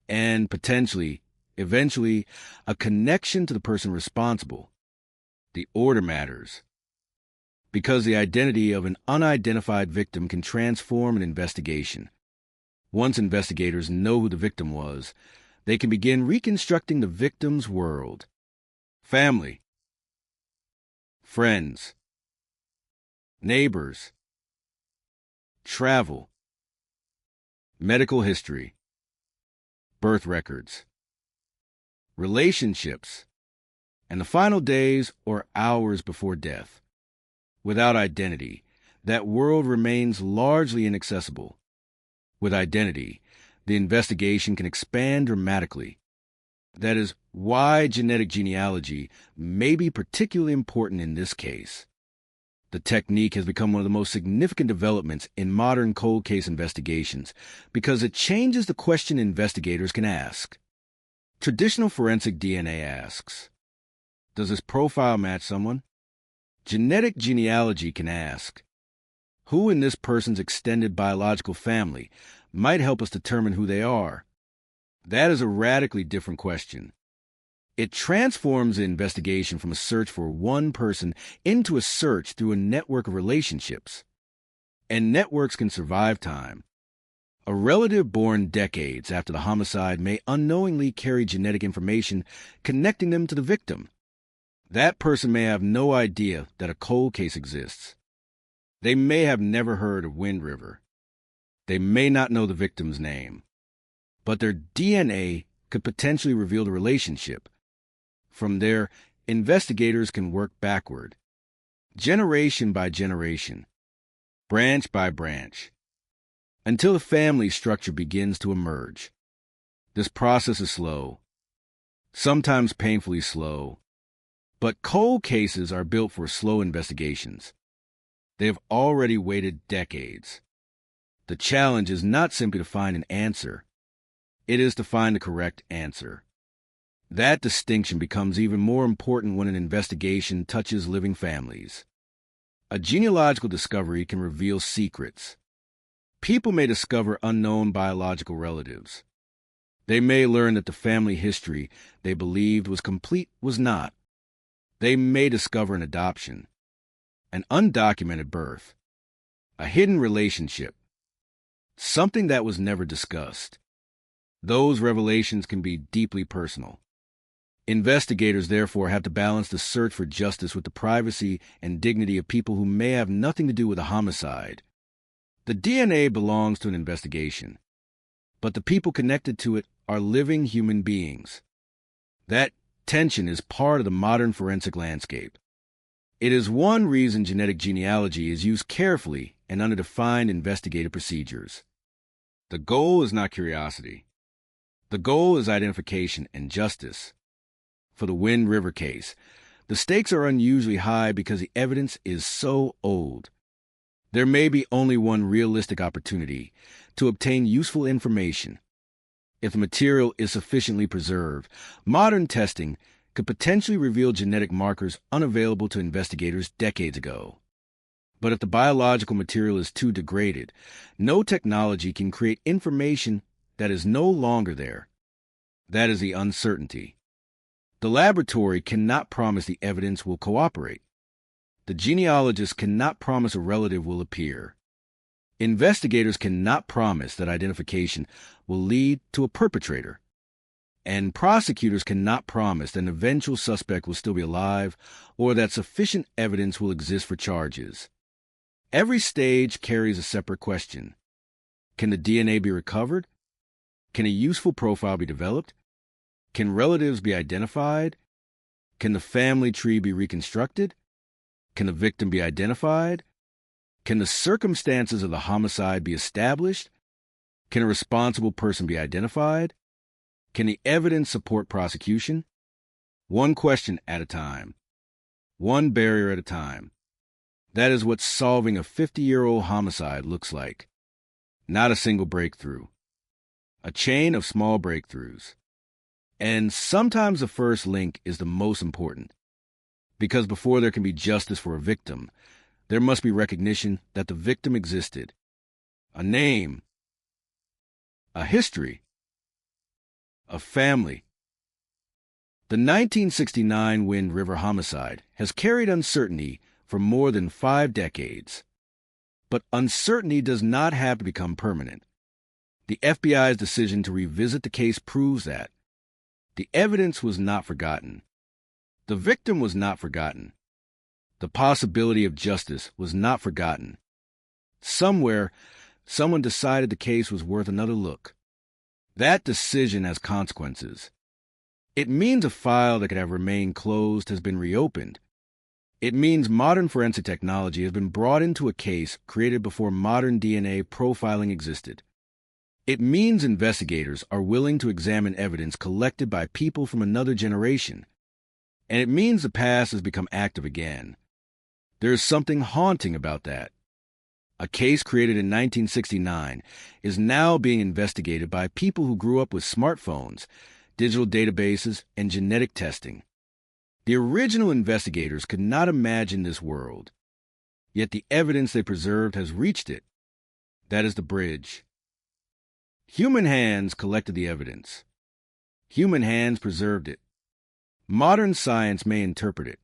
And potentially, eventually, a connection to the person responsible. The order matters. Because the identity of an unidentified victim can transform an investigation. Once investigators know who the victim was, they can begin reconstructing the victim's world. Family. Friends. Neighbors. Travel. Medical history. Birth records. Relationships, and the final days or hours before death. Without identity, that world remains largely inaccessible. With identity, the investigation can expand dramatically. That is why genetic genealogy may be particularly important in this case. The technique has become one of the most significant developments in modern cold case investigations because it changes the question investigators can ask. Traditional forensic DNA asks, does this profile match someone? Genetic genealogy can ask, who in this person's extended biological family might help us determine who they are? That is a radically different question. It transforms the investigation from a search for one person into a search through a network of relationships. And networks can survive time. A relative born decades after the homicide may unknowingly carry genetic information connecting them to the victim. That person may have no idea that a cold case exists. They may have never heard of Wind River. They may not know the victim's name. But their DNA could potentially reveal the relationship. From there, investigators can work backward, generation by generation, branch by branch, until the family structure begins to emerge. This process is slow, sometimes painfully slow, but cold cases are built for slow investigations. They have already waited decades. The challenge is not simply to find an answer. It is to find the correct answer. That distinction becomes even more important when an investigation touches living families. A genealogical discovery can reveal secrets. People may discover unknown biological relatives. They may learn that the family history they believed was complete was not. They may discover an adoption, an undocumented birth, a hidden relationship, something that was never discussed. Those revelations can be deeply personal. Investigators, therefore, have to balance the search for justice with the privacy and dignity of people who may have nothing to do with a homicide. The DNA belongs to an investigation, but the people connected to it are living human beings. That tension is part of the modern forensic landscape. It is one reason genetic genealogy is used carefully and under defined investigative procedures. The goal is not curiosity. The goal is identification and justice. For the Wind River case, the stakes are unusually high because the evidence is so old. There may be only one realistic opportunity to obtain useful information. If the material is sufficiently preserved, modern testing could potentially reveal genetic markers unavailable to investigators decades ago. But if the biological material is too degraded, no technology can create information that is no longer there. That is the uncertainty. The laboratory cannot promise the evidence will cooperate. The genealogist cannot promise a relative will appear. Investigators cannot promise that identification will lead to a perpetrator. And prosecutors cannot promise that an eventual suspect will still be alive or that sufficient evidence will exist for charges. Every stage carries a separate question. Can the DNA be recovered? Can a useful profile be developed? Can relatives be identified? Can the family tree be reconstructed? Can the victim be identified? Can the circumstances of the homicide be established? Can a responsible person be identified? Can the evidence support prosecution? One question at a time. One barrier at a time. That is what solving a 50-year-old homicide looks like. Not a single breakthrough. A chain of small breakthroughs. And sometimes the first link is the most important. Because before there can be justice for a victim, there must be recognition that the victim existed. A name. A history. A family. The 1969 Wind River homicide has carried uncertainty for more than 5 decades. But uncertainty does not have to become permanent. The FBI's decision to revisit the case proves that. The evidence was not forgotten. The victim was not forgotten. The possibility of justice was not forgotten. Somewhere, someone decided the case was worth another look. That decision has consequences. It means a file that could have remained closed has been reopened. It means modern forensic technology has been brought into a case created before modern DNA profiling existed. It means investigators are willing to examine evidence collected by people from another generation. And it means the past has become active again. There is something haunting about that. A case created in 1969 is now being investigated by people who grew up with smartphones, digital databases, and genetic testing. The original investigators could not imagine this world. Yet the evidence they preserved has reached it. That is the bridge. Human hands collected the evidence. Human hands preserved it. Modern science may interpret it.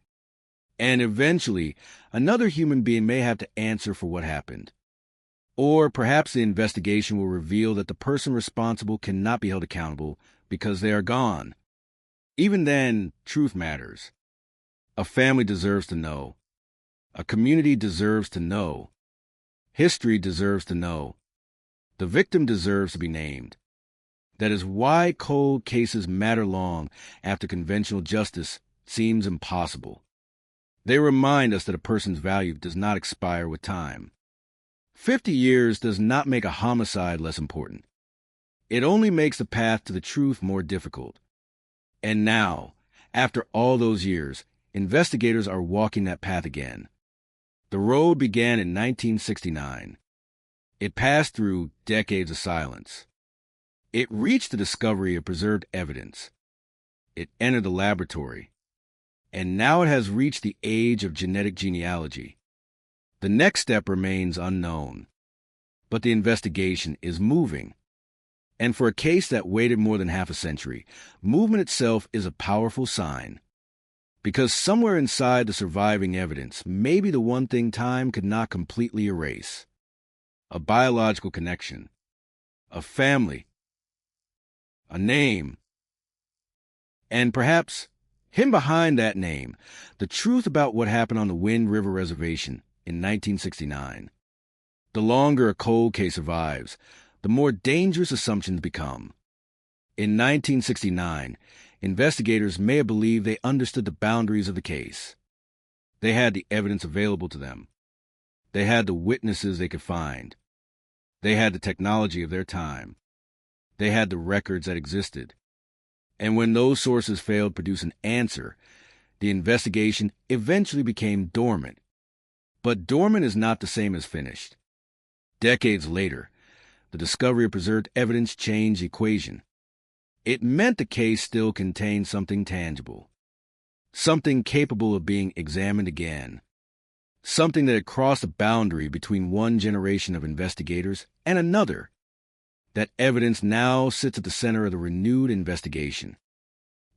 And eventually, another human being may have to answer for what happened. Or perhaps the investigation will reveal that the person responsible cannot be held accountable because they are gone. Even then, truth matters. A family deserves to know. A community deserves to know. History deserves to know. The victim deserves to be named. That is why cold cases matter long after conventional justice seems impossible. They remind us that a person's value does not expire with time. 50 years does not make a homicide less important. It only makes the path to the truth more difficult. And now, after all those years, investigators are walking that path again. The road began in 1969. It passed through decades of silence. It reached the discovery of preserved evidence. It entered the laboratory. And now it has reached the age of genetic genealogy. The next step remains unknown, but the investigation is moving. And for a case that waited more than half a century, movement itself is a powerful sign. Because somewhere inside the surviving evidence may be the one thing time could not completely erase. A biological connection, a family, a name, and perhaps, hidden behind that name, the truth about what happened on the Wind River Reservation in 1969. The longer a cold case survives, the more dangerous assumptions become. In 1969, investigators may have believed they understood the boundaries of the case. They had the evidence available to them. They had the witnesses they could find. They had the technology of their time. They had the records that existed. And when those sources failed to produce an answer, the investigation eventually became dormant. But dormant is not the same as finished. Decades later, the discovery of preserved evidence changed the equation. It meant the case still contained something tangible, something capable of being examined again, something that had crossed the boundary between one generation of investigators and another. That evidence now sits at the center of the renewed investigation.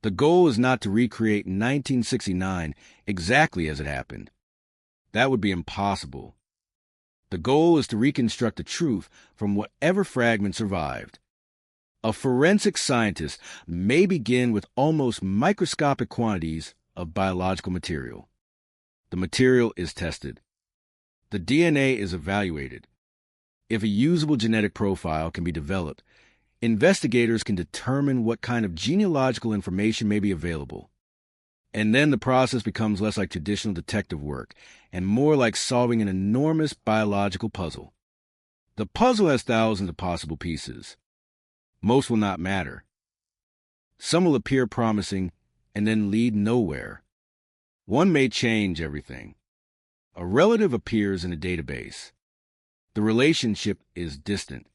The goal is not to recreate 1969 exactly as it happened. That would be impossible. The goal is to reconstruct the truth from whatever fragment survived. A forensic scientist may begin with almost microscopic quantities of biological material. The material is tested. The DNA is evaluated. If a usable genetic profile can be developed, investigators can determine what kind of genealogical information may be available. And then the process becomes less like traditional detective work and more like solving an enormous biological puzzle. The puzzle has thousands of possible pieces. Most will not matter. Some will appear promising and then lead nowhere. One may change everything. A relative appears in a database. The relationship is distant.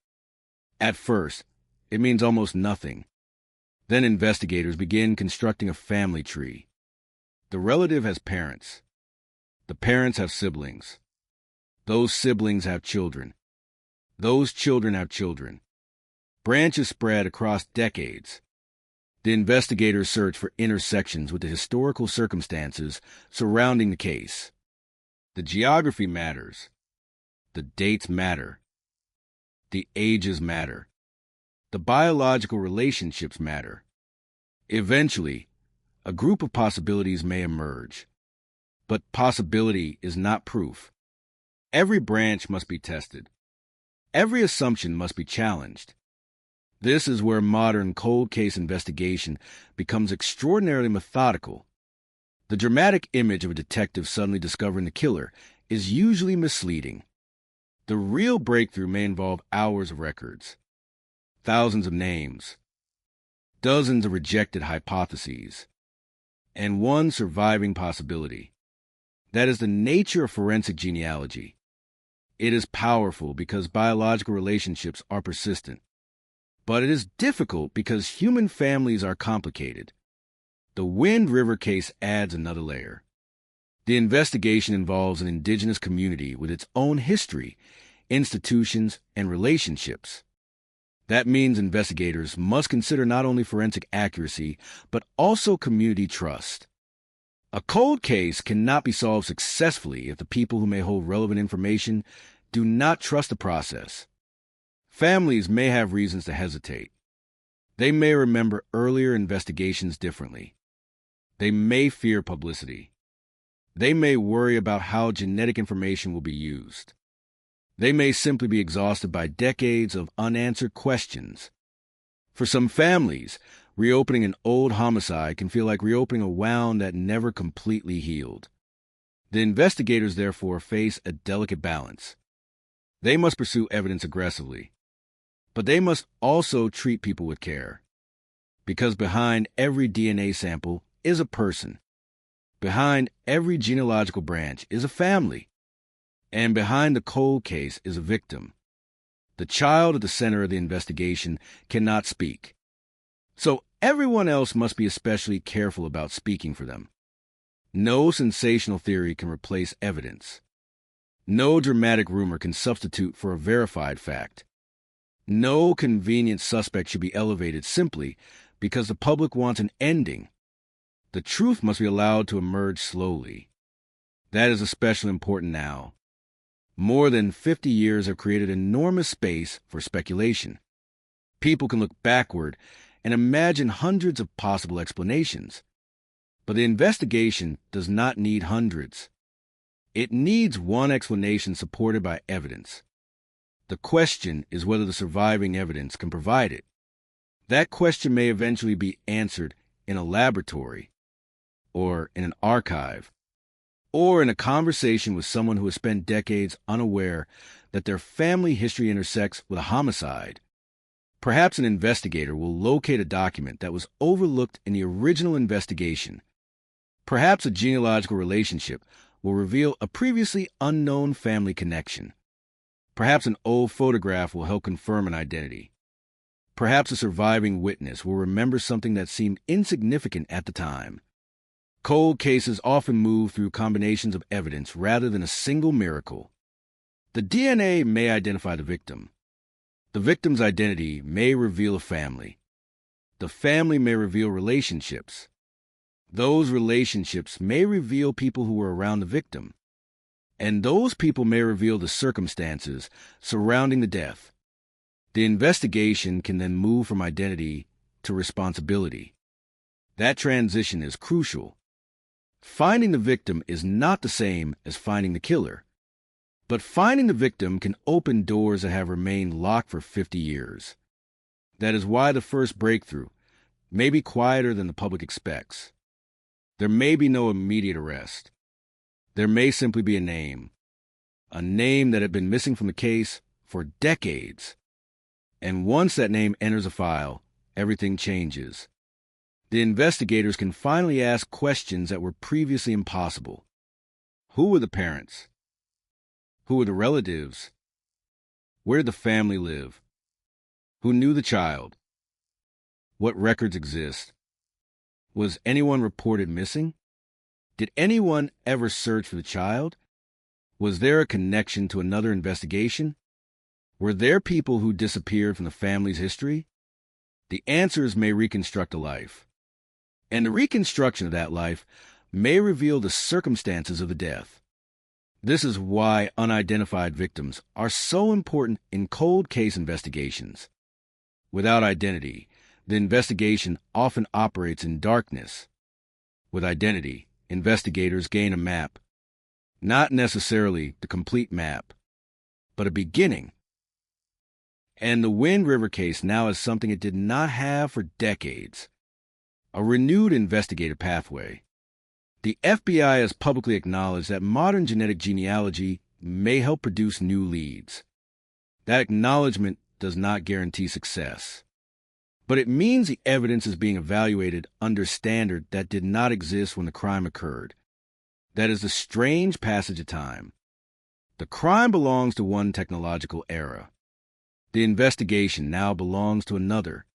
At first, it means almost nothing. Then investigators begin constructing a family tree. The relative has parents. The parents have siblings. Those siblings have children. Those children have children. Branches spread across decades. The investigators search for intersections with the historical circumstances surrounding the case. The geography matters. The dates matter. The ages matter. The biological relationships matter. Eventually, a group of possibilities may emerge. But possibility is not proof. Every branch must be tested. Every assumption must be challenged. This is where modern cold case investigation becomes extraordinarily methodical. The dramatic image of a detective suddenly discovering the killer is usually misleading. The real breakthrough may involve hours of records, thousands of names, dozens of rejected hypotheses, and one surviving possibility. That is the nature of forensic genealogy. It is powerful because biological relationships are persistent. But it is difficult because human families are complicated. The Wind River case adds another layer. The investigation involves an indigenous community with its own history, institutions, and relationships. That means investigators must consider not only forensic accuracy, but also community trust. A cold case cannot be solved successfully if the people who may hold relevant information do not trust the process. Families may have reasons to hesitate. They may remember earlier investigations differently. They may fear publicity. They may worry about how genetic information will be used. They may simply be exhausted by decades of unanswered questions. For some families, reopening an old homicide can feel like reopening a wound that never completely healed. The investigators, therefore, face a delicate balance. They must pursue evidence aggressively, but they must also treat people with care. Because behind every DNA sample is a person. Behind every genealogical branch is a family. And behind the cold case is a victim. The child at the center of the investigation cannot speak. So everyone else must be especially careful about speaking for them. No sensational theory can replace evidence. No dramatic rumor can substitute for a verified fact. No convenient suspect should be elevated simply because the public wants an ending. The truth must be allowed to emerge slowly. That is especially important now. More than 50 years have created enormous space for speculation. People can look backward and imagine hundreds of possible explanations. But the investigation does not need hundreds. It needs one explanation supported by evidence. The question is whether the surviving evidence can provide it. That question may eventually be answered in a laboratory, or in an archive, or in a conversation with someone who has spent decades unaware that their family history intersects with a homicide. Perhaps an investigator will locate a document that was overlooked in the original investigation. Perhaps a genealogical relationship will reveal a previously unknown family connection. Perhaps an old photograph will help confirm an identity. Perhaps a surviving witness will remember something that seemed insignificant at the time. Cold cases often move through combinations of evidence rather than a single miracle. The DNA may identify the victim. The victim's identity may reveal a family. The family may reveal relationships. Those relationships may reveal people who were around the victim. And those people may reveal the circumstances surrounding the death. The investigation can then move from identity to responsibility. That transition is crucial. Finding the victim is not the same as finding the killer. But finding the victim can open doors that have remained locked for 50 years. That is why the first breakthrough may be quieter than the public expects. There may be no immediate arrest. There may simply be a name that had been missing from the case for decades. And once that name enters a file, everything changes. The investigators can finally ask questions that were previously impossible. Who were the parents? Who were the relatives? Where did the family live? Who knew the child? What records exist? Was anyone reported missing? Did anyone ever search for the child? Was there a connection to another investigation? Were there people who disappeared from the family's history? The answers may reconstruct a life. And the reconstruction of that life may reveal the circumstances of the death. This is why unidentified victims are so important in cold case investigations. Without identity, the investigation often operates in darkness. With identity, investigators gain a map. Not necessarily the complete map, but a beginning. And the Wind River case now has something it did not have for decades: a renewed investigative pathway. The FBI has publicly acknowledged that modern genetic genealogy may help produce new leads. That acknowledgement does not guarantee success, but it means the evidence is being evaluated under standard that did not exist when the crime occurred. That is a strange passage of time. The crime belongs to one technological era. The investigation now belongs to another,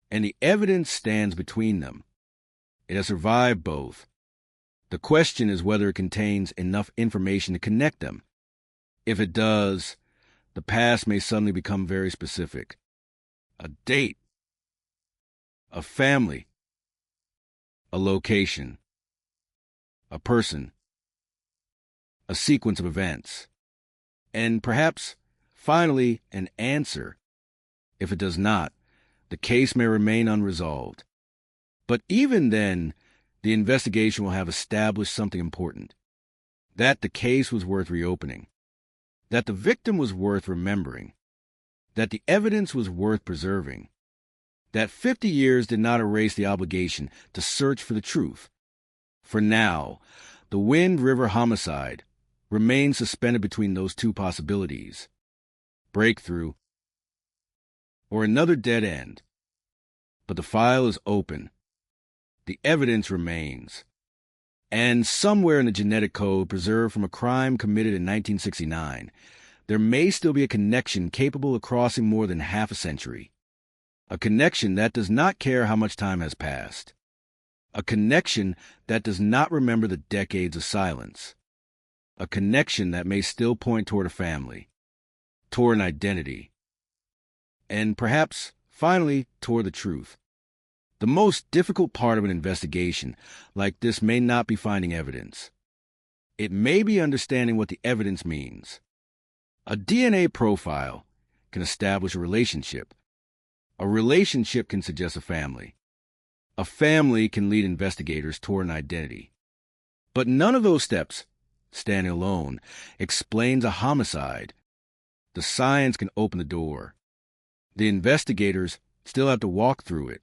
and the evidence stands between them. It has survived both. The question is whether it contains enough information to connect them. If it does, the past may suddenly become very specific. A date, a family, a location, a person, a sequence of events, and perhaps, finally, an answer. If it does not, the case may remain unresolved. But even then, the investigation will have established something important: that the case was worth reopening, that the victim was worth remembering, that the evidence was worth preserving, that 50 years did not erase the obligation to search for the truth. For now, the Wind River homicide remains suspended between those two possibilities: breakthrough or another dead end. But the file is open. The evidence remains. And somewhere in the genetic code preserved from a crime committed in 1969, there may still be a connection capable of crossing more than half a century. A connection that does not care how much time has passed. A connection that does not remember the decades of silence. a connection that may still point toward a family, toward an identity, and perhaps, finally, toward the truth. The most difficult part of an investigation like this may not be finding evidence. It may be understanding what the evidence means. A DNA profile can establish a relationship. A relationship can suggest a family. A family can lead investigators toward an identity. But none of those steps, standing alone, explains a homicide. The science can open the door. The investigators still have to walk through it.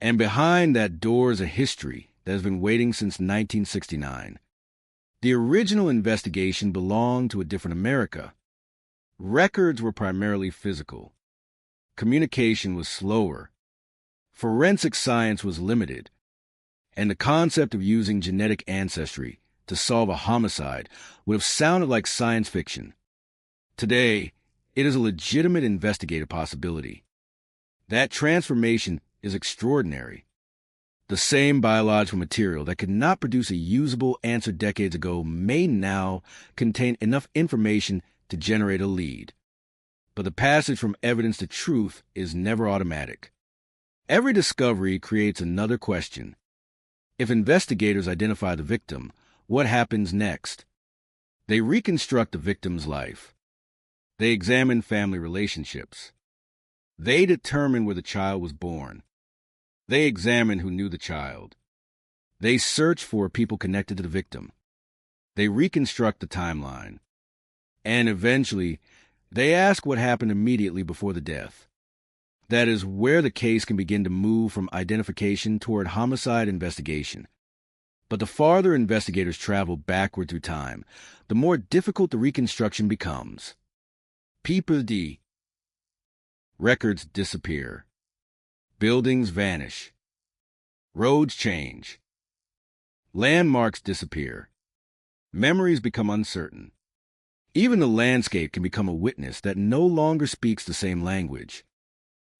And behind that door is a history that has been waiting since 1969. The original investigation belonged to a different America. Records were primarily physical. Communication was slower. Forensic science was limited. And the concept of using genetic ancestry to solve a homicide would have sounded like science fiction. Today, it is a legitimate investigative possibility. That transformation is extraordinary. The same biological material that could not produce a usable answer decades ago may now contain enough information to generate a lead. But the passage from evidence to truth is never automatic. Every discovery creates another question. If investigators identify the victim, what happens next? They reconstruct the victim's life. They examine family relationships. They determine where the child was born. They examine who knew the child. They search for people connected to the victim. They reconstruct the timeline. And eventually, they ask what happened immediately before the death. That is where the case can begin to move from identification toward homicide investigation. But the farther investigators travel backward through time, the more difficult the reconstruction becomes. Peu perdu. Records disappear. Buildings vanish. Roads change. Landmarks disappear. Memories become uncertain. Even the landscape can become a witness that no longer speaks the same language.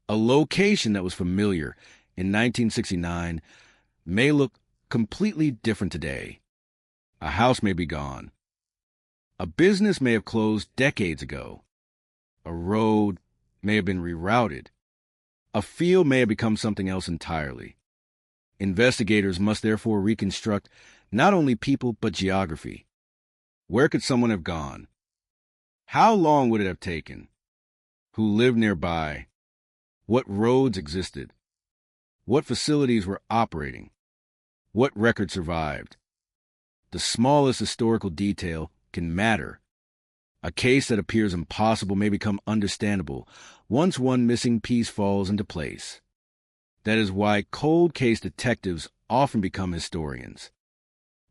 A location that was familiar in 1969 may look completely different today. A house may be gone. A business may have closed decades ago. A road may have been rerouted. A field may have become something else entirely. Investigators must therefore reconstruct not only people but geography. Where could someone have gone? How long would it have taken? Who lived nearby? What roads existed? What facilities were operating? What records survived? The smallest historical detail can matter. A case that appears impossible may become understandable once one missing piece falls into place. That is why cold case detectives often become historians.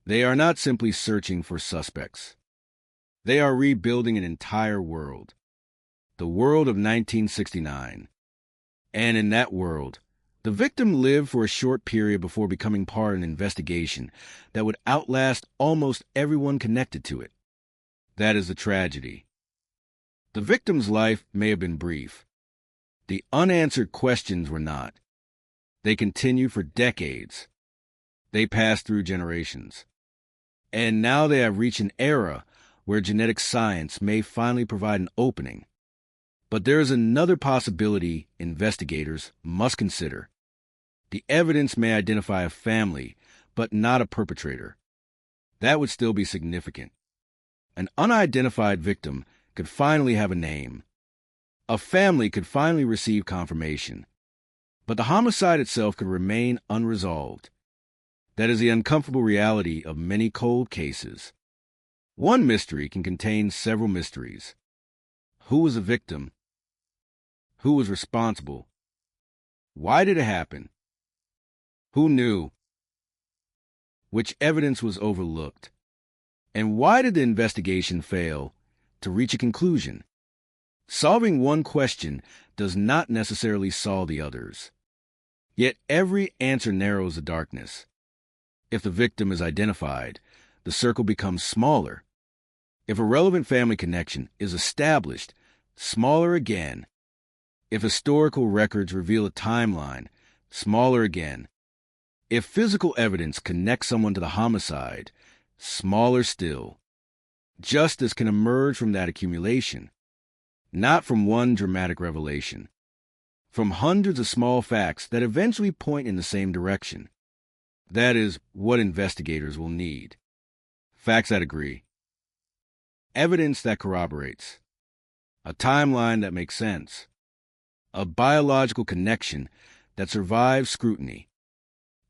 They are not simply searching for suspects. They are rebuilding an entire world. The world of 1969. And in that world, the victim lived for a short period before becoming part of an investigation that would outlast almost everyone connected to it. That is the tragedy. The victim's life may have been brief. The unanswered questions were not. They continued for decades. They passed through generations. And now they have reached an era where genetic science may finally provide an opening. But there is another possibility investigators must consider. The evidence may identify a family, but not a perpetrator. That would still be significant. An unidentified victim could finally have a name. A family could finally receive confirmation. But the homicide itself could remain unresolved. That is the uncomfortable reality of many cold cases. One mystery can contain several mysteries. Who was the victim? Who was responsible? Why did it happen? Who knew? Which evidence was overlooked? And why did the investigation fail to reach a conclusion? Solving one question does not necessarily solve the others. Yet every answer narrows the darkness. If the victim is identified, the circle becomes smaller. If a relevant family connection is established, smaller again. If historical records reveal a timeline, smaller again. If physical evidence connects someone to the homicide, smaller still. Justice can emerge from that accumulation, not from one dramatic revelation, from hundreds of small facts that eventually point in the same direction. That is what investigators will need. Facts that agree. Evidence that corroborates. A timeline that makes sense. A biological connection that survives scrutiny.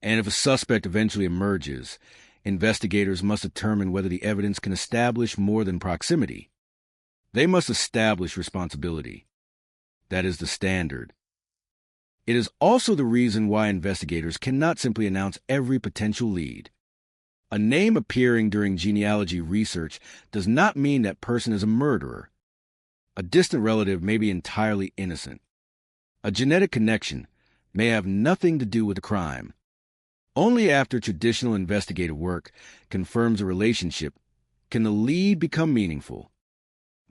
And if a suspect eventually emerges, investigators must determine whether the evidence can establish more than proximity. They must establish responsibility. That is the standard. It is also the reason why investigators cannot simply announce every potential lead. A name appearing during genealogy research does not mean that person is a murderer. A distant relative may be entirely innocent. A genetic connection may have nothing to do with the crime. Only after traditional investigative work confirms a relationship can the lead become meaningful.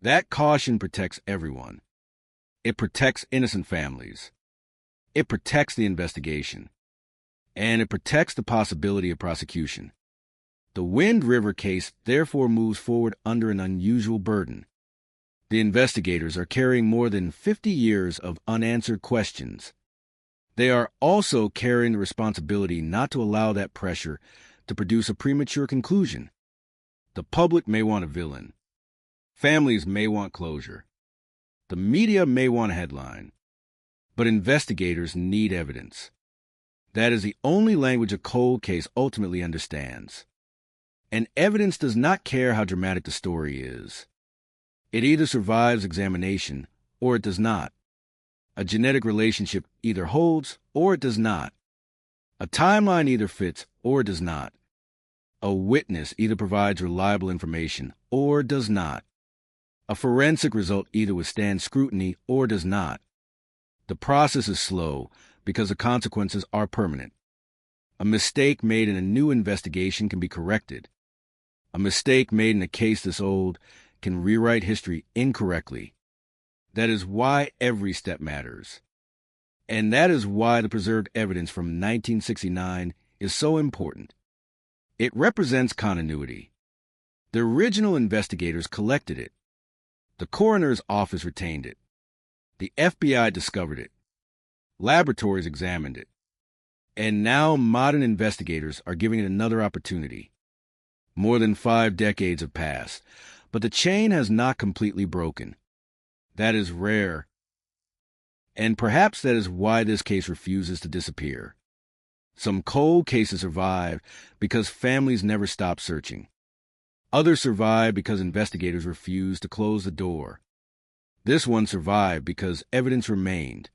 That caution protects everyone. It protects innocent families. It protects the investigation. And it protects the possibility of prosecution. The Wind River case therefore moves forward under an unusual burden. The investigators are carrying more than 50 years of unanswered questions. They are also carrying the responsibility not to allow that pressure to produce a premature conclusion. The public may want a villain. Families may want closure. The media may want a headline. But investigators need evidence. That is the only language a cold case ultimately understands. And evidence does not care how dramatic the story is. It either survives examination or it does not. A genetic relationship either holds or it does not. A timeline either fits or it does not. A witness either provides reliable information or does not. A forensic result either withstands scrutiny or does not. The process is slow because the consequences are permanent. A mistake made in a new investigation can be corrected. A mistake made in a case this old can rewrite history incorrectly. That is why every step matters. And that is why the preserved evidence from 1969 is so important. It represents continuity. The original investigators collected it. The coroner's office retained it. The FBI discovered it. Laboratories examined it. And now modern investigators are giving it another opportunity. More than 5 decades have passed, but the chain has not completely broken. That is rare. And perhaps that is why this case refuses to disappear. Some cold cases survive because families never stop searching. Others survive because investigators refuse to close the door. This one survived because evidence remained.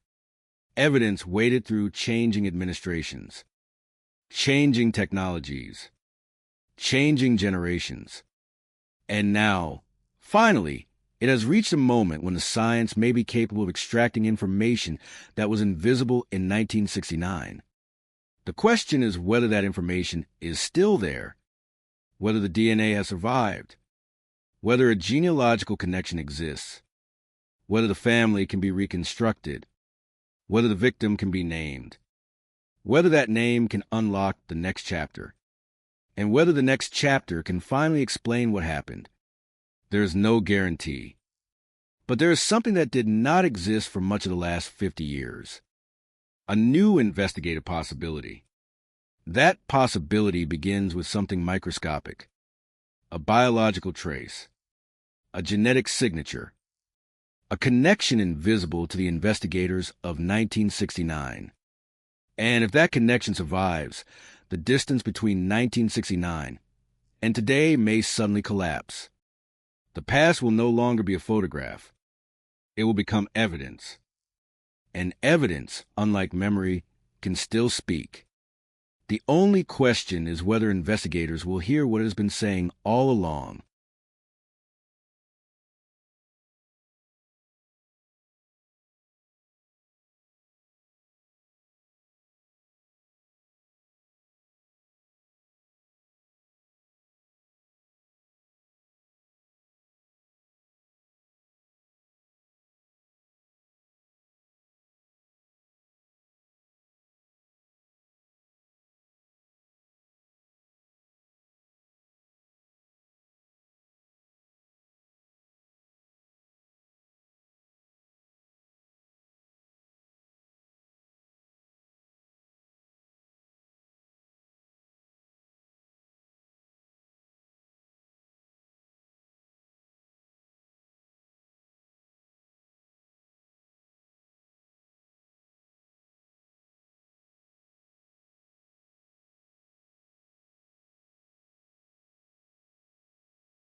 Evidence waded through changing administrations, changing technologies, changing generations. And now, finally, it has reached a moment when the science may be capable of extracting information that was invisible in 1969. The question is whether that information is still there, whether the DNA has survived, whether a genealogical connection exists, whether the family can be reconstructed, whether the victim can be named, whether that name can unlock the next chapter, and whether the next chapter can finally explain what happened. There is no guarantee. But there is something that did not exist for much of the last 50 years. A new investigative possibility. That possibility begins with something microscopic. A biological trace. A genetic signature. A connection invisible to the investigators of 1969. And if that connection survives, the distance between 1969 and today may suddenly collapse. The past will no longer be a photograph. It will become evidence. And evidence, unlike memory, can still speak. The only question is whether investigators will hear what it has been saying all along.